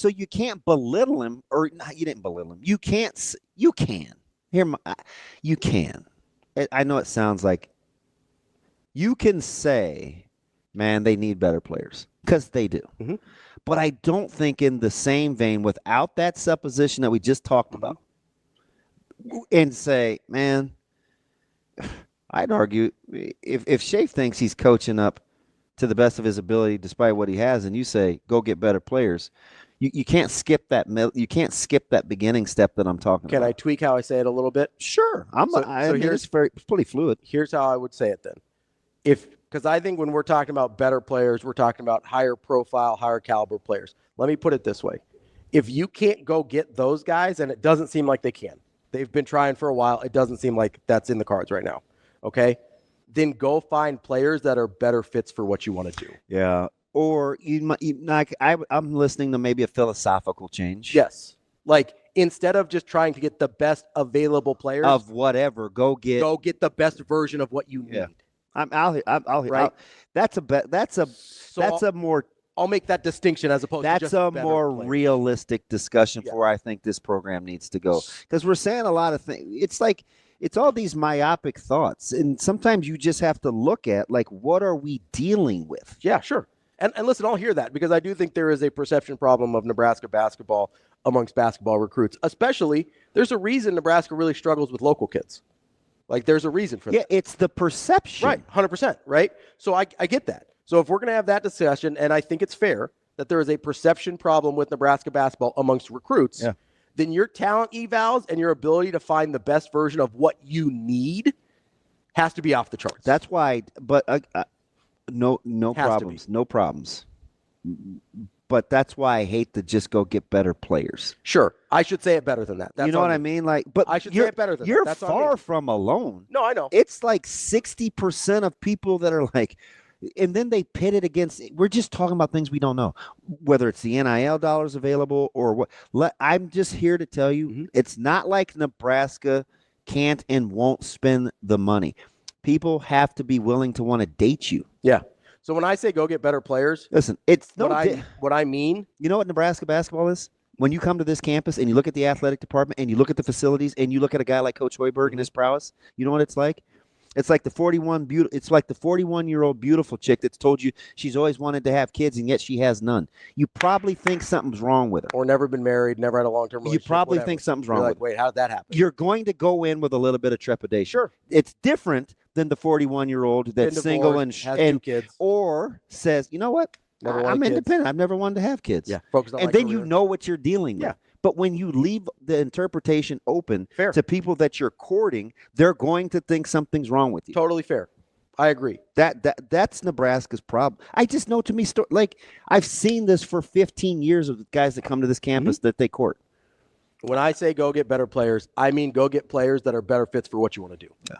you can't belittle him, or not, you didn't belittle him. You can't. You can. You can. I know it sounds like you can say, man, they need better players, because they do. But I don't think in the same vein, without that supposition that we just talked about, and say, man, I'd argue if Schaefer thinks he's coaching up to the best of his ability despite what he has, and you say go get better players, you can't skip that. You can't skip that beginning step that I'm talking about. Can I tweak how I say it a little bit? Sure. It's pretty fluid. Here's how I would say it then. Because I think when we're talking about better players, we're talking about higher profile, higher caliber players. Let me put it this way. If you can't go get those guys, and it doesn't seem like they can, they've been trying for a while, it doesn't seem like that's in the cards right now. Okay, then go find players that are better fits for what you want to do. Yeah, or I'm listening to maybe a philosophical change. Yes, like instead of just trying to get the best available players of whatever, go get the best version of what you need. Right. I'll make that distinction as opposed to just a more realistic discussion for where I think this program needs to go, because we're saying a lot of things. It's like. It's all these myopic thoughts, and sometimes you just have to look at, like, what are we dealing with? Yeah, sure. And listen, I'll hear that, because I do think there is a perception problem of Nebraska basketball amongst basketball recruits. Especially, there's a reason Nebraska really struggles with local kids. Like, there's a reason for that. Yeah, it's the perception. Right, 100%, right? So I get that. So if we're going to have that discussion, and I think it's fair, that there is a perception problem with Nebraska basketball amongst recruits, then your talent evals and your ability to find the best version of what you need has to be off the charts. That's why, but no Has problems. No problems. But that's why I hate to just go get better players. Sure. I should say it better than that. That's you know on what I me. mean? Like, but I should say it better than that. You're That's on far me. from alone. No, I know. It's like 60% of people that are like, and then they pit it against, we're just talking about things we don't know, whether it's the NIL dollars available or what. I'm just here to tell you, it's not like Nebraska can't and won't spend the money. People have to be willing to want to date you. Yeah. So when I say go get better players, listen, it's what I mean. You know what Nebraska basketball is? When you come to this campus and you look at the athletic department and you look at the facilities and you look at a guy like Coach Hoiberg and his prowess, you know what it's like? It's like the 41-year-old beautiful chick that's told you she's always wanted to have kids and yet she has none. You probably think something's wrong with her. Or never been married, never had a long-term relationship. You probably whatever. think something's wrong You're with like, wait, how did that happen? You're going to go in with a little bit of trepidation. Sure. It's different than the 41-year-old that's single and has 2 kids. Or says, you know what? I'm independent. I've never wanted to have kids. Yeah. Focus on and my then career. you know what you're dealing with. But when you leave the interpretation open to people that you're courting, they're going to think something's wrong with you. Totally fair. I agree. That's Nebraska's problem. I just know, to me, like, I've seen this for 15 years of the guys that come to this campus that they court. When I say go get better players, I mean go get players that are better fits for what you want to do. Yeah.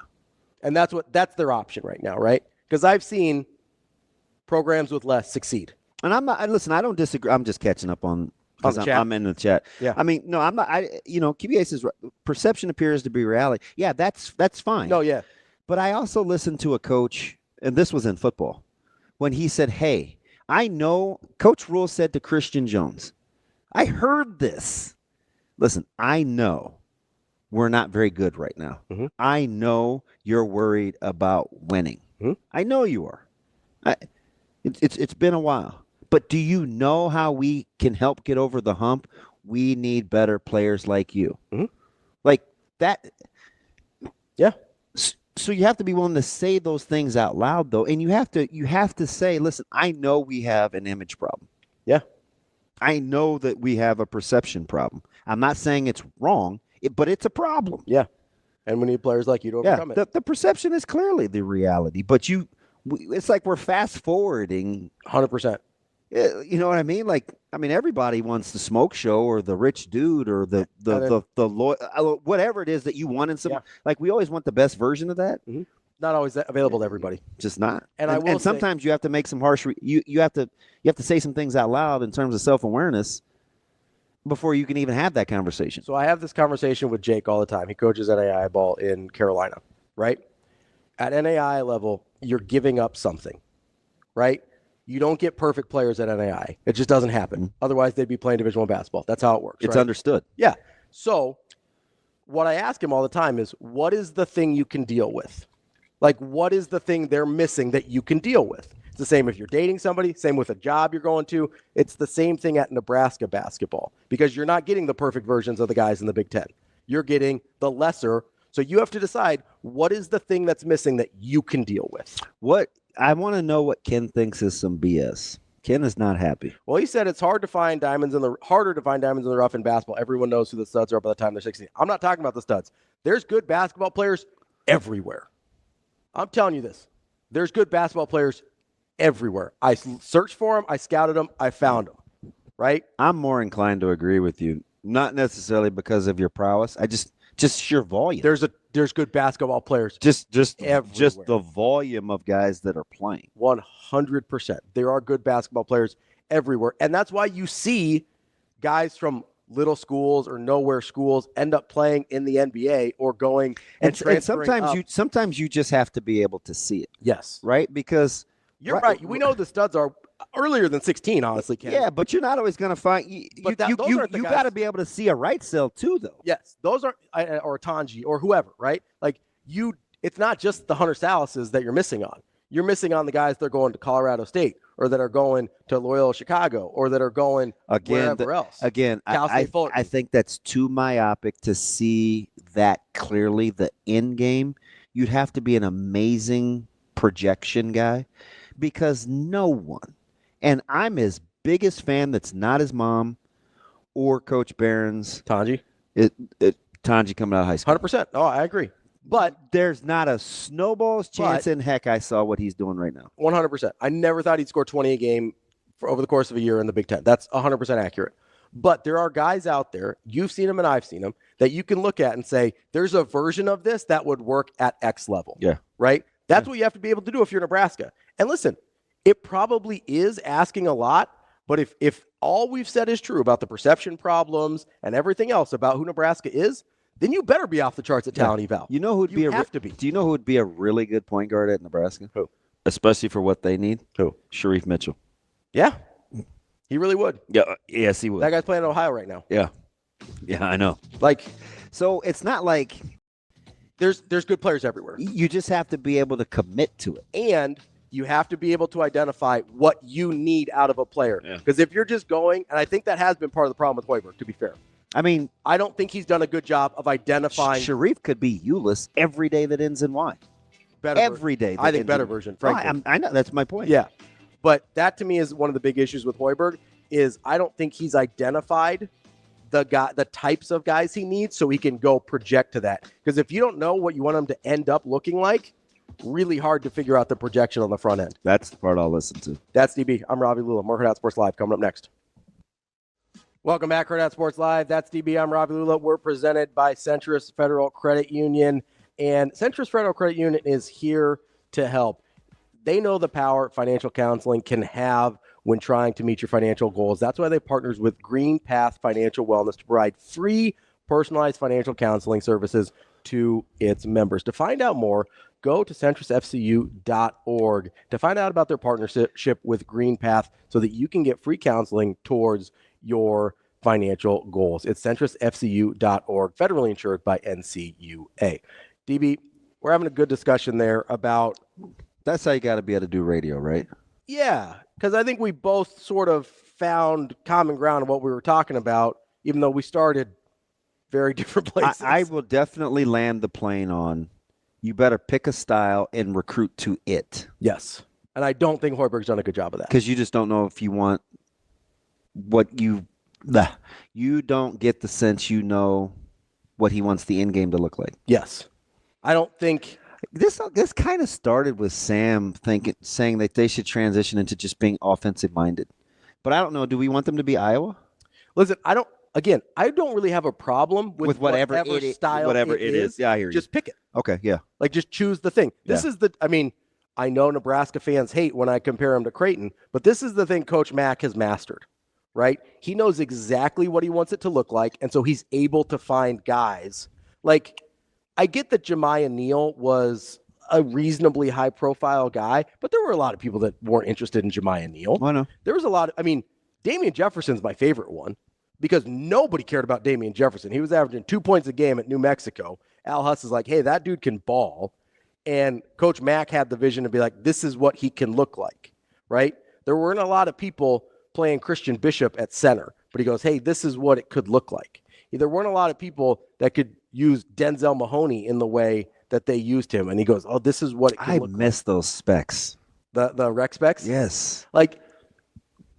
And that's their option right now, right? Because I've seen programs with less succeed. And I'm not. Listen, I don't disagree. I'm just catching up on. I'm in the chat. Yeah. I mean, no, I'm not. QBA says perception appears to be reality. Yeah, that's fine. No, yeah. But I also listened to a coach, and this was in football, when he said, "Hey, I know." Coach Rule said to Christian Jones, "I heard this. Listen, I know we're not very good right now. I know you're worried about winning. I know you are. It's been a while." But do you know how we can help get over the hump? We need better players like you. Like that. Yeah. So you have to be willing to say those things out loud, though. And you have to say, listen, I know we have an image problem. Yeah. I know that we have a perception problem. I'm not saying it's wrong, but it's a problem. Yeah. And we need players like you to overcome it. The perception is clearly the reality, but it's like we're fast forwarding. 100%. You know what I mean? Like, everybody wants the smoke show or the rich dude or the whatever it is that you want in some. Like, we always want the best version of that. Not always available to everybody. Just not. And sometimes you have to make some harsh. You have to say some things out loud in terms of self-awareness before you can even have that conversation. So I have this conversation with Jake all the time. He coaches NAI ball in Carolina, right? At NAI level, you're giving up something, right? You don't get perfect players at NAI. It just doesn't happen. Otherwise, they'd be playing Division I basketball. That's how it works. It's right? understood. Yeah. So what I ask him all the time is, what is the thing you can deal with? Like, what is the thing they're missing that you can deal with? It's the same if you're dating somebody, same with a job you're going to. It's the same thing at Nebraska basketball because you're not getting the perfect versions of the guys in the Big Ten. You're getting the lesser. So you have to decide, what is the thing that's missing that you can deal with? I want to know what Ken thinks is some BS. Ken is not happy. Well, he said it's harder to find diamonds in the rough in basketball. Everyone knows who the studs are by the time they're 16. I'm not talking about the studs. There's good basketball players everywhere. I'm telling you this. There's good basketball players everywhere. I searched for them. I scouted them. I found them. Right? I'm more inclined to agree with you. Not necessarily because of your prowess. Just sheer volume. There's good basketball players. Just everywhere. the volume of guys that are playing. 100%. There are good basketball players everywhere. And that's why you see guys from little schools or nowhere schools end up playing in the NBA or going and sometimes you just have to be able to see it. Yes. Right? Because you're right. We know the studs are earlier than 16, honestly, Ken. Yeah, but you're not always going to find you got to be able to see a right cell too, though. Yes, those are or Tanji or whoever, right? Like it's not just the Hunter Salises that you're missing on. You're missing on the guys that are going to Colorado State or that are going to Loyola Chicago or that are going wherever else. Again, I think that's too myopic to see that clearly. The end game, you'd have to be an amazing projection guy because no one. And I'm as biggest fan that's not his mom or Coach Barron's. Tanji, Tanji coming out of high school. 100%. Oh, I agree. But there's not a snowball's chance in heck I saw what he's doing right now. 100%. I never thought he'd score 20 a game over the course of a year in the Big Ten. That's 100% accurate. But there are guys out there, you've seen them and I've seen them, that you can look at and say, there's a version of this that would work at X level. Yeah. Right? That's what you have to be able to do if you're Nebraska. And listen, it probably is asking a lot, but if all we've said is true about the perception problems and everything else about who Nebraska is, then you better be off the charts at talent eval. You know who'd you have to be. Do you know who would be a really good point guard at Nebraska? Who? Especially for what they need? Who? Sharif Mitchell. Yeah. He really would. Yeah, yes, he would. That guy's playing in Ohio right now. Yeah. Yeah, I know. Like, so it's not like there's good players everywhere. You just have to be able to commit to it. And you have to be able to identify what you need out of a player. Because if you're just going, and I think that has been part of the problem with Hoiberg, to be fair. I mean, I don't think he's done a good job of identifying. Sharif could be Ulyss every day that ends in Y. Better every day. I think better version, frankly. I know. That's my point. Yeah. But that to me is one of the big issues with Hoiberg is I don't think he's identified the types of guys he needs so he can go project to that. Because if you don't know what you want him to end up looking like, really hard to figure out the projection on the front end. That's the part I'll listen to. That's DB. I'm Ravi Lulla. More Hurrdat Sports Live coming up next. Welcome back, Hurrdat Sports Live. That's DB. I'm Ravi Lulla. We're presented by Centris Federal Credit Union. And Centris Federal Credit Union is here to help. They know the power financial counseling can have when trying to meet your financial goals. That's why they partners with Green Path Financial Wellness to provide free personalized financial counseling services to its members. To find out more, go to centrisfcu.org to find out about their partnership with Green Path so that you can get free counseling towards your financial goals. It's centrisfcu.org, federally insured by NCUA. DB, we're having a good discussion there about... That's how you got to be able to do radio, right? Yeah, because I think we both sort of found common ground on what we were talking about, even though we started very different places. I will definitely land the plane on you better pick a style and recruit to it. Yes. And I don't think Hoiberg's done a good job of that. Because you just don't know if you want what you don't get the sense you know what he wants the end game to look like. Yes. I don't think... This kind of started with Sam saying that they should transition into just being offensive minded. But I don't know. Do we want them to be Iowa? Listen, I don't really have a problem with whatever style it is. Yeah, I hear you. Just pick it. Okay, yeah. Like just choose the thing. This is I know Nebraska fans hate when I compare him to Creighton, but this is the thing Coach Mack has mastered, right? He knows exactly what he wants it to look like, and so he's able to find guys. Like, I get that Jemiah Neal was a reasonably high-profile guy, but there were a lot of people that weren't interested in Jemiah Neal. I know. There was a lot of, Damian Jefferson's my favorite one because nobody cared about Damian Jefferson. He was averaging 2 points a game at New Mexico. Al Huss is like, hey, that dude can ball. And Coach Mack had the vision to be like, this is what he can look like, right? There weren't a lot of people playing Christian Bishop at center, but he goes, hey, this is what it could look like. There weren't a lot of people that could use Denzel Mahoney in the way that they used him. And he goes, oh, this is what it can look like. I miss those specs. The rec specs? Yes. Like,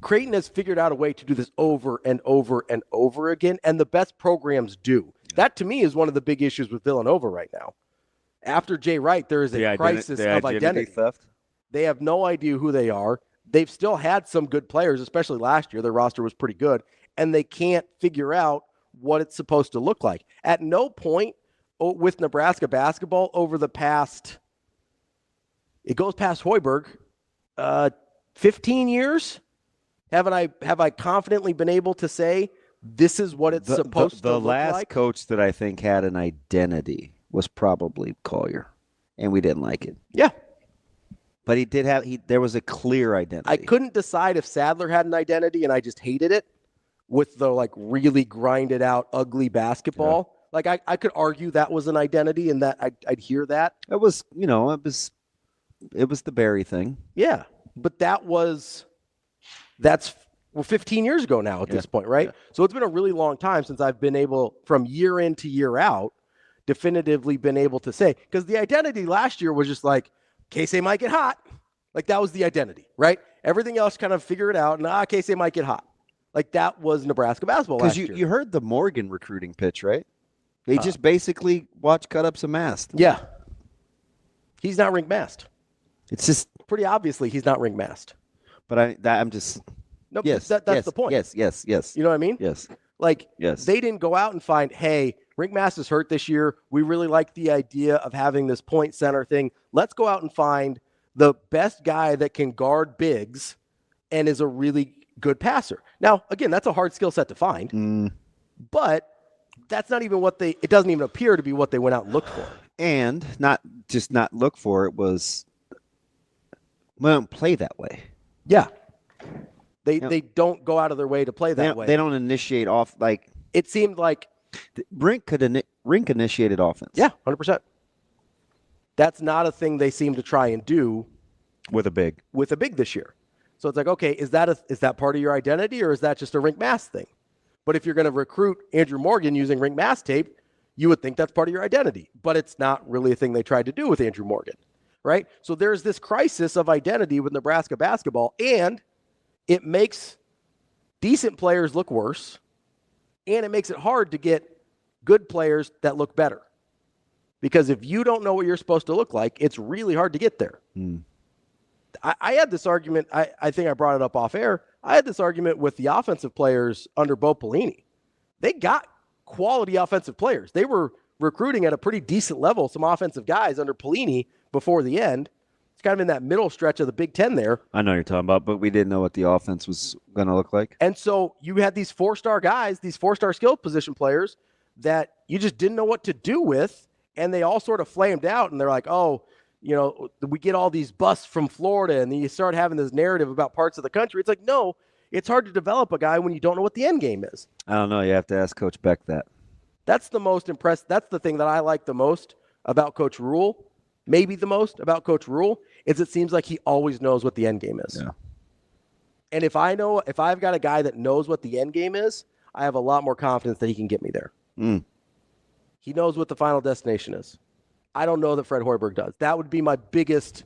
Creighton has figured out a way to do this over and over and over again, and the best programs do. That, to me, is one of the big issues with Villanova right now. After Jay Wright, there is a crisis of identity. Theft. They have no idea who they are. They've still had some good players, especially last year. Their roster was pretty good, and they can't figure out what it's supposed to look like. At no point with Nebraska basketball over the past, it goes past Hoiberg, 15 years, have I confidently been able to say this is what it's supposed to look like? The last coach that I think had an identity was probably Collier, and we didn't like it. Yeah. But there was a clear identity. I couldn't decide if Sadler had an identity and I just hated it with the really grinded out ugly basketball. Yeah. Like I could argue that was an identity and that I'd hear that. It was, it was the Barry thing. Yeah. But that's 15 years ago now at this point, right? Yeah. So it's been a really long time since I've been able, from year in to year out, definitively been able to say, because the identity last year was just like, Casey might get hot. Like that was the identity, right? Everything else kind of figure it out. And Casey might get hot. Like that was Nebraska basketball last Because year. you heard the Morgan recruiting pitch, right? They just basically watch cut up some Mast. Yeah. He's not ring Mast. It's just Pretty obviously he's not ring Mast. But I'm just No, yes. that's yes, the point. Yes. You know what I mean? Yes. Like Yes. they didn't go out and find, hey, ring Mast is hurt this year. We really like the idea of having this point center thing. Let's go out and find the best guy that can guard bigs and is a really good passer. Now, again, that's a hard skill set to find, but that's not even it doesn't even appear to be what they went out and looked for. And not look for it was we don't play that way. Yeah. They don't go out of their way to play that way. They don't initiate off like It seemed like Rink initiated offense. Yeah, 100%. That's not a thing they seem to try and do with a big this year. So it's like, okay, is that part of your identity, or is that just a Rink Mast thing? But if you're going to recruit Andrew Morgan using Rink Mast tape, you would think that's part of your identity. But it's not really a thing they tried to do with Andrew Morgan, right? So there's this crisis of identity with Nebraska basketball, and it makes decent players look worse, and it makes it hard to get good players that look better. Because if you don't know what you're supposed to look like, it's really hard to get there. I had this argument, I think I brought it up off air. I had this argument with the offensive players under Bo Pelini. They got quality offensive players. They were recruiting at a pretty decent level, some offensive guys under Pelini before the end. It's kind of in that middle stretch of the Big Ten there. I know what you're talking about, but we didn't know what the offense was going to look like. And so you had these 4-star guys, these 4-star skill position players that you just didn't know what to do with, and they all sort of flamed out, and they're like, oh, we get all these busts from Florida, and then you start having this narrative about parts of the country. It's like, no, it's hard to develop a guy when you don't know what the end game is. I don't know. You have to ask Coach Beck that. That's the most impressive. That's the thing that I like the most about Coach Rule, maybe the most about Coach Rule, is it seems like he always knows what the end game is. Yeah. And if I've got a guy that knows what the end game is, I have a lot more confidence that he can get me there. He knows what the final destination is. I don't know that Fred Hoiberg does. That would be my biggest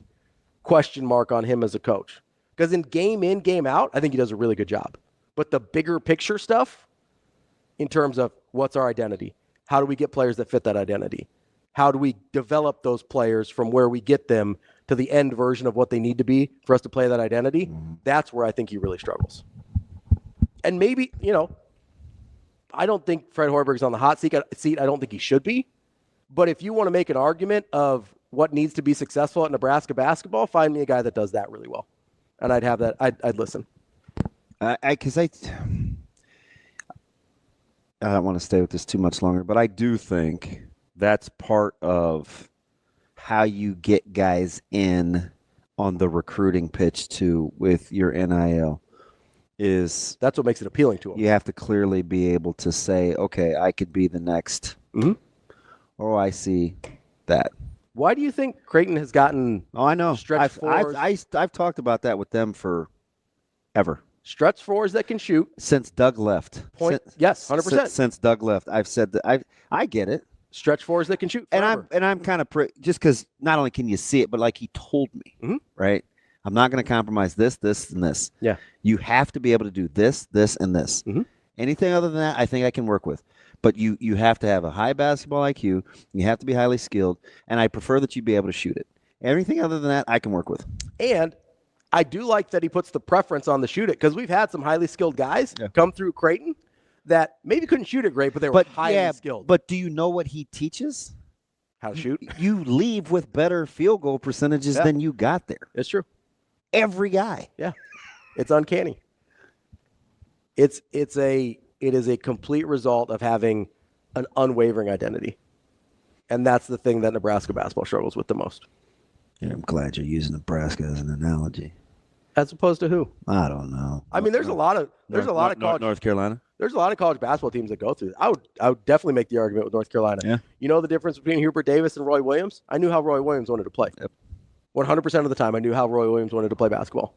question mark on him as a coach. Because in, game out, I think he does a really good job. But the bigger picture stuff, in terms of what's our identity, how do we get players that fit that identity? How do we develop those players from where we get them to the end version of what they need to be for us to play that identity? That's where I think he really struggles. And maybe, I don't think Fred Hoiberg's on the hot seat. I don't think he should be. But if you want to make an argument of what needs to be successful at Nebraska basketball, find me a guy that does that really well. And I'd have that. I'd listen. I don't want to stay with this too much longer, but I do think that's part of how you get guys in on the recruiting pitch too with your NIL. That's what makes it appealing to them. You have to clearly be able to say, okay, I could be the next. Oh, I see that. Why do you think Creighton has gotten? Oh, I know. Stretch fours. I've talked about that with them for ever. Stretch fours that can shoot since Doug left. Yes, 100%. Since Doug left, I've said that. I get it. Stretch fours that can shoot. Forever. And I'm kind of just because not only can you see it, but like he told me, right? I'm not going to compromise this, and this. Yeah. You have to be able to do this, and this. Anything other than that, I think I can work with. But you have to have a high basketball IQ. You have to be highly skilled, and I prefer that you be able to shoot it. Everything other than that, I can work with. And I do like that he puts the preference on the shoot it, because we've had some highly skilled guys come through Creighton that maybe couldn't shoot it great, but they were highly skilled. But do you know what he teaches? How to shoot? You leave with better field goal percentages than you got there. It's true. Every guy. Yeah. It's uncanny. It is a complete result of having an unwavering identity. And that's the thing that Nebraska basketball struggles with the most. Yeah, I'm glad you're using Nebraska as an analogy. As opposed to who? I don't know. I mean, there's a lot of college North Carolina. There's a lot of college basketball teams that go through. I would definitely make the argument with North Carolina. Yeah. You know the difference between Hubert Davis and Roy Williams? I knew how Roy Williams wanted to play. Yep. 100% of the time, I knew how Roy Williams wanted to play basketball.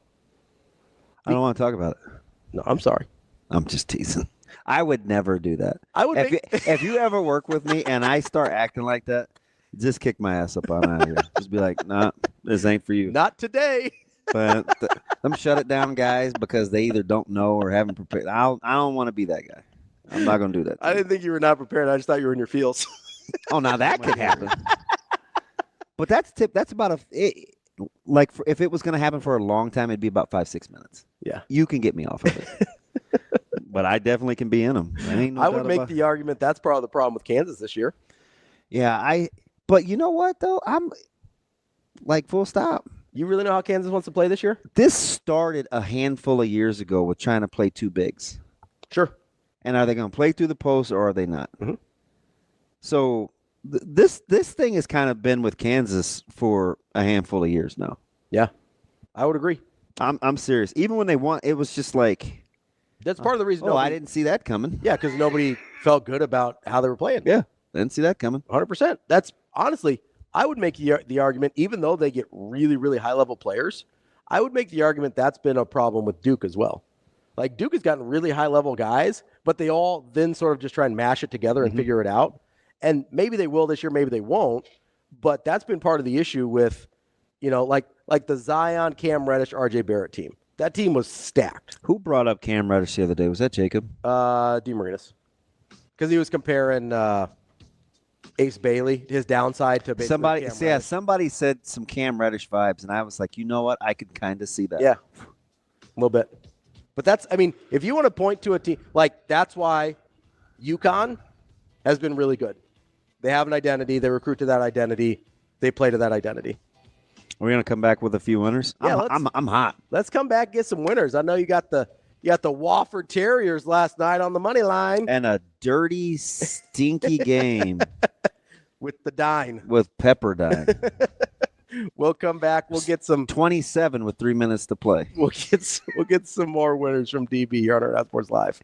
I don't want to talk about it. No, I'm sorry. I'm just teasing. I would never do that. I would. If you ever work with me and I start acting like that, just kick my ass up on out of here. Just be like, nah, this ain't for you. Not today. But them shut it down guys because they either don't know or haven't prepared. I don't want to be that guy. I'm not going to do that. I didn't think you were not prepared. I just thought you were in your feels. Oh, now that could happen. But that's about if it was going to happen for a long time, it'd be about 5-6 minutes. Yeah. You can get me off of it. But I definitely can be in them. I would make the argument that's part of the problem with Kansas this year. Yeah, but you know what, though? I'm like full stop. You really know how Kansas wants to play this year? This started a handful of years ago with trying to play two bigs. Sure. And are they going to play through the post or are they not? Mm-hmm. So this thing has kind of been with Kansas for a handful of years now. Yeah, I would agree. I'm serious. Even when they won, it was just like that's part of the reason. I didn't see that coming. Yeah, because nobody felt good about how they were playing. Yeah, didn't see that coming. 100%. That's honestly, I would make the argument, even though they get really, really high level players, I would make the argument that's been a problem with Duke as well. Like Duke has gotten really high level guys, but they all then sort of just try and mash it together and figure it out. And maybe they will this year, maybe they won't. But that's been part of the issue with, like the Zion, Cam Reddish, RJ Barrett team. That team was stacked. Who brought up Cam Reddish the other day? Was that Jacob? DeMarinis. Because he was comparing Ace Bailey, his downside to basically somebody said some Cam Reddish vibes, and I was like, you know what? I could kind of see that. Yeah, a little bit. But if you want to point to a team, like that's why UConn has been really good. They have an identity. They recruit to that identity. They play to that identity. We're gonna come back with a few winners. Yeah, I'm hot. Let's come back and get some winners. I know you got the Wofford Terriers last night on the money line and a dirty, stinky game with the dine with Pepperdine. We'll come back. We'll get some 27 with 3 minutes to play. We'll get some more winners from DB here on Hurrdat Sports Live.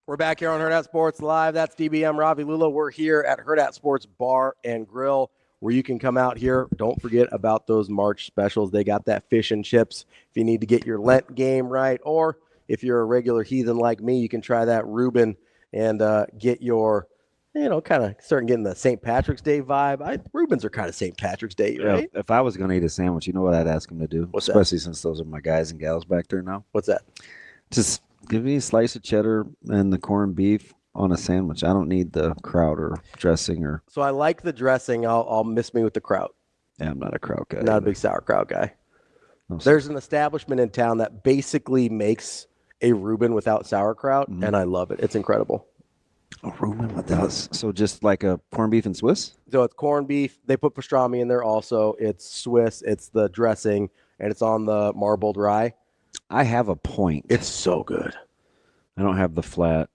We're back here on Hurrdat Sports Live. That's DB. I'm Ravi Lulla. We're here at Hurrdat Sports Bar and Grill, where you can come out here. Don't forget about those March specials. They got that fish and chips if you need to get your Lent game right, or if you're a regular heathen like me, you can try that Reuben and get your, kind of starting getting the St. Patrick's Day vibe. Reubens are kind of St. Patrick's Day, right? Yeah, if I was going to eat a sandwich, you know what I'd ask them to do? What's Especially since those are my guys and gals back there now. What's that? Just give me a slice of cheddar and the corned beef on a sandwich. I don't need the kraut or dressing or. So I like the dressing. I'll miss me with the kraut. Yeah, I'm not a kraut guy. Not a big sauerkraut guy. No, there's an establishment in town that basically makes a Reuben without sauerkraut, and I love it. It's incredible. A Reuben without. So just like a corned beef and Swiss? So it's corned beef. They put pastrami in there also. It's Swiss. It's the dressing, and it's on the marbled rye. I have a point. It's so good. I don't have the flat.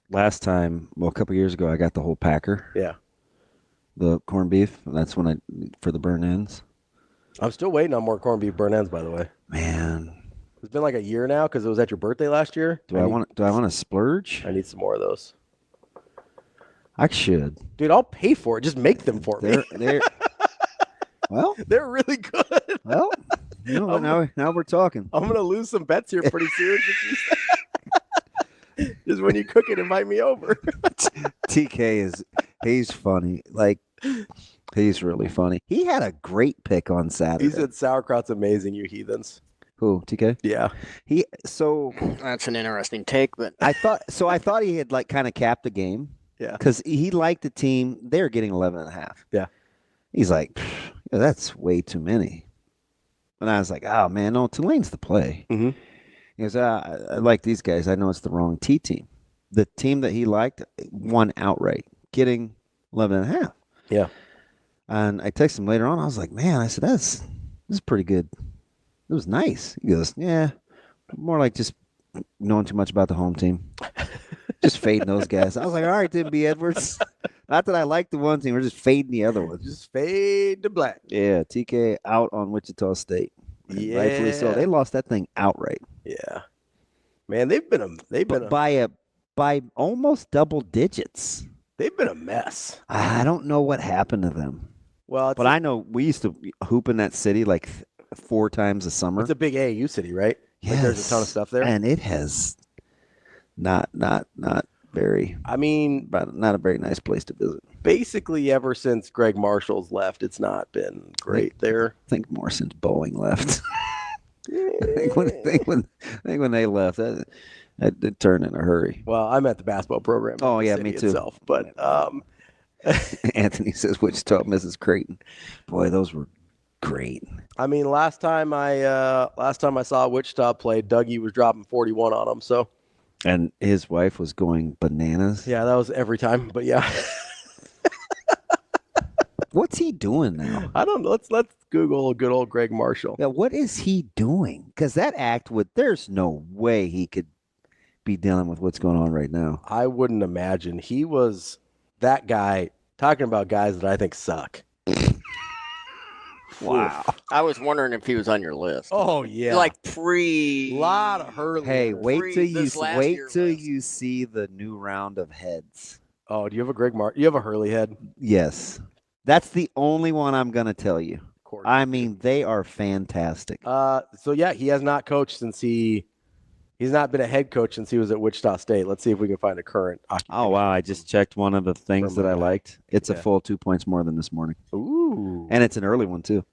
Last time, a couple years ago, I got the whole packer. Yeah. The corned beef. That's when for the burn ends. I'm still waiting on more corned beef burn ends, by the way. Man. It's been like a year now because it was at your birthday last year. Do I want to splurge? I need some more of those. I should. Dude, I'll pay for it. Just make them for me. Well, they're really good. Well, now we're talking. I'm going to lose some bets here pretty soon. Just when you cook it, invite me over. TK he's funny. Like, he's really funny. He had a great pick on Saturday. He said sauerkraut's amazing, you heathens. Who, TK? Yeah. That's an interesting take, but I thought he had like kind of capped the game. Yeah. Because he liked the team. They're getting 11.5. Yeah. He's like, that's way too many. And I was like, oh man, no, Tulane's the play. Mm-hmm. He goes, I like these guys. I know it's the wrong T team. The team that he liked won outright, getting 11.5. Yeah. And I texted him later on. I was like, man, I said, this is pretty good. It was nice. He goes, yeah, more like just knowing too much about the home team. Just fading those guys. I was like, all right, Tim B. Edwards. Not that I like the one team. We're just fading the other one. Just fade to black. Yeah, TK out on Wichita State. Yeah. Rightfully so. They lost that thing outright. Yeah. Man, they've been by almost double digits. They've been a mess. I don't know what happened to them. Well, but I know we used to hoop in that city like 4 times a summer. It's a big AAU city, right? Yes. Like there's a ton of stuff there. And it has not been not a very nice place to visit. Basically, ever since Greg Marshall's left, it's not been great there. I think more since Boeing left. I think when they left, that did turn in a hurry. Well, I'm at the basketball program. Oh, the yeah, city me too. Itself, but Anthony says Wichita misses Creighton. Boy, those were great. I mean, last time I saw Wichita play, Dougie was dropping 41 on them. So, and his wife was going bananas. Yeah, that was every time. But yeah, what's he doing now? I don't know. Let's Google good old Greg Marshall. Yeah, what is he doing? Because that act there's no way he could be dealing with what's going on right now. I wouldn't imagine. He was that guy talking about guys that I think suck. Wow. I was wondering if he was on your list. Oh yeah. Like lot of Hurley. Hey, wait till you see the new round of heads. Oh, do you have you have a Hurley head? Yes. That's the only one I'm going to tell you. I mean, they are fantastic. So yeah, he has not coached since he's not been a head coach since he was at Wichita State. Let's see if we can find a current. Oh wow, I just checked one of the things that I liked. It's a full 2 points more than this morning. Ooh. And it's an early one too.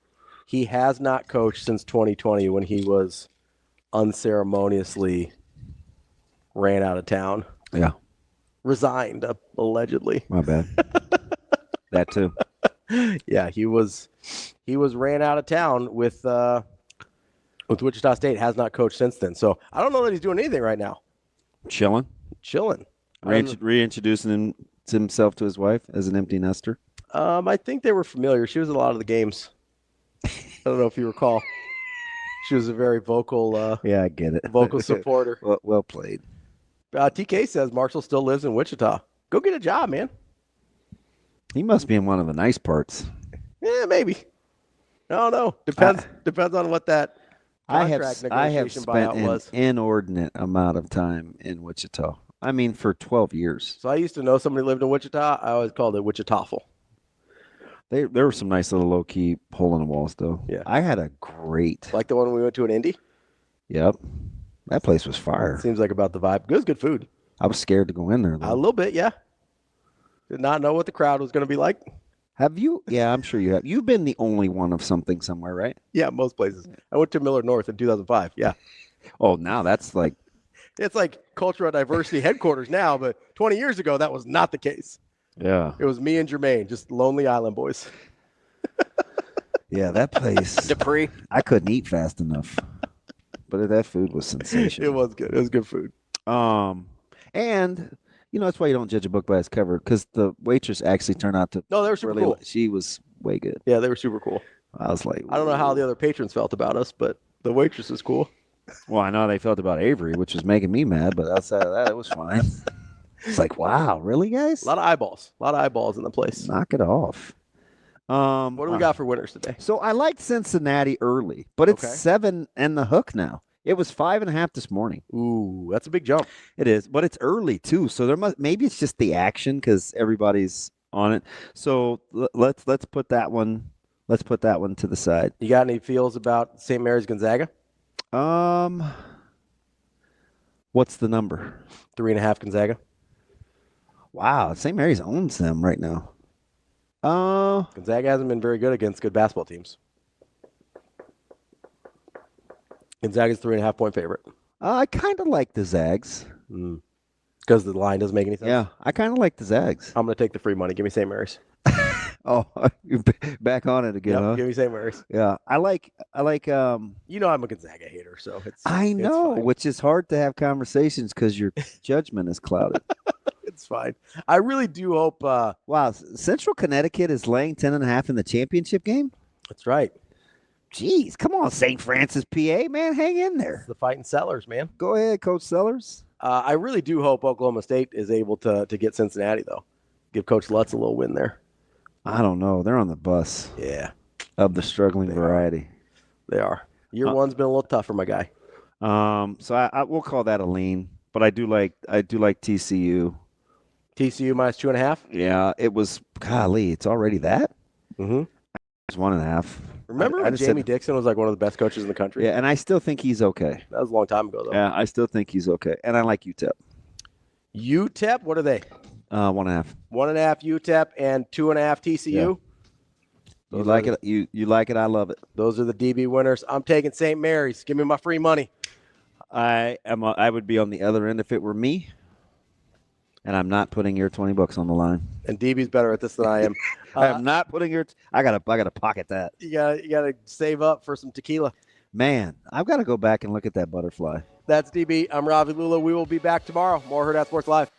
He has not coached since 2020 when he was unceremoniously ran out of town. Yeah. Resigned, allegedly. My bad. That too. Yeah, he was ran out of town with Wichita State. Has not coached since then. So I don't know that he's doing anything right now. Chilling. Reintroducing himself to his wife as an empty nester. I think they were familiar. She was at a lot of the games. I don't know if you recall. She was a very vocal. Yeah, I get it. Vocal supporter. Well played. TK says Marshall still lives in Wichita. Go get a job, man. He must be in one of the nice parts. Yeah, maybe. I don't know. Depends on what that contract negotiation I have spent buyout an was. inordinate amount of time in Wichita. I mean, for 12 years. So I used to know somebody who lived in Wichita. I always called it Wichitawful. There were some nice little low-key hole in the walls, though. Yeah. I had a great... Like the one we went to in Indy? Yep. That place was fire. Seems like about the vibe. It was good food. I was scared to go in there, though. A little bit, yeah. Did not know what the crowd was going to be like. Have you? Yeah, I'm sure you have. You've been the only one of something somewhere, right? Yeah, most places. I went to Miller North in 2005, yeah. Oh, now that's like... It's like cultural diversity headquarters now, but 20 years ago, that was not the case. Yeah. It was me and Jermaine, just Lonely Island boys. Yeah, that place. Dupree. I couldn't eat fast enough. But that food was sensational. It was good. It was good food. And, that's why you don't judge a book by its cover, because the waitress actually turned out to... No, they were super cool. She was way good. Yeah, they were super cool. I was like... I don't know how the other patrons felt about us, but the waitress was cool. Well, I know how they felt about Avery, which was making me mad, but outside of that, it was fine. It's like, wow, really, guys? A lot of eyeballs. A lot of eyeballs in the place. Knock it off. What do we got for winners today? So I liked Cincinnati early, but it's 7 and the hook now. It was 5.5 this morning. Ooh, that's a big jump. It is, but it's early too. So maybe it's just the action because everybody's on it. So let's put that one. Let's put that one to the side. You got any feels about St. Mary's Gonzaga? What's the number? 3.5 Gonzaga. Wow, St. Mary's owns them right now. Gonzaga hasn't been very good against good basketball teams. Gonzaga's 3.5 point favorite. I kind of like the Zags. Because the line doesn't make any sense? Yeah, I kind of like the Zags. I'm going to take the free money. Give me St. Mary's. Oh, you're back on it again, huh? Give me St. Mary's. Yeah, I like. I'm a Gonzaga hater, so it's. I know, it's fine. which is hard to have conversations because your judgment is clouded. It's fine. I really do hope. Wow, Central Connecticut is laying 10.5 in the championship game. That's right. Jeez, come on, St. Francis, PA, man, hang in there. It's the fighting Sellers, man. Go ahead, Coach Sellers. I really do hope Oklahoma State is able to get Cincinnati, though. Give Coach Lutz a little win there. I don't know. They're on the bus. Yeah. Of the struggling variety. They are. Year one's been a little tough for my guy. So I will call that a lean, but I do like TCU. TCU minus 2.5? Yeah, it was, golly, it's already that? Mm-hmm. It's 1.5. Remember when Jamie Dixon was like one of the best coaches in the country? Yeah, and I still think he's okay. That was a long time ago, though. Yeah, I still think he's okay. And I like UTEP. UTEP, what are they? 1.5. 1.5 UTEP and 2.5 TCU. You like it? You like it? I love it. Those are the DB winners. I'm taking St. Mary's. Give me my free money. I would be on the other end if it were me, and I'm not putting your $20 on the line. And DB's better at this than I am. I'm not putting your. I gotta pocket that. You gotta save up for some tequila. Man, I've got to go back and look at that butterfly. That's DB. I'm Ravi Lulla. We will be back tomorrow. More Hurrdat Sports Live.